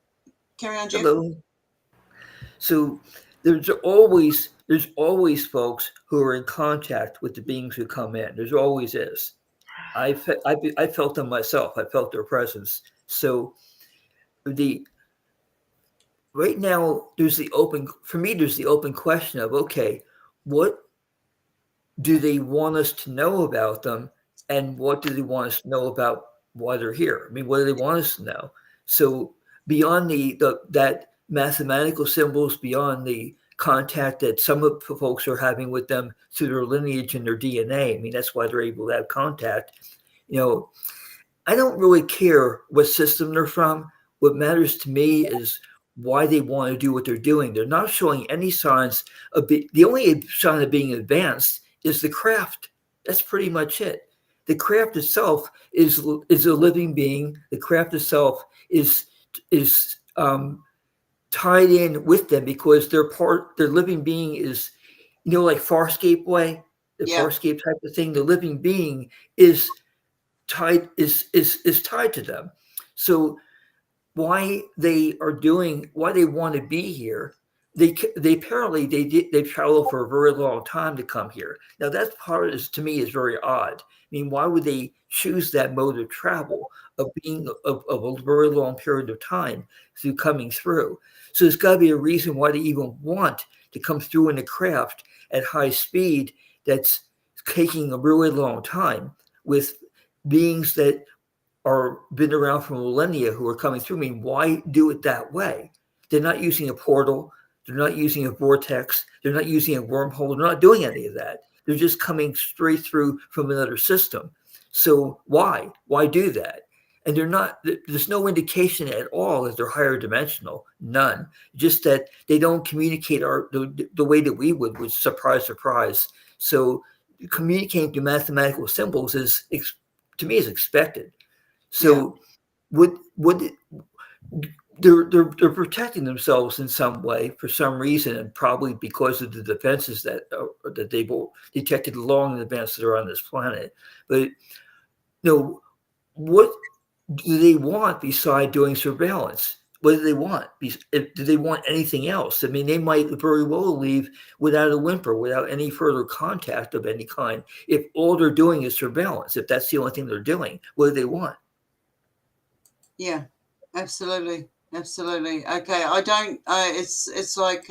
Carry on, Jeff. Hello. So there's always folks who are in contact with the beings who come in. There's always is. I felt them myself. I felt their presence. So right now there's the open question of, okay, what do they want us to know about them, and what do they want us to know about why they're here? I mean, what do they want us to know? So beyond that mathematical symbols, beyond the contact that some of the folks are having with them through their lineage and their DNA, I mean, that's why they're able to have contact. I don't really care what system they're from. What matters to me is why they want to do what they're doing. They're not showing any signs of the only sign of being advanced is the craft. That's pretty much it. The craft itself is a living being. The craft itself is tied in with them because their living being is, like Farscape way, the Farscape type of thing. The living being is tied to them. So why they want to be here, they apparently they traveled for a very long time to come here. Now that part is to me is very odd. I mean, why would they choose that mode of travel of being of a very long period of time through coming through? So there's got to be a reason why they even want to come through in a craft at high speed that's taking a really long time with beings that are been around for millennia who are coming through. I mean, why do it that way? They're not using a portal. They're not using a vortex. They're not using a wormhole. They're not doing any of that. They're just coming straight through from another system. So why? Why do that? And they're not, there's no indication at all that they're higher dimensional. None. Just that they don't communicate the way that we would, which surprise, surprise. So communicating through mathematical symbols is, to me, is expected. So would they're protecting themselves in some way for some reason, and probably because of the defenses that they've detected long in advance that are on this planet. But what do they want beside doing surveillance? What do they want? Do they want anything else? I mean, they might very well leave without a whimper, without any further contact of any kind, if all they're doing is surveillance. If that's the only thing they're doing, what do they want? Yeah, absolutely. Okay. I don't, it's like,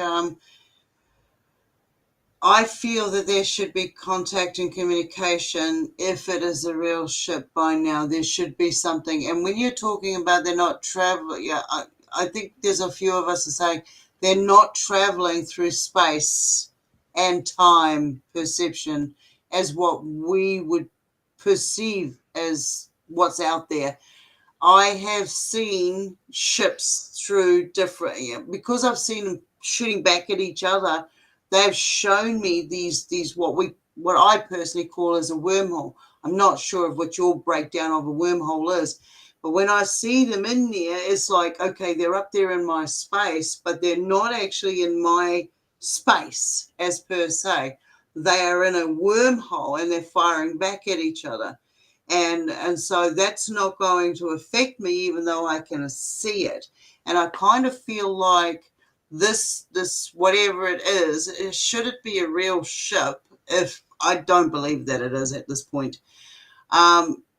I feel that there should be contact and communication. If it is a real ship by now, there should be something. And when you're talking about they're not traveling, I think there's a few of us are saying they're not traveling through space and time perception as what we would perceive as what's out there. I have seen ships through different, because I've seen them shooting back at each other. They've shown me these what I personally call as a wormhole. I'm not sure of what your breakdown of a wormhole is, but when I see them in there, it's like, okay, they're up there in my space, but they're not actually in my space as per se. They are in a wormhole and they're firing back at each other. And so that's not going to affect me, even though I can see it. And I kind of feel like this whatever it is, should it be a real ship, if I don't believe that it is at this point,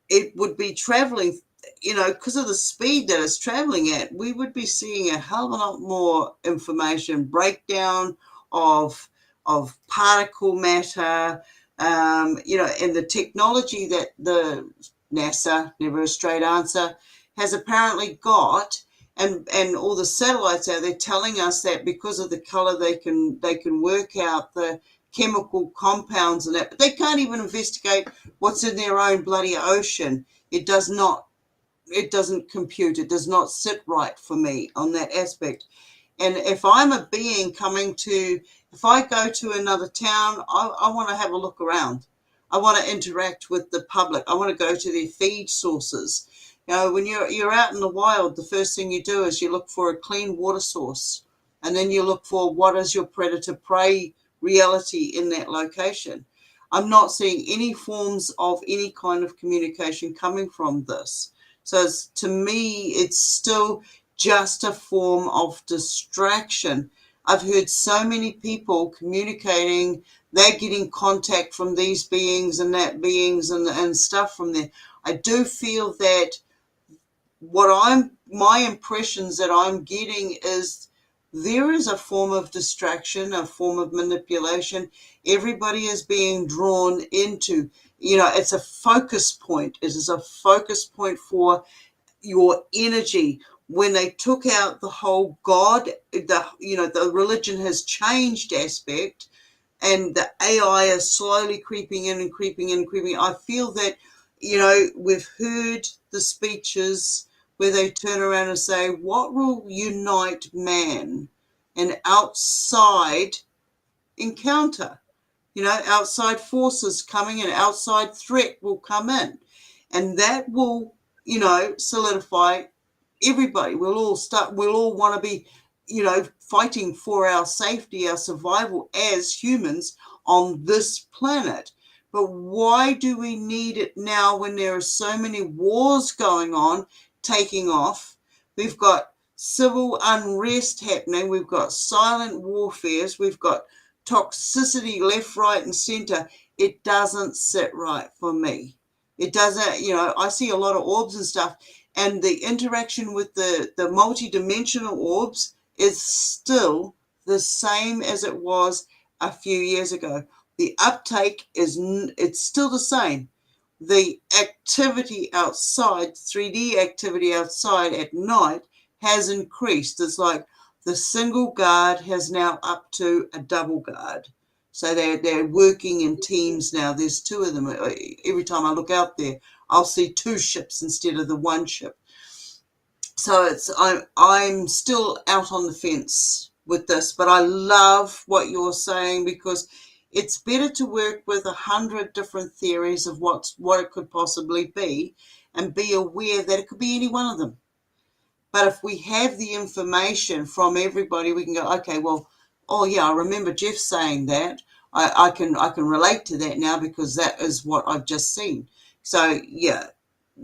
it would be traveling, because of the speed that it's traveling at, we would be seeing a hell of a lot more information, breakdown of particle matter, and the technology that the NASA, never a straight answer, has apparently got, and all the satellites out there telling us that because of the color they can work out the chemical compounds and that, but they can't even investigate what's in their own bloody ocean. It doesn't compute. It does not sit right for me on that aspect. And if I'm a being if I go to another town, I want to have a look around. I want to interact with the public. I want to go to their feed sources. When you're out in the wild, the first thing you do is you look for a clean water source, and then you look for what is your predator-prey reality in that location. I'm not seeing any forms of any kind of communication coming from this. So to me, it's still just a form of distraction. I've heard so many people communicating, they're getting contact from these beings and that beings and stuff from there. I do feel that my impressions that I'm getting is there is a form of distraction, a form of manipulation. Everybody is being drawn into, it's a focus point. It is a focus point for your energy. When they took out the whole God, the religion has changed aspect, and the AI is slowly creeping in and creeping in and creeping. I feel that, we've heard the speeches where they turn around and say, what will unite man? An outside encounter, outside forces coming in, outside threat will come in, and that will, solidify everybody. We'll all want to be, fighting for our safety, our survival as humans on this planet. But why do we need it now when there are so many wars going on, taking off? We've got civil unrest happening. We've got silent warfares. We've got toxicity left, right, and center. It doesn't sit right for me. It doesn't, I see a lot of orbs and stuff, and the interaction with the multi-dimensional orbs is still the same as it was a few years ago. The uptake it's still the same. The activity outside, 3D activity outside at night has increased. It's like the single guard has now up to a double guard. So they're working in teams now. There's two of them. Every time I look out there, I'll see two ships instead of the one ship. So I'm still out on the fence with this, but I love what you're saying, because it's better to work with 100 different theories of what it could possibly be, and be aware that it could be any one of them. But if we have the information from everybody, we can go, okay, well, oh yeah, I remember Jeff saying that. I can relate to that now, because that is what I've just seen. So yeah,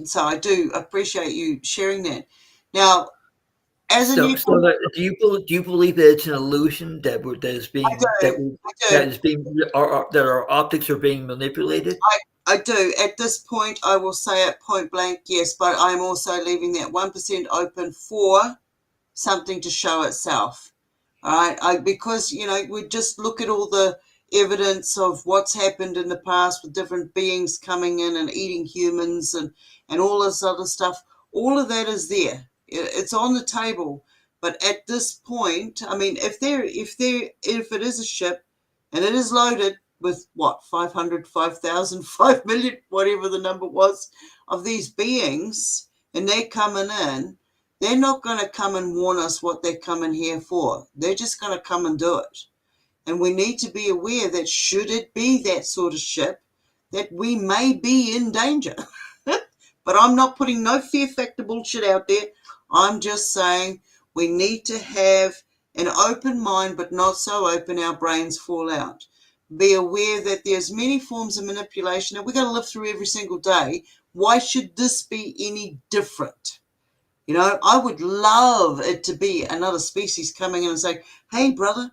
so I do appreciate you sharing that. Now, as a new, do you believe that it's an illusion that is being that our optics are being manipulated? I do. At this point, I will say it point blank, yes, but I'm also leaving that 1% open for something to show itself. All right, because we just look at all the evidence of what's happened in the past with different beings coming in and eating humans and all this other stuff. All of that is there. It's on the table. But at this point, I mean, if it is a ship and it is loaded with 500, 5,000, 5 million, whatever the number was, of these beings, and they're coming in, they're not going to come and warn us what they're coming here for. They're just going to come and do it. And we need to be aware that should it be that sort of ship, that we may be in danger. But I'm not putting no fear factor bullshit out there. I'm just saying we need to have an open mind, but not so open our brains fall out. Be aware that there's many forms of manipulation and we've got to live through every single day. Why should this be any different? I would love it to be another species coming in and saying, hey, brother,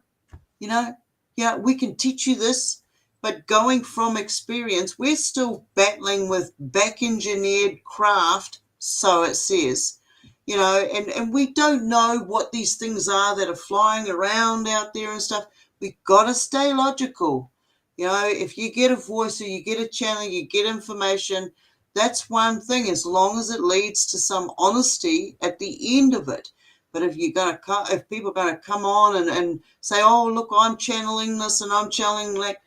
we can teach you this. But going from experience, we're still battling with back-engineered craft, so it says, and we don't know what these things are that are flying around out there and stuff. We've got to stay logical. If you get a voice or you get a channel, you get information, that's one thing, as long as it leads to some honesty at the end of it. But if people are going to come on and say, oh, look, I'm channeling this and I'm channeling that,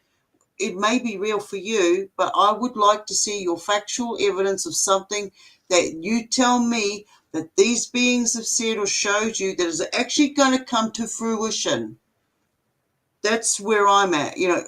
it may be real for you, but I would like to see your factual evidence of something that you tell me that these beings have said or showed you that is actually going to come to fruition. That's where I'm at, anyway.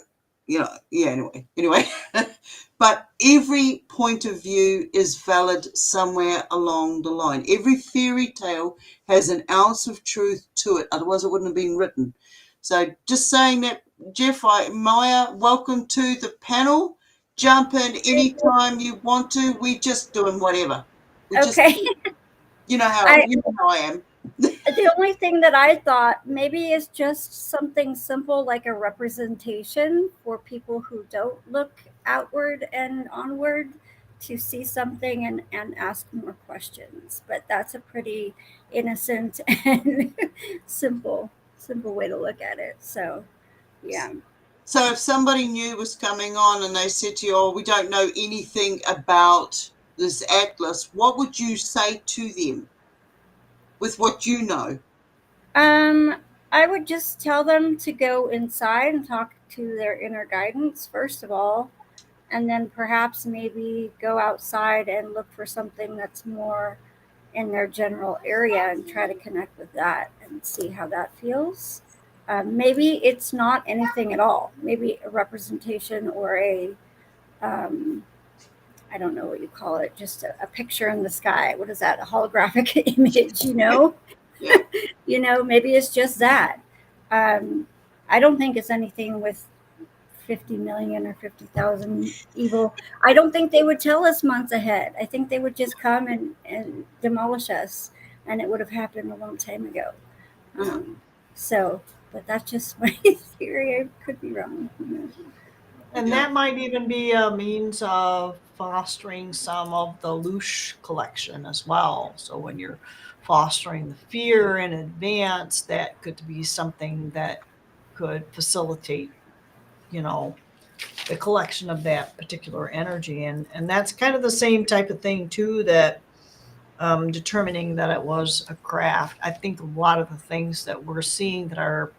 But every point of view is valid somewhere along the line. Every fairy tale has an ounce of truth to it, otherwise it wouldn't have been written. So just saying that, Jeff, Maya, welcome to the panel. Jump in anytime you want to. We just doing whatever. Okay. You know how I am. The only thing that I thought maybe is just something simple like a representation for people who don't look outward and onward to see something and ask more questions. But that's a pretty innocent and simple way to look at it. So, yeah. So if somebody new was coming on and they said to you, oh, we don't know anything about this atlas, what would you say to them with what you know? I would just tell them to go inside and talk to their inner guidance, first of all, and then perhaps maybe go outside and look for something that's more in their general area and try to connect with that and see how that feels. Maybe it's not anything at all. Maybe a representation or I don't know what you call it, just a picture in the sky. What is that? A holographic image, Yeah. Maybe it's just that. I don't think it's anything with 50 million or 50,000 evil. I don't think they would tell us months ahead. I think they would just come and demolish us. and it would have happened a long time ago. Yeah. So, but that's just my theory. I could be wrong. And Yeah. that might even be a means of fostering some of the Loosh collection as well. So when you're fostering the fear in advance, that could be something that could facilitate, you know, the collection of that particular energy. And that's kind of the same type of thing too, that determining that it was a craft. I think a lot of the things that we're seeing that are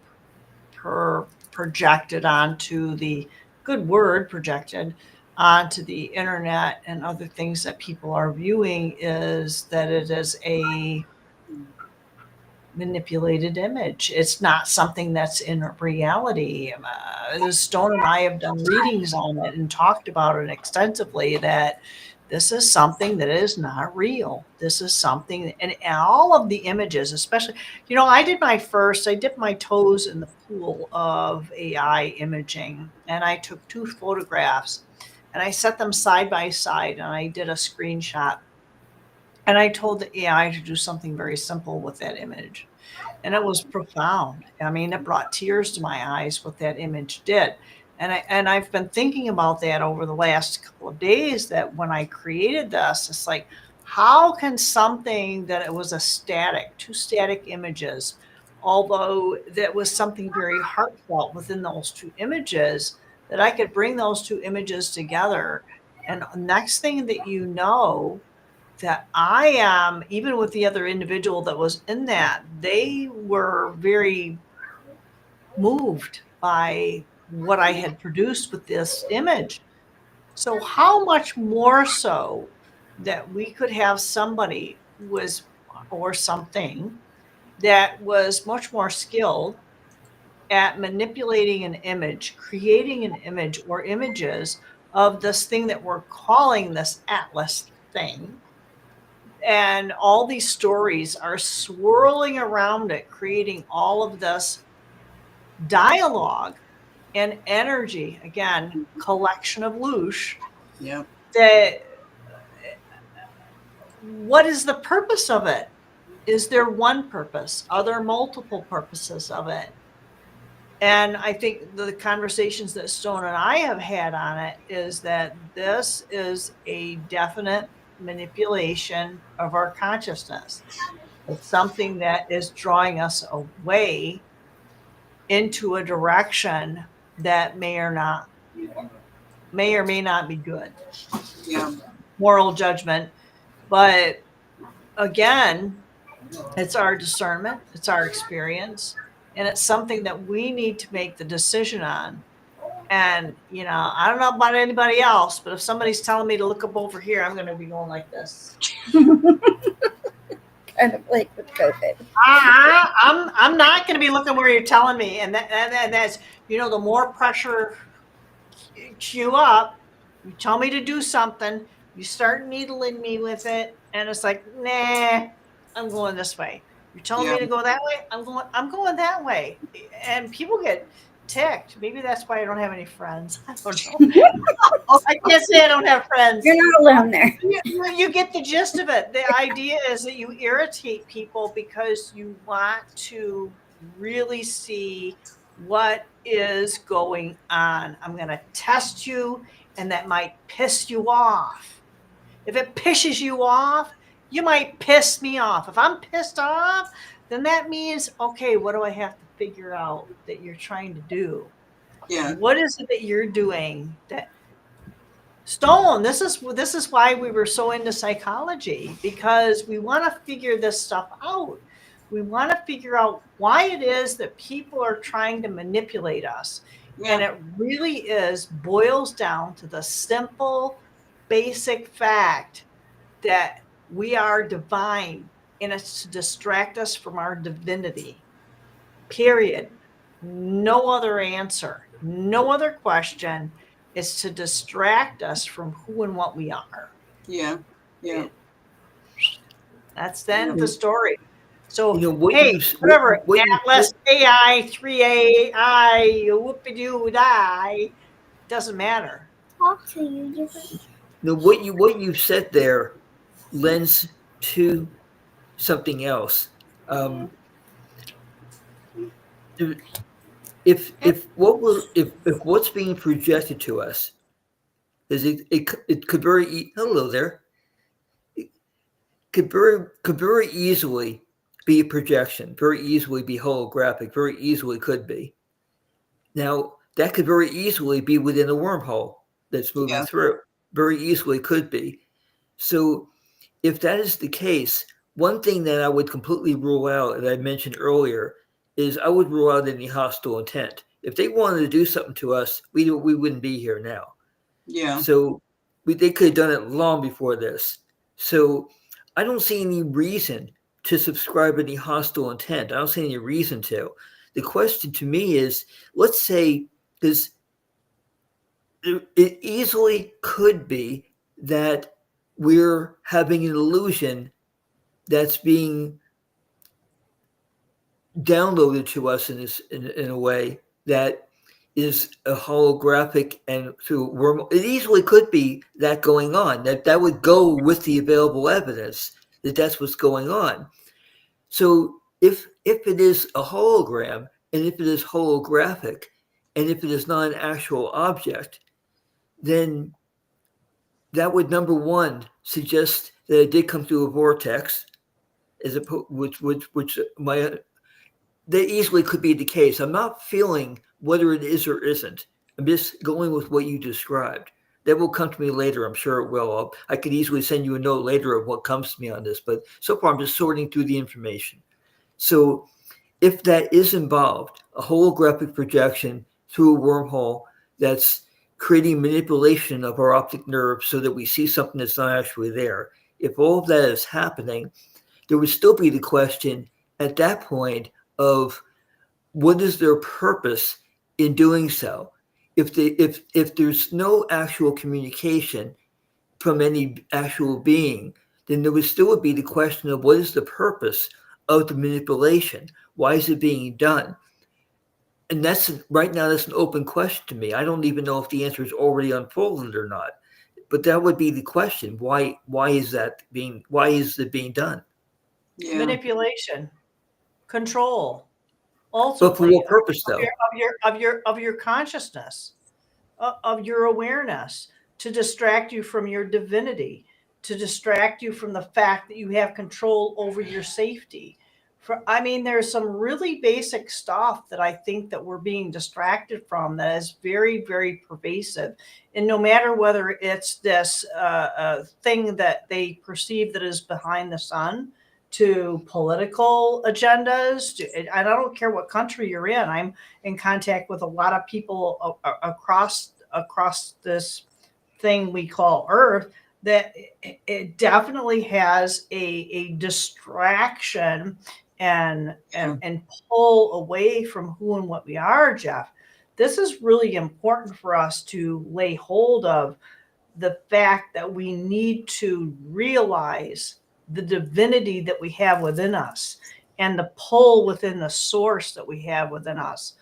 projected onto the good word projected onto the internet and other things that people are viewing is that it is a manipulated image. It's not something that's in reality. Stone and I have done readings on it and talked about it extensively, that this is something that is not real. This is something, and all of the images, especially, you know, I dipped my toes in the pool of AI imaging, and I took 2 photographs and I set them side by side and I did a screenshot. And I told the AI to do something very simple with that image. And it was profound. I mean, it brought tears to my eyes what that image did. And I've been thinking about that over the last couple of days, that when I created this, it's like, how can something that it was two static images, although that was something very heartfelt within those 2 images, that I could bring those 2 images together. And next thing that you know, that I am, even with the other individual that was in that, they were very moved by what I had produced with this image. So how much more so that we could have somebody who was, or something that was much more skilled at manipulating an image, creating an image or images of this thing that we're calling this Atlas thing. And all these stories are swirling around it, creating all of this dialogue and energy. Again, collection of Loosh. Yeah. That, what is the purpose of it? Is there one purpose? Are there multiple purposes of it? And I think the conversations that Stone and I have had on it is that this is a definite manipulation of our consciousness. It's something that is drawing us away into a direction that may or may not be good. Yeah. Moral judgment. But again, it's our discernment, it's our experience, and it's something that we need to make the decision on. And, you know, I don't know about anybody else, but if somebody's telling me to look up over here, I'm going to be going like this. Kind of like with COVID. I'm not going to be looking where you're telling me. And that's, you know, the more pressure you up, you tell me to do something, you start needling me with it, and it's like, nah, I'm going this way. You're telling me to go that way, I'm going that way. And people get ticked. Maybe that's why I don't have any friends. I don't know. I can't say I don't have friends. You're not alone there. You get the gist of it. The idea is that you irritate people because you want to really see what is going on. I'm going to test you, and that might piss you off. If it pisses you off, you might piss me off. If I'm pissed off, then that means, okay, what do I have to figure out that you're trying to do? Yeah. What is it that you're doing that Stone, this is why we were so into psychology, because we want to figure this stuff out. We want to figure out why it is that people are trying to manipulate us. Yeah. And it really boils down to the simple, basic fact that we are divine, and it's to distract us from our divinity. Period. No other answer, no other question. It's to distract us from who and what we are. Yeah. Yeah. That's the end of the story. So, You know, what hey, you- whatever, what you- Atlas, AI, 3AI, whoopie-doo-die, doesn't matter. Talk to you. No, what you said there lends to something else. If what's being projected to us is it could hello there, it could very easily be a projection, very easily be holographic, very easily could be. Now that could very easily be within a wormhole that's moving through. Very easily could be. So if that is the case, one thing that I would completely rule out, that I mentioned earlier, is I would rule out any hostile intent. If they wanted to do something to us, we wouldn't be here now. Yeah. So they could have done it long before this. So I don't see any reason to subscribe any hostile intent. I don't see any reason to. The question to me is, let's say, because it easily could be that we're having an illusion that's being downloaded to us in a way that is a holographic and through wormhole. It easily could be that going on. That would go with the available evidence that that's what's going on. So if it is a hologram, and if it is holographic, and if it is not an actual object, then that would, number one, suggest that it did come through a vortex, which that easily could be the case. I'm not feeling whether it is or isn't. I'm just going with what you described. That will come to me later. I'm sure it will. I could easily send you a note later of what comes to me on this, but so far I'm just sorting through the information. So if that is involved, a holographic projection through a wormhole that's creating manipulation of our optic nerve so that we see something that's not actually there, if all of that is happening, there would still be the question at that point of what is their purpose in doing so. If there's no actual communication from any actual being, then there would still be the question of what is the purpose of the manipulation? Why is it being done? And right now that's an open question to me. I don't even know if the answer is already unfolded or not. But that would be the question. Why is it being done? Yeah. Manipulation, control, But for ultimately what purpose, though? of your consciousness, of your awareness, to distract you from your divinity, to distract you from the fact that you have control over your safety. There's some really basic stuff that I think that we're being distracted from that is very, very pervasive. And no matter whether it's this thing that they perceive that is behind the sun, to political agendas, and I don't care what country you're in. I'm in contact with a lot of people across this thing we call Earth, that it definitely has a distraction and pull away from who and what we are, Jeff. This is really important for us to lay hold of, the fact that we need to realize the divinity that we have within us and the pull within the source that we have within us.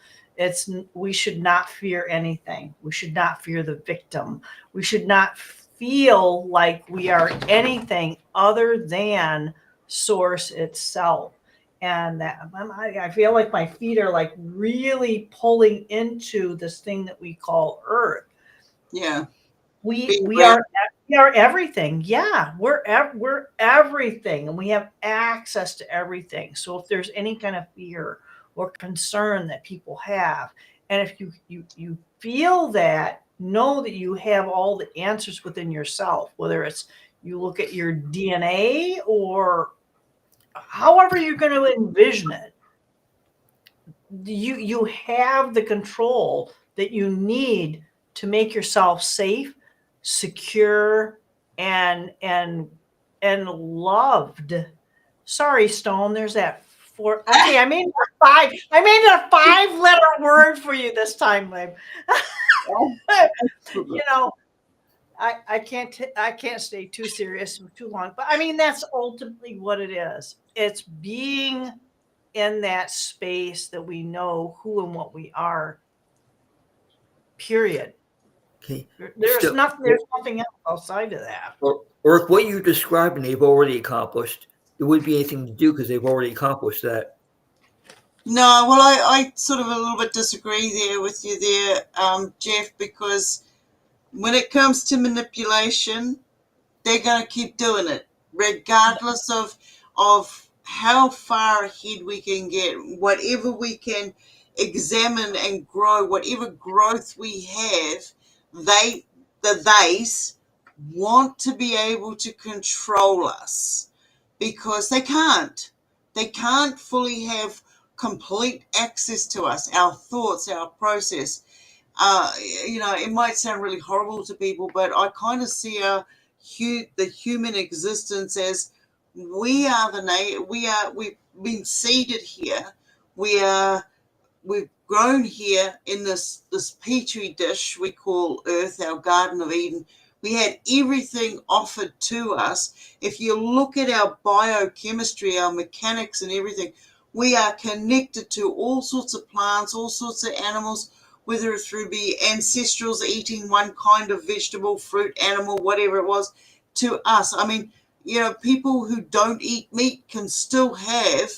We should not fear anything. We should not fear the victim. We should not feel like we are anything other than source itself. And that I feel like my feet are like really pulling into this thing that we call Earth. Yeah. We are everything. Yeah, we're everything, and we have access to everything. So if there's any kind of fear or concern that people have, and if you feel that, know that you have all the answers within yourself, whether it's you look at your DNA or however you're going to envision it. You have the control that you need to make yourself safe, secure, and loved. Sorry, Stone. There's that four. Okay, I made it a 5-letter word for you this time, babe. I can't stay too serious for too long. But that's ultimately what it is. It's being in that space that we know who and what we are. Period. Okay. There's nothing else outside of that. Or what you're describing, they've already accomplished. there wouldn't be anything to do because they've already accomplished that. No, well, I sort of a little bit disagree there with you there, Jeff, because when it comes to manipulation, they're going to keep doing it, regardless of how far ahead we can get, whatever we can examine and grow, whatever growth we have, the theys want to be able to control us because they can't. They can't fully have complete access to us, our thoughts, our process. It might sound really horrible to people, but I kind of see the human existence as we've been seeded here. We've grown here in this petri dish we call Earth, our Garden of Eden. We had everything offered to us. If you look at our biochemistry, our mechanics and everything, we are connected to all sorts of plants, all sorts of animals, whether it through be ancestrals eating one kind of vegetable, fruit, animal, whatever it was, to us. I mean, people who don't eat meat can still have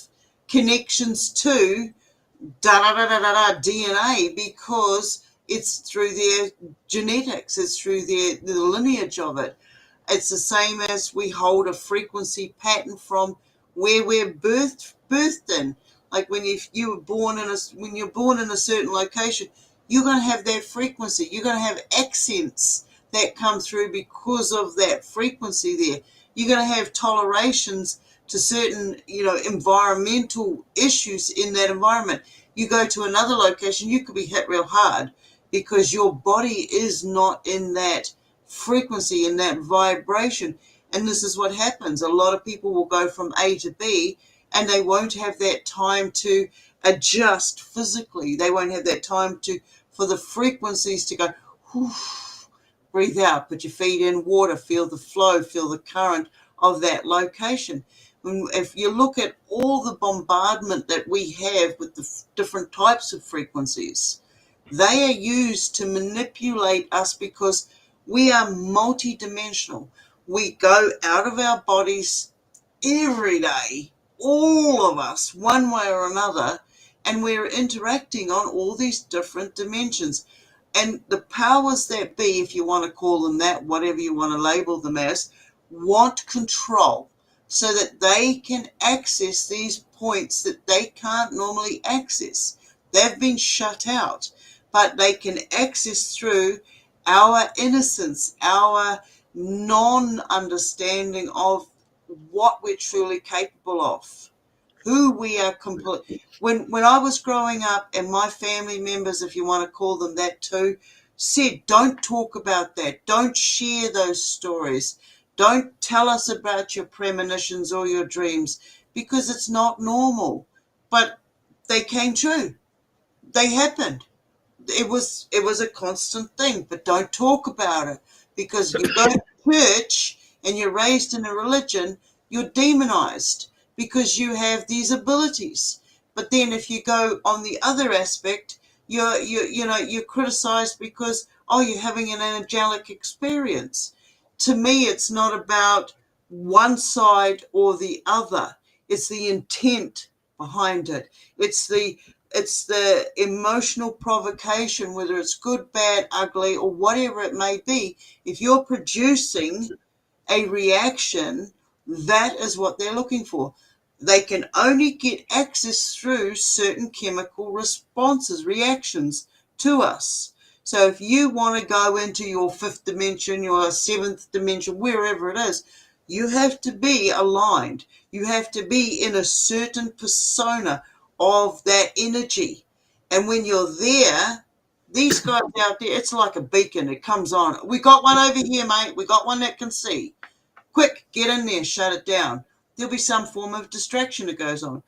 connections to DNA because it's through their genetics, it's through the lineage of it. It's the same as we hold a frequency pattern from where we're birthed in. Like when you're born in a certain location, you're going to have that frequency. You're going to have accents that come through because of that frequency there. You're going to have tolerations to certain, environmental issues in that environment. You go to another location, you could be hit real hard because your body is not in that frequency, in that vibration. And this is what happens. A lot of people will go from A to B and they won't have that time to adjust physically. They won't have that time for the frequencies to go, whew, breathe out, put your feet in water, feel the flow, feel the current of that location. If you look at all the bombardment that we have with the different types of frequencies, they are used to manipulate us because we are multidimensional. We go out of our bodies every day, all of us, one way or another, and we're interacting on all these different dimensions. And the powers that be, if you want to call them that, whatever you want to label them as, want control so that they can access these points that they can't normally access. They've been shut out, but they can access through our innocence, our non-understanding of what we're truly capable of, who we are completely. When I was growing up, and my family members, if you want to call them that too, said, don't talk about that. Don't share those stories. Don't tell us about your premonitions or your dreams because it's not normal. But they came true. They happened. It was a constant thing, but don't talk about it because you go to church and you're raised in a religion, you're demonized because you have these abilities. But then if you go on the other aspect, you're criticized because, you're having an angelic experience. To me, it's not about one side or the other. It's the intent behind it. It's the emotional provocation, whether it's good, bad, ugly, or whatever it may be. If you're producing a reaction, that is what they're looking for. They can only get access through certain chemical responses, reactions to us. So if you want to go into your fifth dimension, your seventh dimension, wherever it is, you have to be aligned. You have to be in a certain persona of that energy. And when you're there, these guys out there, it's like a beacon. It comes on. We got one over here, mate. We got one that can see. Quick, get in there, shut it down. There'll be some form of distraction that goes on.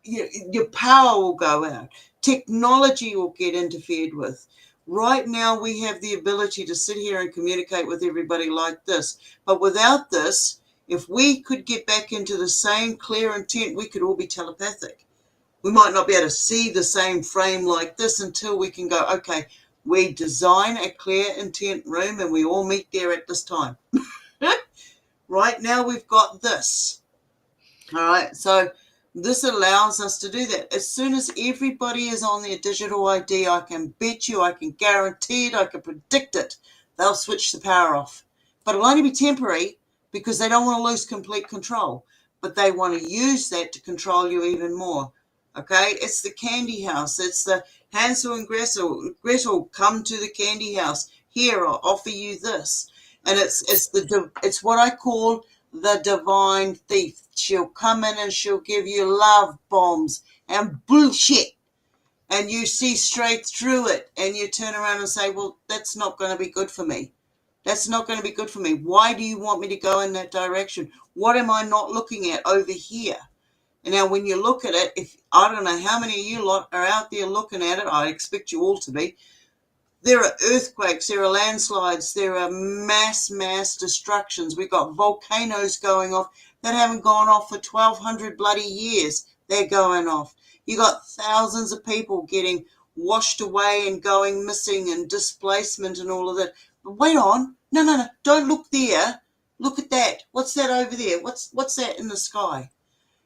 Your power will go out. Technology will get interfered with. Right now, we have the ability to sit here and communicate with everybody like this. But without this, if we could get back into the same clear intent, we could all be telepathic. We might not be able to see the same frame like this until we can go, okay, we design a clear intent room and we all meet there at this time. Right now we've got this. All right, so this allows us to do that. As soon as everybody is on their digital ID, I can bet you, I can guarantee it, I can predict it, they'll switch the power off. But it'll only be temporary because they don't want to lose complete control. But they want to use that to control you even more. Okay, it's the candy house. It's the Hansel and Gretel come to the candy house. Here, I'll offer you this, and it's what I call the divine thief. She'll come in and she'll give you love bombs and bullshit, and you see straight through it, and you turn around and say, well, that's not going to be good for me. That's not going to be good for me. Why do you want me to go in that direction? What am I not looking at over here? And now when you look at it, if I don't know how many of you lot are out there looking at it, I expect you all to be. There are earthquakes, there are landslides, there are mass destructions. We've got volcanoes going off that haven't gone off for 1,200 bloody years. They're going off. You got thousands of people getting washed away and going missing and displacement and all of that. But wait on. No. Don't look there. Look at that. What's that over there? What's that in the sky?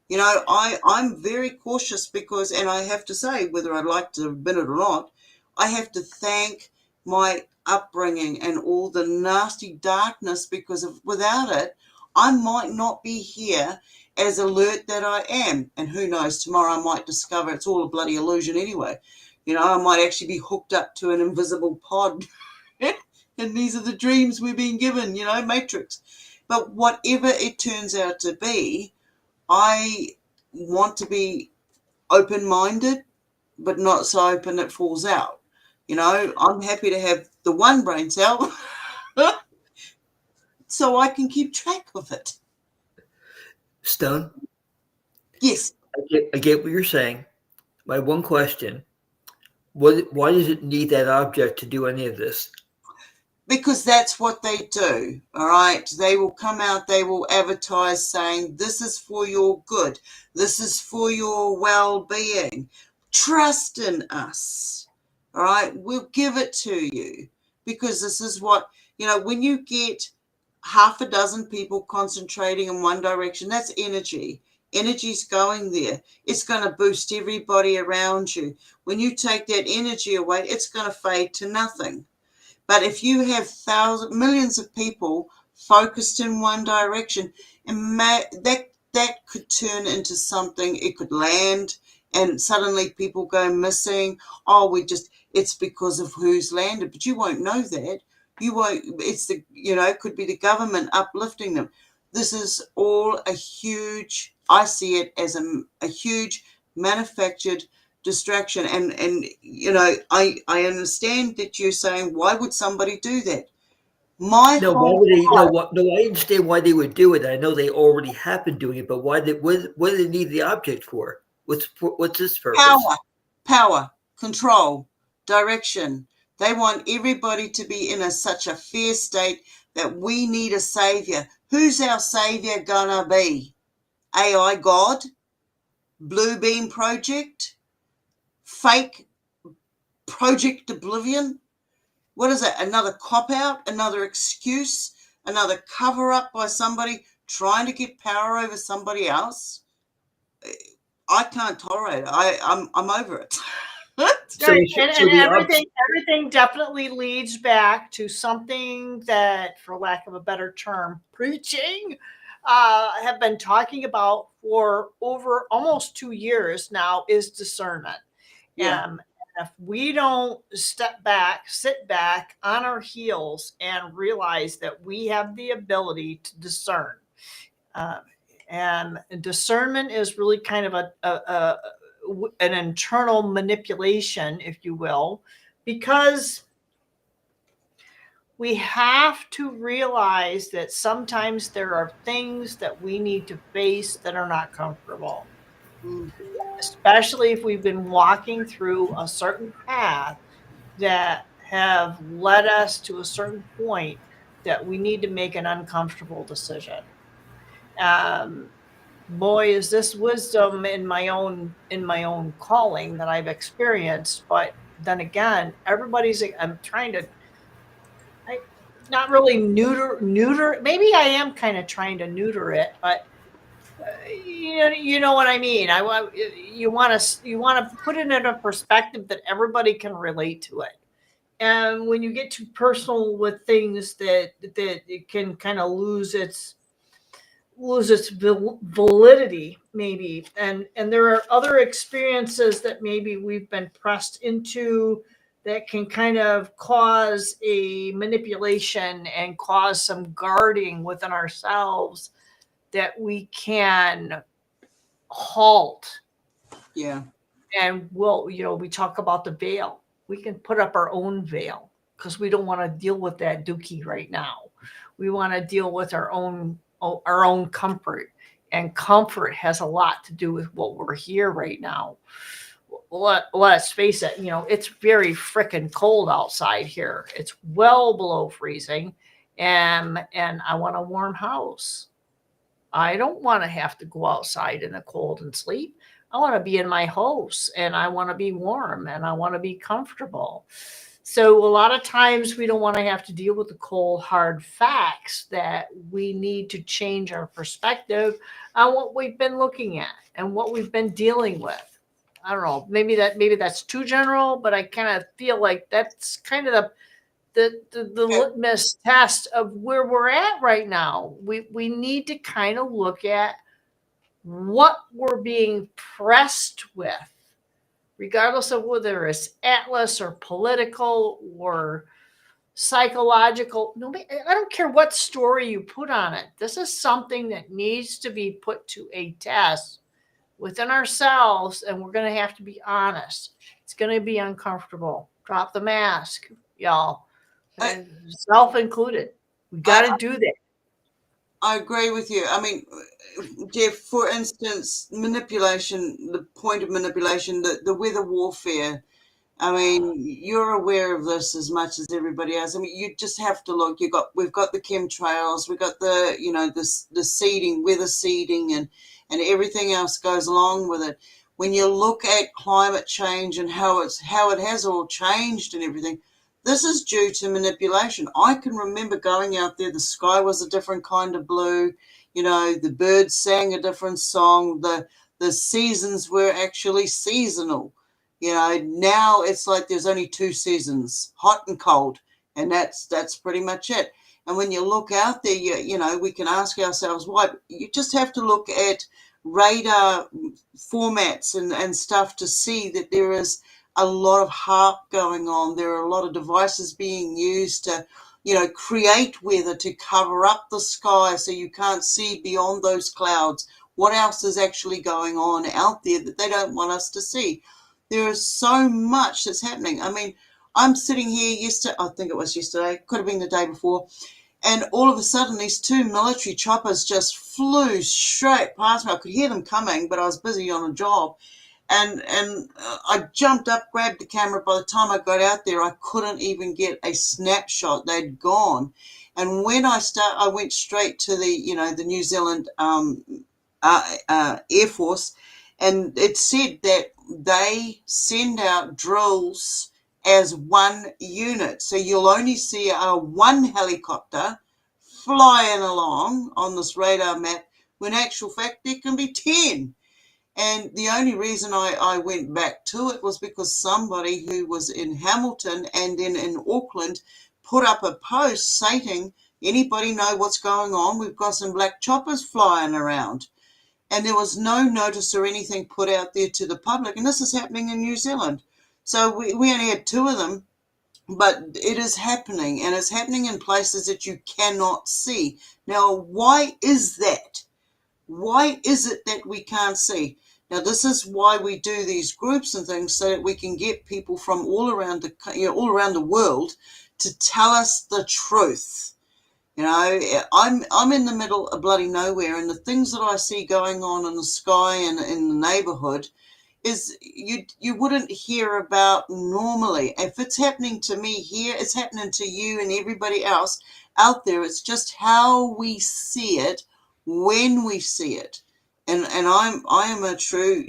You know, I'm very cautious because, and I have to say, whether I'd like to admit it or not, I have to thank my upbringing and all the nasty darkness, because without it, I might not be here as alert that I am. And who knows, tomorrow I might discover it's all a bloody illusion anyway. You know, I might actually be hooked up to an invisible pod. And these are the dreams we're being given, you know, Matrix. But whatever it turns out to be, I want to be open-minded, but not so open it falls out. You know, I'm happy to have the one brain cell so I can keep track of it. Stone? Yes. I get what you're saying. My one question, why does it need that object to do any of this? Because that's what they do, all right? They will come out, they will advertise saying, this is for your good. This is for your well-being. Trust in us, all right? We'll give it to you, because this is what, you know, when you get half a dozen people concentrating in one direction, that's energy. Energy's going there. It's going to boost everybody around you. When you take that energy away, it's going to fade to nothing. But if you have millions of people focused in one direction, and that could turn into something. It could land, and suddenly people go missing. Oh, it's because of who's landed, but you won't know that. You won't. It could be the government uplifting them. This is all a huge. I see it as a huge manufactured distraction, and you know, I understand that you're saying, why would somebody do that? Why would they? I understand why they would do it. I know they already have been doing it, but what do they need the object for? What's this purpose? Power, control, direction. They want everybody to be in such a fear state that we need a savior. Who's our savior gonna be? AI God? Blue Beam Project? Fake Project Oblivion? What is it? Another cop-out? Another excuse? Another cover-up by somebody trying to get power over somebody else? I can't tolerate it. I'm over it. Everything definitely leads back to something that, for lack of a better term, preaching, have been talking about for over almost 2 years now, is discernment. Yeah. If we don't sit back on our heels and realize that we have the ability to discern, and discernment is really kind of an internal manipulation, if you will, because we have to realize that sometimes there are things that we need to face that are not comfortable. Especially if we've been walking through a certain path that have led us to a certain point that we need to make an uncomfortable decision. Boy, is this wisdom in my own calling that I've experienced. But then again, I'm trying to, not really neuter. Maybe I am kind of trying to neuter it, but You know what I mean. You want to put it in a perspective that everybody can relate to it. And when you get too personal with things, that it can kind of lose its validity, maybe. And there are other experiences that maybe we've been pressed into that can kind of cause a manipulation and cause some guarding within ourselves that we can halt. Yeah. And we talk about the veil. We can put up our own veil because we don't want to deal with that dookie right now. We want to deal with our own comfort, and comfort has a lot to do with what we're here right now. Let's face it, it's very freaking cold outside here. It's well below freezing, and I want a warm house. I don't want to have to go outside in the cold and sleep. I want to be in my house, and I want to be warm, and I want to be comfortable. So a lot of times we don't want to have to deal with the cold, hard facts that we need to change our perspective on what we've been looking at and what we've been dealing with. I don't know, maybe that's too general, but I kind of feel like that's kind of the litmus test of where we're at right now. We need to kind of look at what we're being pressed with, regardless of whether it's Atlas or political or psychological. I don't care what story you put on it. This is something that needs to be put to a test within ourselves, and we're going to have to be honest. It's going to be uncomfortable. Drop the mask, y'all. And self included. We got to do that. I agree with you. I mean, Jeff, for instance, manipulation, the point of manipulation, the weather warfare. I mean, you're aware of this as much as everybody else. I mean, you just have to look. We've got the chemtrails, we've got the seeding, weather seeding, and everything else goes along with it. When you look at climate change and how it has all changed and everything, this is due to manipulation. I can remember going out there, the sky was a different kind of blue, the birds sang a different song, the seasons were actually seasonal. Now it's like there's only two seasons, hot and cold, and that's pretty much it. And when you look out there, we can ask ourselves why. You just have to look at radar formats and stuff to see that there is a lot of HARP going on. There are a lot of devices being used to, create weather to cover up the sky so you can't see beyond those clouds what else is actually going on out there that they don't want us to see. There is so much that's happening. I mean, I'm sitting here yesterday, I think it was yesterday, could have been the day before, and all of a sudden these two military choppers just flew straight past me. I could hear them coming, but I was busy on a job. And I jumped up, grabbed the camera. By the time I got out there, I couldn't even get a snapshot. They'd gone. And when I went straight to the New Zealand Air Force, and it said that they send out drills as one unit. So you'll only see one helicopter flying along on this radar map, when in actual fact there can be 10. And the only reason I went back to it was because somebody who was in Hamilton and then in Auckland put up a post stating, anybody know what's going on? We've got some black choppers flying around. And there was no notice or anything put out there to the public. And this is happening in New Zealand. So we only had two of them, but it is happening. And it's happening in places that you cannot see. Now, why is that? Why is it that we can't see? Now, this is why we do these groups and things, so that we can get people from all around the world to tell us the truth. I'm in the middle of bloody nowhere, and the things that I see going on in the sky and in the neighborhood is you wouldn't hear about normally. If it's happening to me here, it's happening to you and everybody else out there. It's just how we see it when we see it. And I am a true,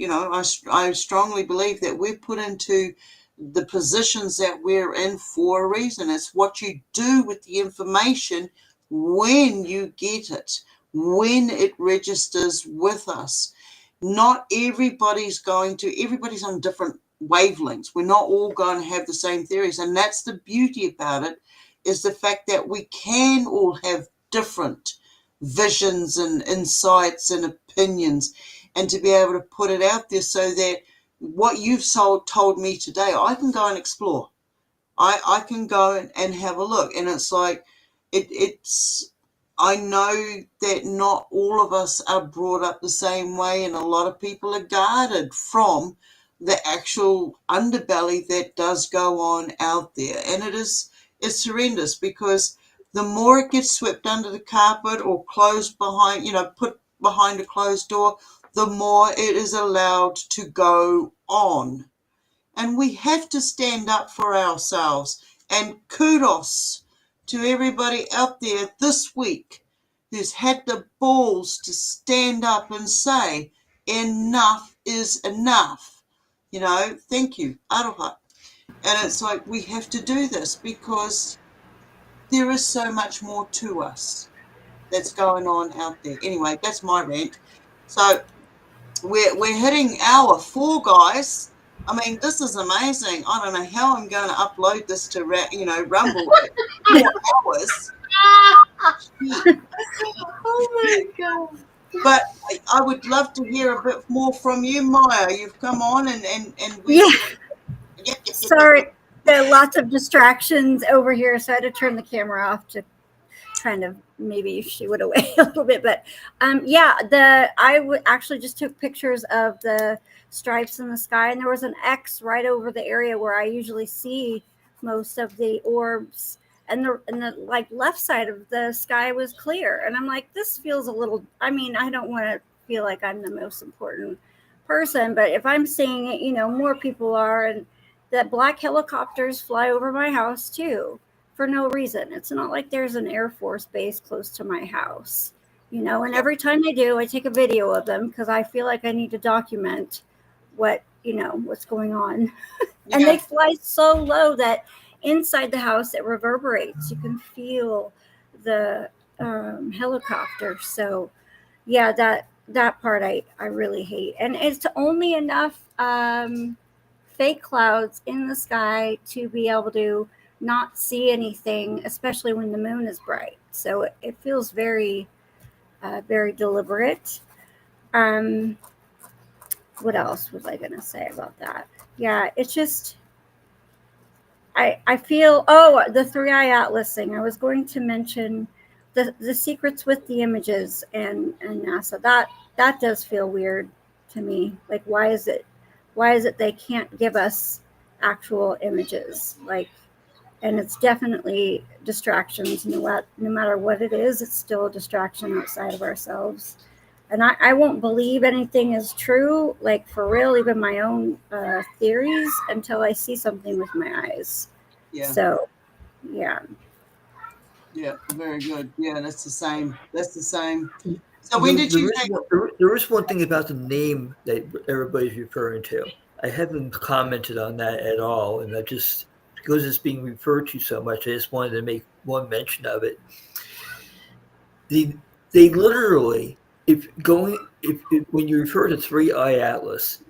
I strongly believe that we're put into the positions that we're in for a reason. It's what you do with the information when you get it. when it registers with us. Not everybody's on different wavelengths. We're not all going to have the same theories. And that's the beauty about it, is the fact that we can all have different visions and insights and opinions, and to be able to put it out there so that what you've told me today, I can go and explore. I can go and have a look. And it's like, I know that not all of us are brought up the same way, and a lot of people are guarded from the actual underbelly that does go on out there. And it's horrendous, because the more it gets swept under the carpet or closed behind, put behind a closed door, the more it is allowed to go on. And we have to stand up for ourselves. And kudos to everybody out there this week who's had the balls to stand up and say, enough is enough. Thank you, aroha. And it's like, we have to do this, because there is so much more to us that's going on out there. Anyway, that's my rant. So we're hitting hour 4, guys. I mean, this is amazing. I don't know how I'm going to upload this to Rumble. 4 hours. Oh my God. But I would love to hear a bit more from you, Maya. You've come on and we yeah. Sorry, there are lots of distractions over here, so I had to turn the camera off to kind of maybe shoo it away a little bit. But I actually just took pictures of the stripes in the sky, and there was an X right over the area where I usually see most of the orbs, and the like left side of the sky was clear. And I'm like, this feels a little, I mean, I don't want to feel like I'm the most important person, but if I'm seeing it, more people are. And that black helicopters fly over my house too, for no reason. It's not like there's an Air Force base close to my house, and every time they do, I take a video of them, because I feel like I need to document what's going on. And they fly so low that inside the house it reverberates. You can feel the helicopter. So yeah, that part I really hate. And it's only enough fake clouds in the sky to be able to not see anything, especially when the moon is bright. So it feels very, very deliberate. What else was I going to say about that? Yeah, it's just, I feel, the 3-eye atlas thing. I was going to mention the secrets with the images and NASA. That does feel weird to me. Like, why is it they can't give us actual images? And it's definitely distractions. No matter what it is, it's still a distraction outside of ourselves. And I won't believe anything is true, like for real, even my own theories, until I see something with my eyes. Yeah. So, yeah. Yeah, very good. Yeah, that's the same. So when did you think? There is one thing about the name that everybody's referring to. I haven't commented on that at all, and because it's being referred to so much, I just wanted to make one mention of it. They literally, when you refer to 3-eye atlas,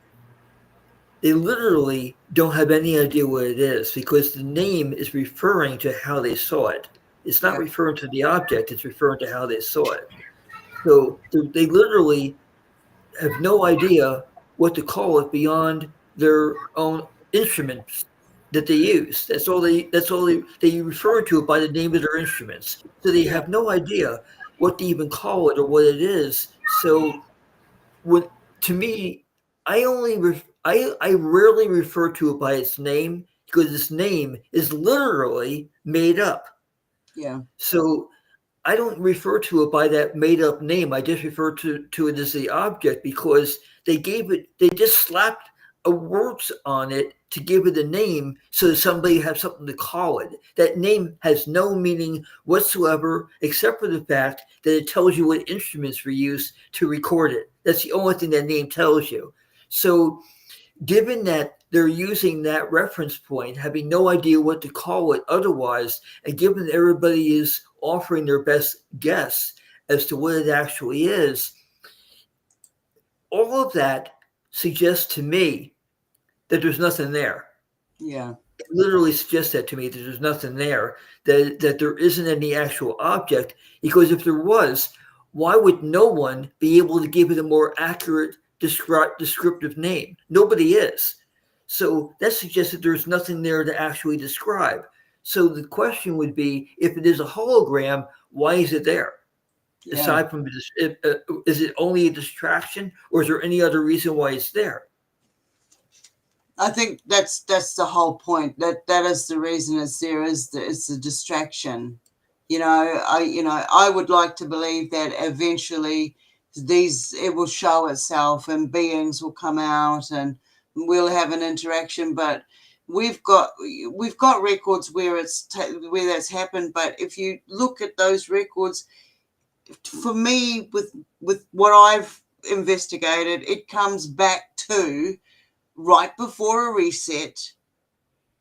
they literally don't have any idea what it is, because the name is referring to how they saw it. It's not referring to the object, it's referring to how they saw it. So they literally have no idea what to call it beyond their own instruments that they use. That's all they refer to it by the name of their instruments. So they have no idea what to even call it or what it is. So to me, I rarely refer to it by its name, because its name is literally made up. Yeah. So I don't refer to it by that made up name. I just refer to it as the object, because they just slapped words on it to give it a name so that somebody has something to call it. That name has no meaning whatsoever, except for the fact that it tells you what instruments were used to record it. That's the only thing that name tells you. So given that they're using that reference point, having no idea what to call it otherwise, and given that everybody is offering their best guess as to what it actually is, all of that suggests to me that there's nothing there. Yeah. It literally suggests that to me, that there's nothing there, that there isn't any actual object, because if there was, why would no one be able to give it a more accurate descriptive name? Nobody is. So that suggests that there's nothing there to actually describe. So the question would be, if it is a hologram, why is it there? Yeah. Aside from, is it only a distraction, or is there any other reason why it's there? I think that's the whole point. That is the reason it's there. It's a distraction. I would like to believe that eventually it will show itself and beings will come out and we'll have an interaction. But we've got records where where that's happened. But if you look at those records, for me, with what I've investigated, it comes back to right before a reset.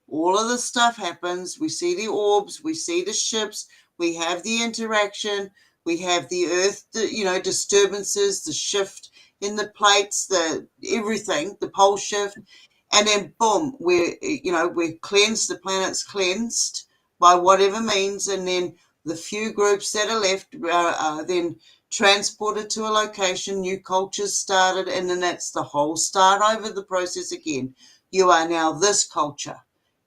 All of this stuff happens. We see the orbs, we see the ships, we have the interaction, we have the earth, disturbances, the shift in the plates, everything, the pole shift, and then boom, we're cleansed, the planet's cleansed by whatever means, and then the few groups that are left are then transported to a location, new cultures started, and then that's the whole start over the process again. You are now this culture.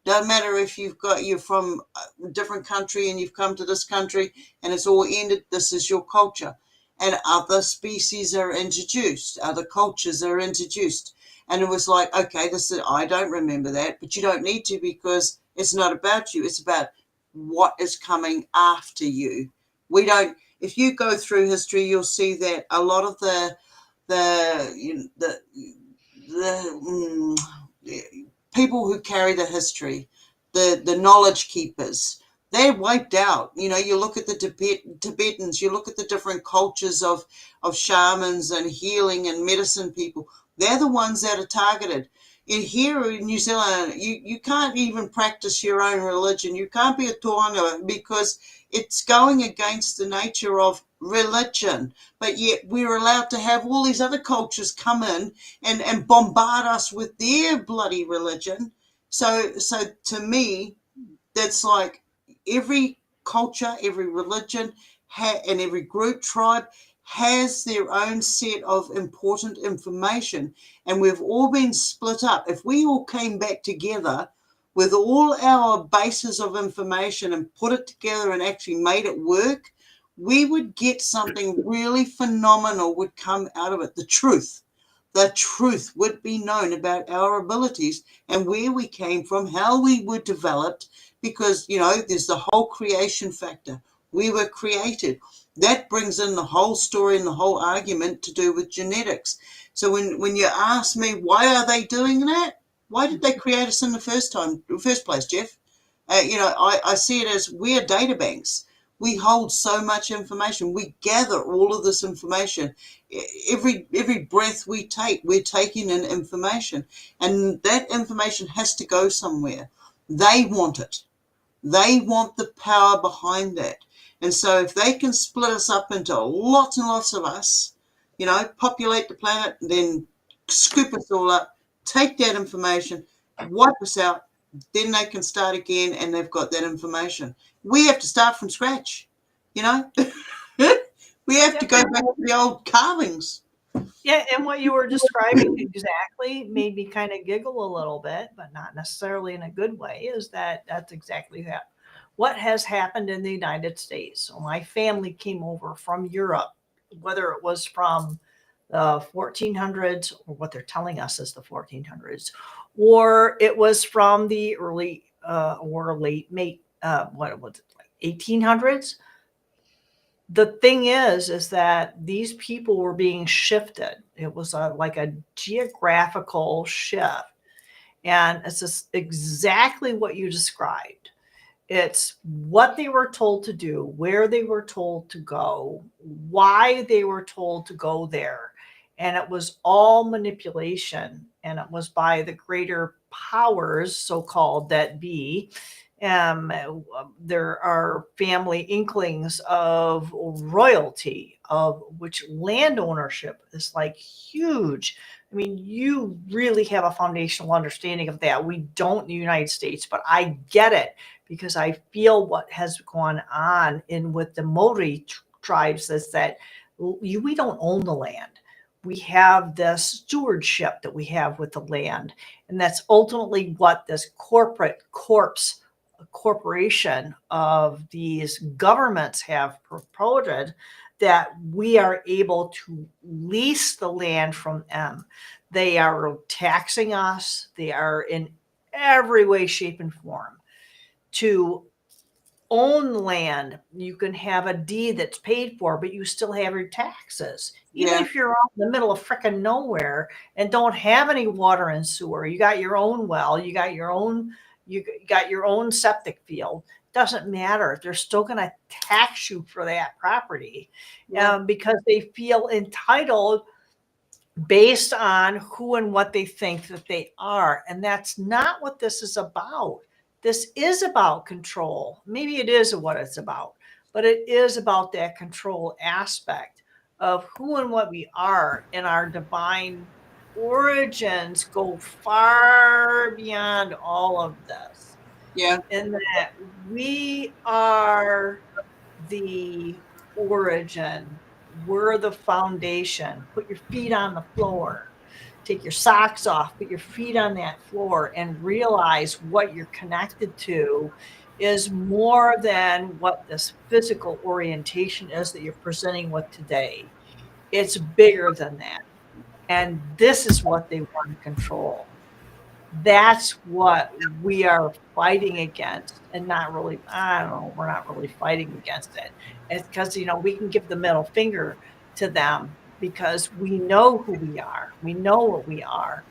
Don't matter if you're from a different country and you've come to this country and it's all ended, this is your culture. And other species are introduced, other cultures are introduced. And it was like, okay, I don't remember that, but you don't need to, because it's not about you, it's about what is coming after you. If you go through history, you'll see that a lot of the people who carry the history, the knowledge keepers, they're wiped out. You look at the Tibetans, you look at the different cultures of shamans and healing and medicine people. They're the ones that are targeted. Here in New Zealand, you can't even practice your own religion. You can't be a tohunga because it's going against the nature of religion. But yet we're allowed to have all these other cultures come in and bombard us with their bloody religion. So to me, that's like every culture, every religion, and every group, tribe has their own set of important information, and we've all been split up. If we all came back together with all our bases of information and put it together and actually made it work, we would get something really phenomenal would come out of it. The truth would be known about our abilities and where we came from, how we were developed, because, there's the whole creation factor. We were created. That brings in the whole story and the whole argument to do with genetics. So when you ask me, why are they doing that? Why did they create us in the first place, Jeff? I see it as we're data banks. We hold so much information. We gather all of this information. Every breath we take, we're taking in information. And that information has to go somewhere. They want it. They want the power behind that. And so if they can split us up into lots and lots of us, populate the planet, then scoop us all up, take that information, wipe us out, then they can start again and they've got that information. We have to start from scratch, We have to go back to the old carvings. Yeah, and what you were describing exactly made me kind of giggle a little bit, but not necessarily in a good way, is that's exactly that. What has happened in the United States. So my family came over from Europe, whether it was from the 1400s or what they're telling us is the 1400s, or it was from the early or late, what was it, like 1800s? The thing is that these people were being shifted. It was like a geographical shift. And it's just exactly what you described. It's what they were told to do, where they were told to go, why they were told to go there. And it was all manipulation. And it was by the greater powers, so-called, that be. There are family inklings of royalty, of which land ownership is like huge. I mean, you really have a foundational understanding of that. We don't in the United States, but I get it because I feel what has gone on in with the Maori tribes is that we don't own the land. We have this stewardship that we have with the land. And that's ultimately what this corporation of these governments have proposed, that we are able to lease the land from them. They are taxing us. They are in every way, shape, and form to own land. You can have a deed that's paid for, but you still have your taxes. Even Yeah. if you're out in the middle of frickin' nowhere and don't have any water and sewer, you got your own well, you got your own septic field. Doesn't matter. They're still going to tax you for that property, Yeah. because they feel entitled based on who and what they think that they are. And that's not what this is about. This is about control. Maybe it is what it's about, but it is about that control aspect of who and what we are, and our divine origins go far beyond all of this. Yeah. In that we are the origin, we're the foundation. Put your feet on the floor, take your socks off, put your feet on that floor, and realize what you're connected to is more than what this physical orientation is that you're presenting with today. It's bigger than that. And this is what they want to control. That's what we are fighting against, and not really, I don't know, we're not really fighting against it. It's because, we can give the middle finger to them because we know who we are. We know what we are,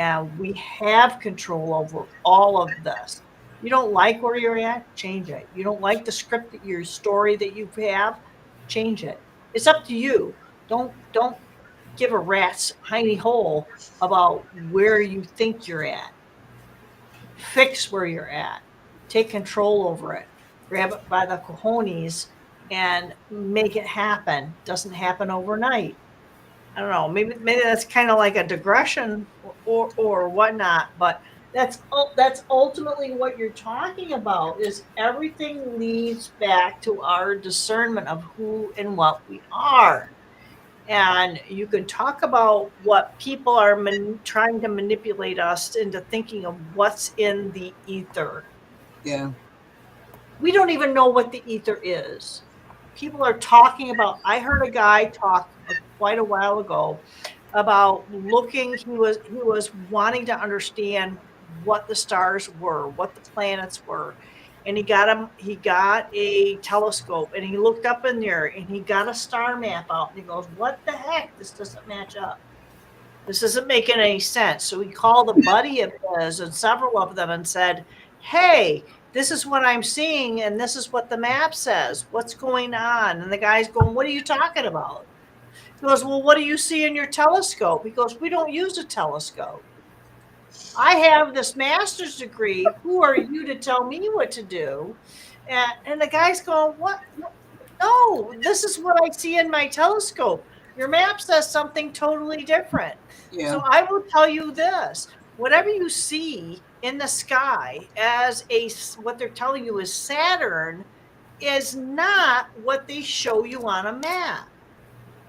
and we have control over all of this. You don't like where you're at, change it. You don't like the script that your story that you have, change it. It's up to you. Don't give a rat's hiney hole about where you think you're at. Fix where you're at. Take control over it. Grab it by the cojones and make it happen. Doesn't happen overnight. I don't know. Maybe that's kind of like a digression or whatnot, but that's ultimately what you're talking about. Is everything leads back to our discernment of who and what we are. And you can talk about what people are trying to manipulate us into thinking of what's in the ether. Yeah. We don't even know what the ether is. People are talking about, I heard a guy talk quite a while ago about he was wanting to understand what the stars were, what the planets were. And he got a telescope and he looked up in there and he got a star map out and he goes, what the heck? This doesn't match up. This isn't making any sense. So he called a buddy of his and several of them and said, hey, this is what I'm seeing and this is what the map says. What's going on? And the guy's going, what are you talking about? He goes, well, what do you see in your telescope? He goes, we don't use a telescope. I have this master's degree. Who are you to tell me what to do? And the guy's going, what? No, this is what I see in my telescope. Your map says something totally different. Yeah. So I will tell you this. Whatever you see in the sky as what they're telling you is Saturn is not what they show you on a map.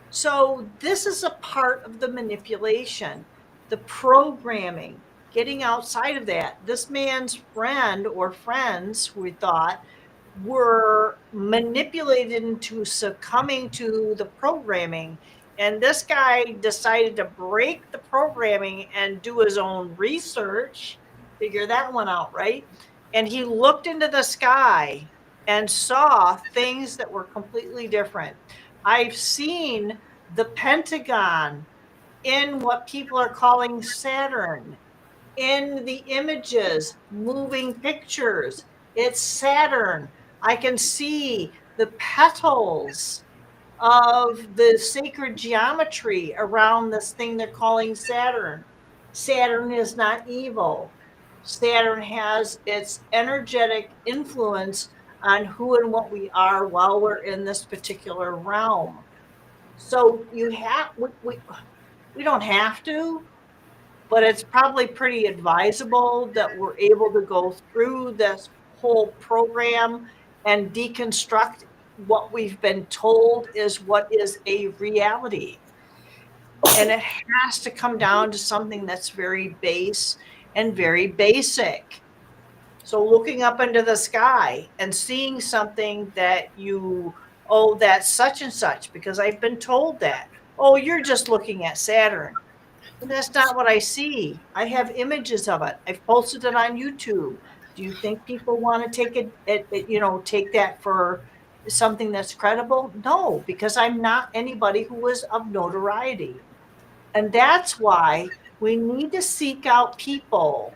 So this is a part of the manipulation, the programming, getting outside of that. This man's friend or friends, we thought, were manipulated into succumbing to the programming. And this guy decided to break the programming and do his own research, figure that one out, right? And he looked into the sky and saw things that were completely different. I've seen the Pentagon in what people are calling Saturn, in the images, moving pictures. It's Saturn. I can see the petals of the sacred geometry around this thing they're calling Saturn. Saturn is not evil. Saturn has its energetic influence on who and what we are while we're in this particular realm. So we don't have to, but it's probably pretty advisable that we're able to go through this whole program and deconstruct what we've been told is what is a reality. And it has to come down to something that's very base and very basic. So looking up into the sky and seeing something that oh, that's such and such, because I've been told that. Oh, you're just looking at Saturn. But that's not what I see. I have images of it. I've posted it on YouTube. Do you think people want to take that for something that's credible? No, because I'm not anybody who is of notoriety. And that's why we need to seek out people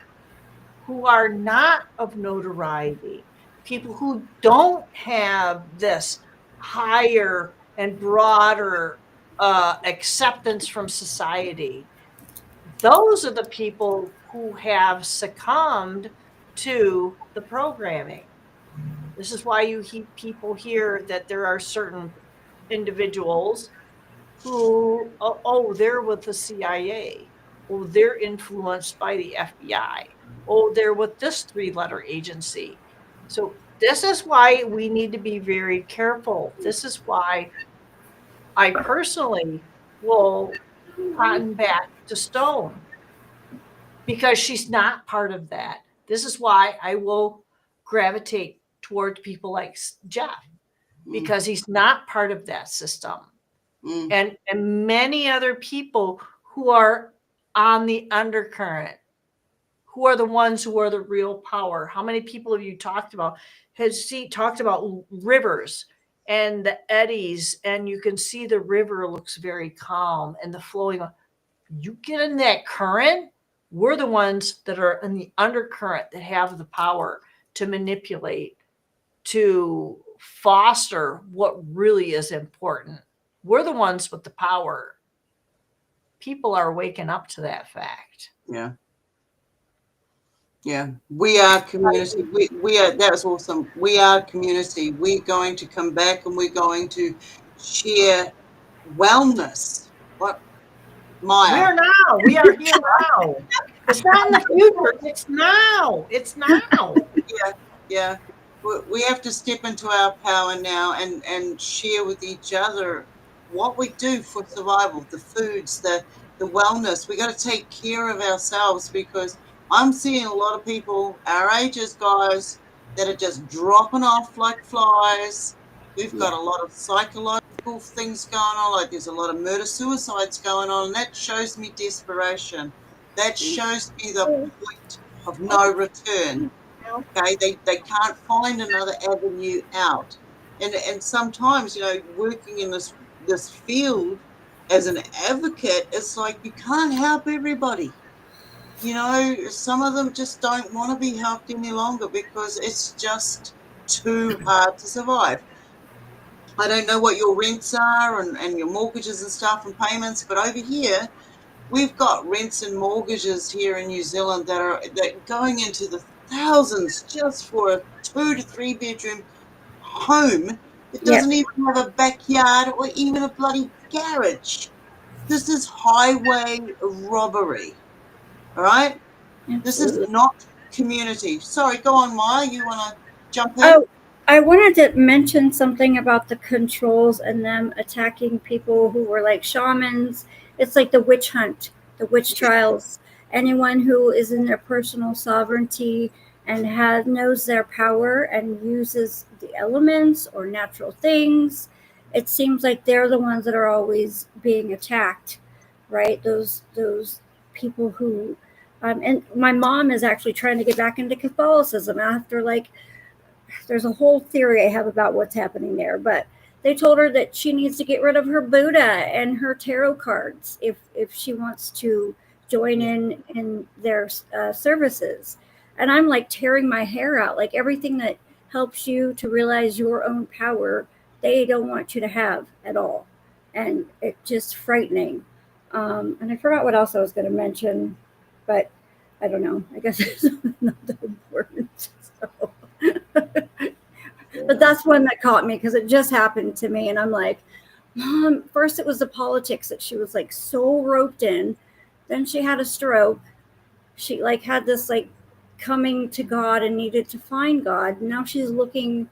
who are not of notoriety, people who don't have this higher and broader acceptance from society. Those are the people who have succumbed to the programming. This is why people hear that there are certain individuals who, they're with the CIA. Oh, they're influenced by the FBI. Oh, they're with this 3-letter agency. So this is why we need to be very careful. This is why I personally will cotton back to Stone, because she's not part of that. This is why I will gravitate towards people like Jeff, because he's not part of that system. And many other people who are on the undercurrent, who are the ones who are the real power. How many people have you talked about? Talked about rivers and the eddies, and you can see the river looks very calm and the flowing. You get in that current, we're the ones that are in the undercurrent that have the power to manipulate, to foster what really is important. We're the ones with the power. People are waking up to that fact. Yeah. Yeah. We are community. We are, that was awesome. We are community. We're going to come back and we're going to share wellness. What, Maya? We are now. We are here now. It's not in the future. It's now. It's now. Yeah. We have to step into our power now and share with each other what we do for survival, the foods, the wellness. We got to take care of ourselves, because I'm seeing a lot of people our ages, guys, that are just dropping off like flies. We've got a lot of psychological things going on, like there's a lot of murder suicides going on, and that shows me desperation. That shows me the point of no return. Okay, they can't find another avenue out, and sometimes, working in this field as an advocate, it's like you can't help everybody. Some of them just don't want to be helped any longer because it's just too hard to survive. I don't know what your rents are and your mortgages and stuff and payments, but over here we've got rents and mortgages here in New Zealand that are going into the thousands just for a 2 to 3 bedroom home that doesn't even have a backyard or even a bloody garage. This is highway robbery. All right? This is not community. Sorry, go on, Maya. You want to jump in? Oh, I wanted to mention something about the controls and them attacking people who were like shamans. It's like the witch hunt, the witch trials. Anyone who is in their personal sovereignty and knows their power and uses the elements or natural things, it seems like they're the ones that are always being attacked, right? Those people who, and my mom is actually trying to get back into Catholicism after there's a whole theory I have about what's happening there, but they told her that she needs to get rid of her Buddha and her tarot cards if she wants to join in their services. And I'm like tearing my hair out. Like everything that helps you to realize your own power, they don't want you to have at all. And it's just frightening. And I forgot what else I was going to mention, but I don't know. I guess it's not that important. So. But that's one that caught me because it just happened to me. And I'm like, Mom, first it was the politics that she was like so roped in. Then she had a stroke. She like had this like coming to God and needed to find God. Now she's looking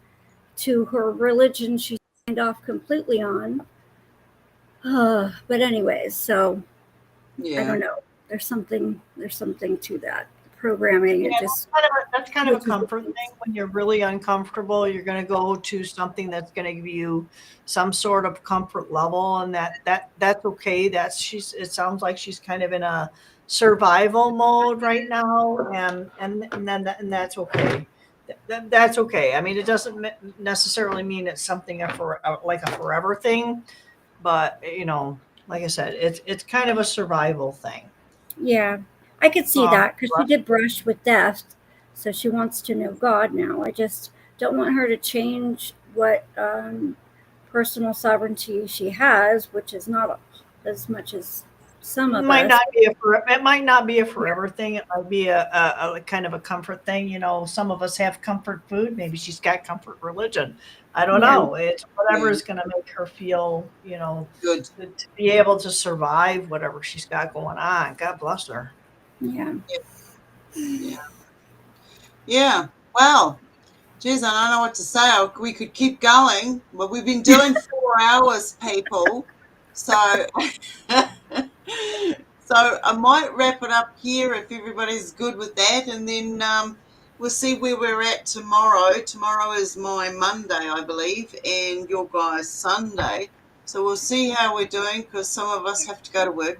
to her religion she signed off completely on. But anyways, so I don't know. There's something to that programming. Yeah, It just that's kind of a comfort thing. When you're really uncomfortable, you're going to go to something that's going to give you some sort of comfort level, and that's okay. It sounds like she's kind of in a survival mode right now, and that's okay. That's okay. I mean, it doesn't necessarily mean it's something like a forever thing, but like I said, it's kind of a survival thing. Yeah, I could see that because she did brush with death, so she wants to know God now. I just don't want her to change what personal sovereignty she has, which is not as much as some of us. It might not be a forever thing. It might be a kind of a comfort thing. Some of us have comfort food. Maybe she's got comfort religion. I don't know. It's whatever is going to make her feel, good to be able to survive whatever she's got going on. God bless her. Yeah. Yeah. Well, geez, I don't know what to say. We could keep going, but we've been doing 4 hours, people. So, so I might wrap it up here if everybody's good with that, and then we'll see where we're at tomorrow. Tomorrow is my Monday, I believe, and your guys' Sunday. So we'll see how we're doing because some of us have to go to work.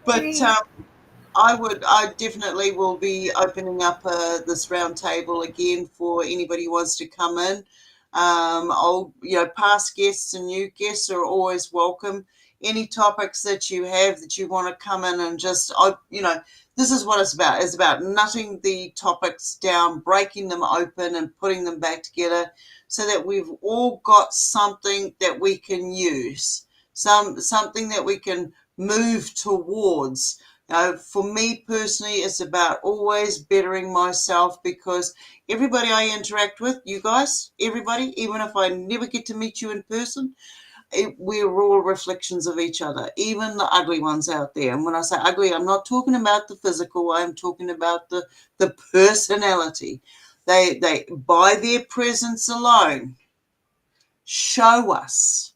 But I definitely will be opening up this round table again for anybody who wants to come in. Past guests and new guests are always welcome. Any topics that you have that you want to come in and just, this is what it's about. It's about nutting the topics down, breaking them open and putting them back together so that we've all got something that we can use, something that we can move towards. For me personally, it's about always bettering myself because everybody I interact with, you guys, everybody, even if I never get to meet you in person, we're all reflections of each other, even the ugly ones out there. And when I say ugly, I'm not talking about the physical. I'm talking about the personality. They by their presence alone show us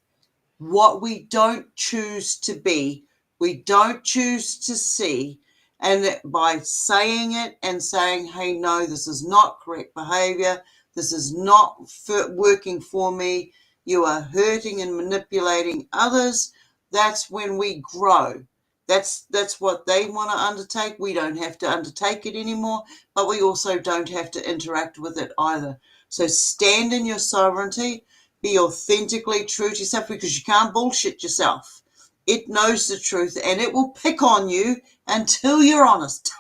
what we don't choose to be, we don't choose to see. And by saying it and saying, hey, no, this is not correct behavior, this is not working for me, you are hurting and manipulating others, that's when we grow. That's what they want to undertake. We don't have to undertake it anymore, but we also don't have to interact with it either. So stand in your sovereignty. Be authentically true to yourself because you can't bullshit yourself. It knows the truth and it will pick on you until you're honest.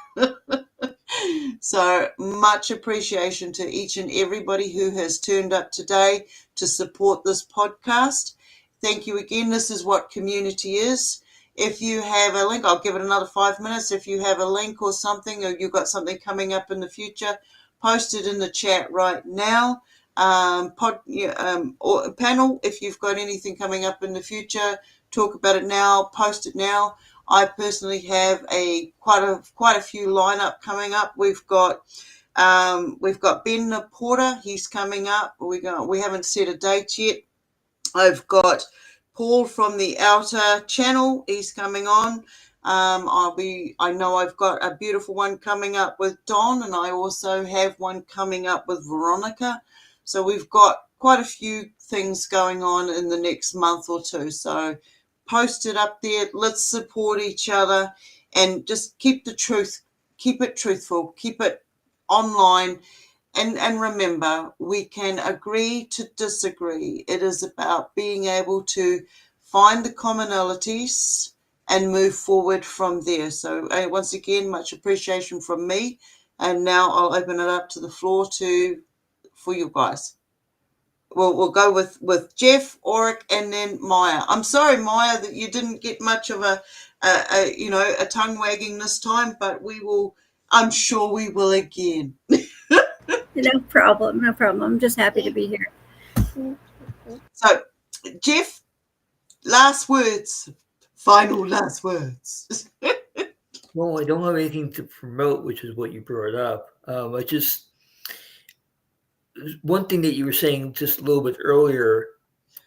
So much appreciation to each and everybody who has turned up today to support this podcast. Thank you again. This is what community is. If you have a link, I'll give it another 5 minutes. If you have a link or something, or you've got something coming up in the future, post it in the chat right now. Or panel, if you've got anything coming up in the future, talk about it now, post it now. I personally have quite a few lineup coming up. We've got Ben the Porter, he's coming up. We haven't set a date yet. I've got Paul from the Outer Channel, he's coming on. I know I've got a beautiful one coming up with Don, and I also have one coming up with Veronica. So we've got quite a few things going on in the next month or two. So post it up there. Let's support each other and just keep the truth. Keep it truthful. Keep it online. And remember, we can agree to disagree. It is about being able to find the commonalities and move forward from there. So once again, much appreciation from me. And now I'll open it up to the floor for you guys. We'll go with Jeff, Auric, and then Maya. I'm sorry, Maya, that you didn't get much of a tongue wagging this time, but we will. I'm sure we will again. No problem. No problem. I'm just happy to be here. So, Jeff, last words. Final last words. Well, I don't have anything to promote, which is what you brought up. One thing that you were saying just a little bit earlier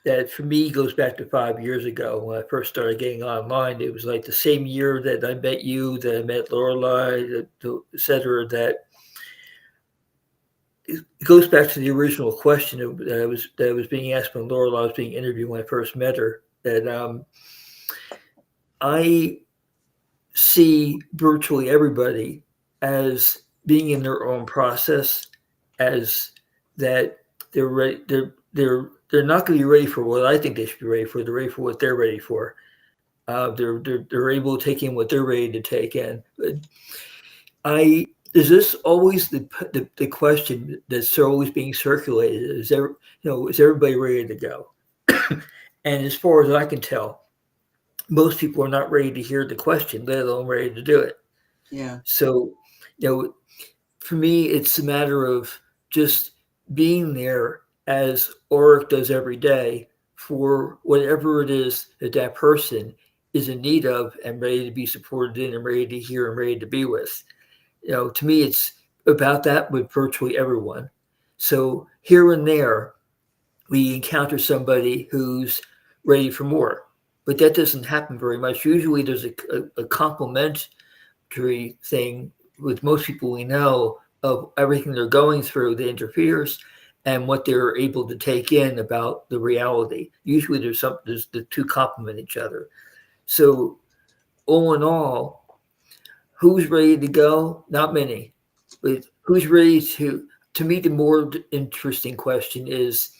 that for me goes back to 5 years ago when I first started getting online. It was like the same year that I met you, that I met Lorelai, et cetera, that it goes back to the original question that was being asked when Lorelai was being interviewed when I first met her, that I see virtually everybody as being in their own process, as that they're ready, they're not going to be ready for what I think they should be ready for. They're ready for what they're ready for. They're able to take in what they're ready to take in. Is this always the question that's always being circulated? Is everybody ready to go? And as far as I can tell, most people are not ready to hear the question, let alone ready to do it. Yeah. So, for me, it's a matter of just being there as Oric does every day for whatever it is that person is in need of and ready to be supported in and ready to hear and ready to be with. To me, it's about that with virtually everyone. So here and there, we encounter somebody who's ready for more, but that doesn't happen very much. Usually there's a complementary thing with most people we know of everything they're going through that interferes and what they're able to take in about the reality. Usually there's the two complement each other. So all in all, who's ready to go? Not many. But who's ready to me, the more interesting question is,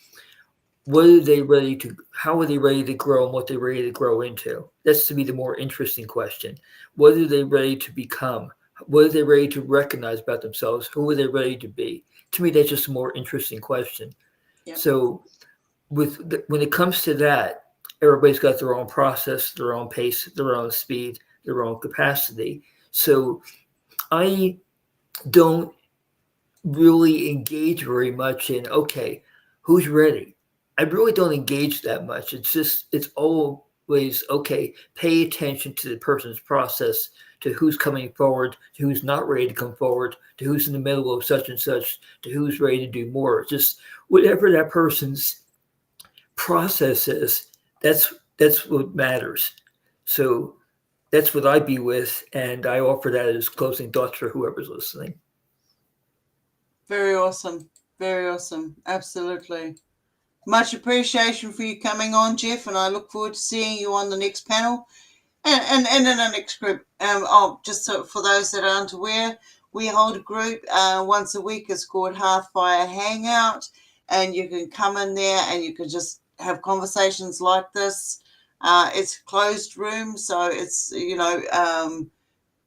how are they ready to grow and what they're ready to grow into? That's to me the more interesting question. What are they ready to become? What are they ready to recognize about themselves? Who are they ready to be? To me, that's just a more interesting question. Yep. So when it comes to that, everybody's got their own process, their own pace, their own speed, their own capacity. So I don't really engage very much in, okay, who's ready? I really don't engage that much. It's always, okay, pay attention to the person's process, to who's coming forward, to who's not ready to come forward, to who's in the middle of such and such, to who's ready to do more. Just whatever that person's process is, that's what matters. So that's what I'd be with, and I offer that as closing thoughts for whoever's listening. Very awesome. Very awesome. Absolutely. Much appreciation for you coming on, Jeff, and I look forward to seeing you on the next panel and in the next group. Just so for those that aren't aware, we hold a group once a week. It's called Hearthfire Hangout, and you can come in there and you can just have conversations like this. It's a closed room, so it's,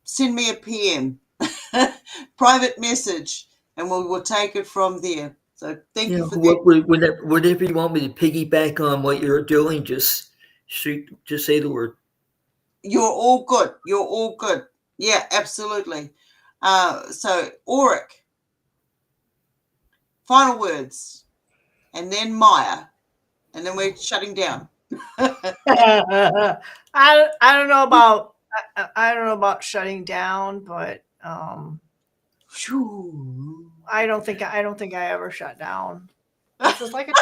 send me a PM, private message, and we will take it from there. So thank you for that. Whatever you want me to piggyback on what you're doing, just say the word. You're all good. You're all good. Yeah, absolutely. So Oric, final words, and then Maya, and then we're shutting down. I don't know about shutting down, but I don't think I ever shut down. This is like a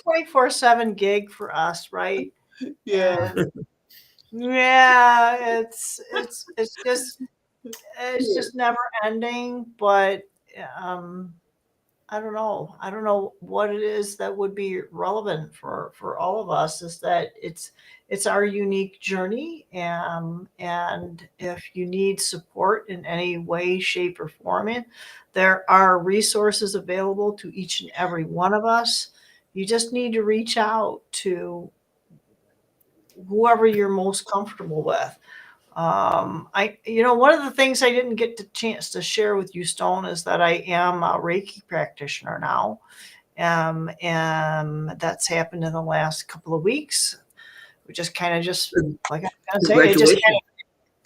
24/7 gig for us, right? Yeah. Yeah, it's just never ending, but I don't know what it is that would be relevant for all of us, is that it's our unique journey, and if you need support in any way, shape, or form, there are resources available to each and every one of us. You just need to reach out to whoever you're most comfortable with. One of the things I didn't get the chance to share with you, Stone, is that I am a Reiki practitioner now. And that's happened in the last couple of weeks, we just kind of just, like I was saying, Congratulations.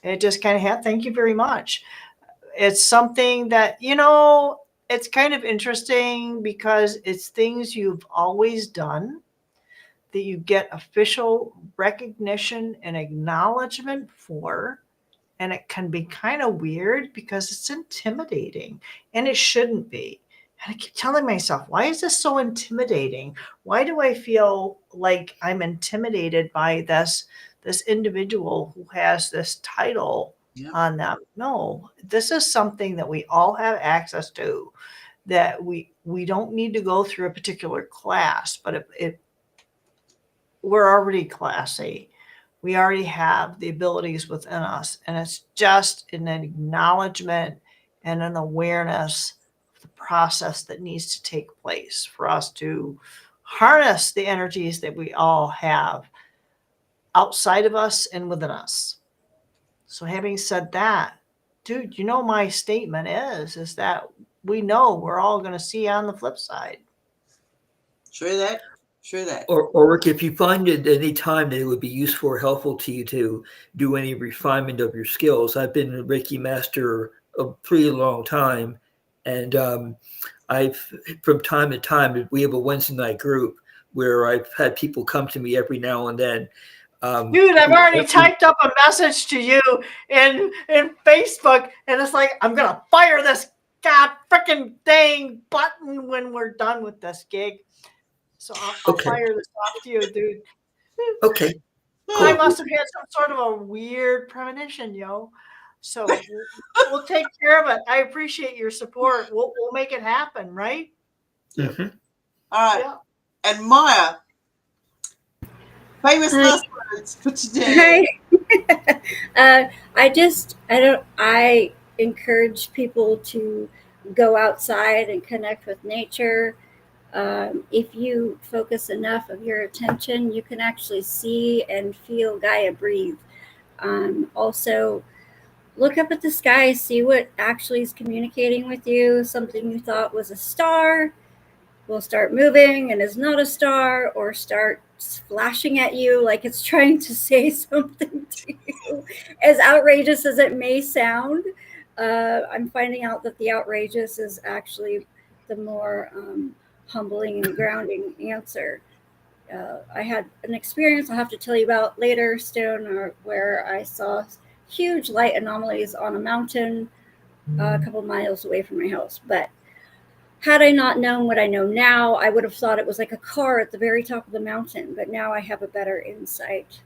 it just kind of had, thank you very much. It's something that, you know, it's kind of interesting because it's things you've always done that you get official recognition and acknowledgement for. And it can be kind of weird because it's intimidating, and it shouldn't be. And I keep telling myself, why is this so intimidating? Why do I feel like I'm intimidated by this individual who has this title on them? No, this is something that we all have access to, that we don't need to go through a particular class, but we're already classy. We already have the abilities within us, and it's just an acknowledgement and an awareness of the process that needs to take place for us to harness the energies that we all have outside of us and within us. So having said that, dude, you know, my statement is that we know we're all going to see on the flip side. True that. True that. Or Rick, if you find at any time that it would be useful or helpful to you to do any refinement of your skills, I've been a Reiki master a pretty long time, and I've from time to time we have a Wednesday night group where I've had people come to me every now and then. Dude, I've already typed up a message to you in Facebook, and it's like, I'm gonna fire this god freaking dang button when we're done with this gig. So I'll fire this off to you, dude. Okay. I must have had some sort of a weird premonition, yo. So we'll take care of it. I appreciate your support. We'll make it happen, right? Mm-hmm. All right. Yeah. And Maya, famous last words for today. I encourage people to go outside and connect with nature. If you focus enough of your attention, you can actually see and feel Gaia breathe. Also, look up at the sky, see what actually is communicating with you. Something you thought was a star will start moving and is not a star, or start flashing at you like it's trying to say something to you. As outrageous as it may sound, I'm finding out that the outrageous is actually the more humbling and grounding answer. I had an experience I'll have to tell you about later, Stone, where I saw huge light anomalies on a mountain a couple miles away from my house. But had I not known what I know now, I would have thought it was like a car at the very top of the mountain. But now I have a better insight.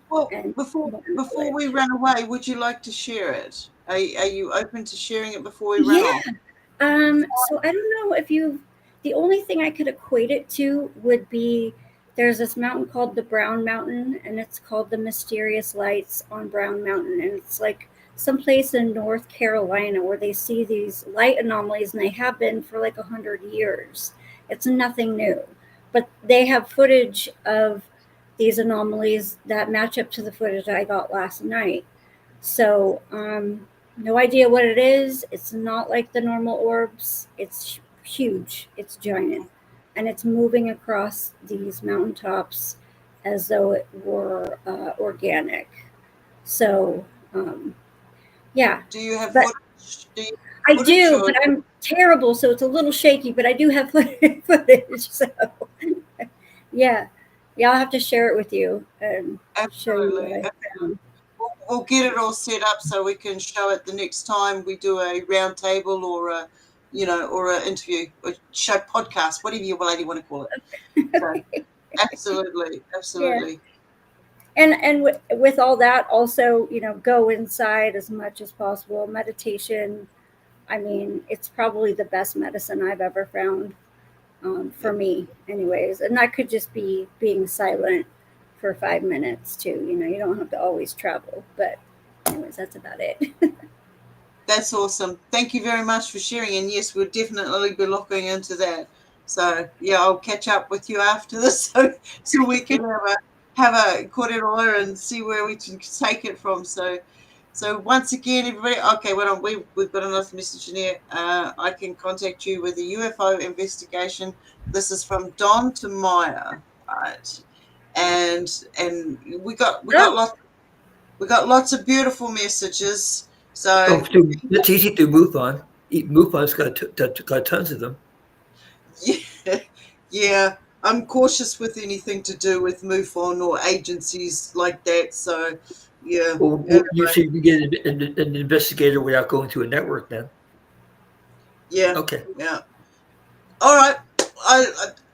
Well, before we run away, would you like to share it? Are you open to sharing it before we run off? So I don't know if the only thing I could equate it to would be, there's this mountain called the Brown Mountain, and it's called the Mysterious Lights on Brown Mountain. And it's like someplace in North Carolina where they see these light anomalies, and they have been for like 100 years. It's nothing new, but they have footage of these anomalies that match up to the footage I got last night. So, no idea what it is. It's not like the normal orbs. It's huge. It's giant. And it's moving across these mountaintops as though it were organic. So, yeah. Do you have footage? I do, but I'm terrible, so it's a little shaky, but I do have footage. So, yeah. I'll have to share it with you and show you what I found. We'll get it all set up so we can show it the next time we do a round table or a, or an interview, or show podcast, whatever you lady want to call it. So, absolutely. Yeah. And with all that, also, go inside as much as possible. Meditation, I mean, it's probably the best medicine I've ever found, for me, anyways. And that could just be being silent for 5 minutes too. You don't have to always travel, but anyways, that's about it. That's awesome. Thank you very much for sharing. And yes, we'll definitely be looking into that. So yeah, I'll catch up with you after this so we can have a korero and see where we can take it from. So once again, everybody, okay, we've got another message in here. I can contact you with a UFO investigation. This is from Don to Maya. All right. and we got lots of beautiful messages. So it's easy to move on. MUFON's got tons of them. yeah, I'm cautious with anything to do with MUFON or agencies like that. So yeah. Well, Anyway. you should get an investigator without going to a network then. Yeah. Okay. Yeah. All right.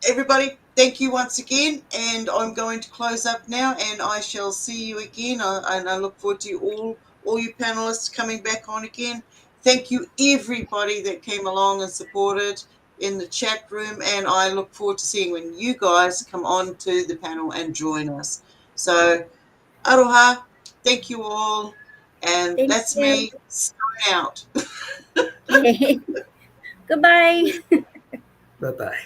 Everybody, thank you once again, and I'm going to close up now, and I shall see you again. And I look forward to all you panelists coming back on again. Thank you, everybody that came along and supported in the chat room, and I look forward to seeing when you guys come on to the panel and join us. So, aroha, thank you all, and Thank that's you. me signing out. Goodbye. Bye bye.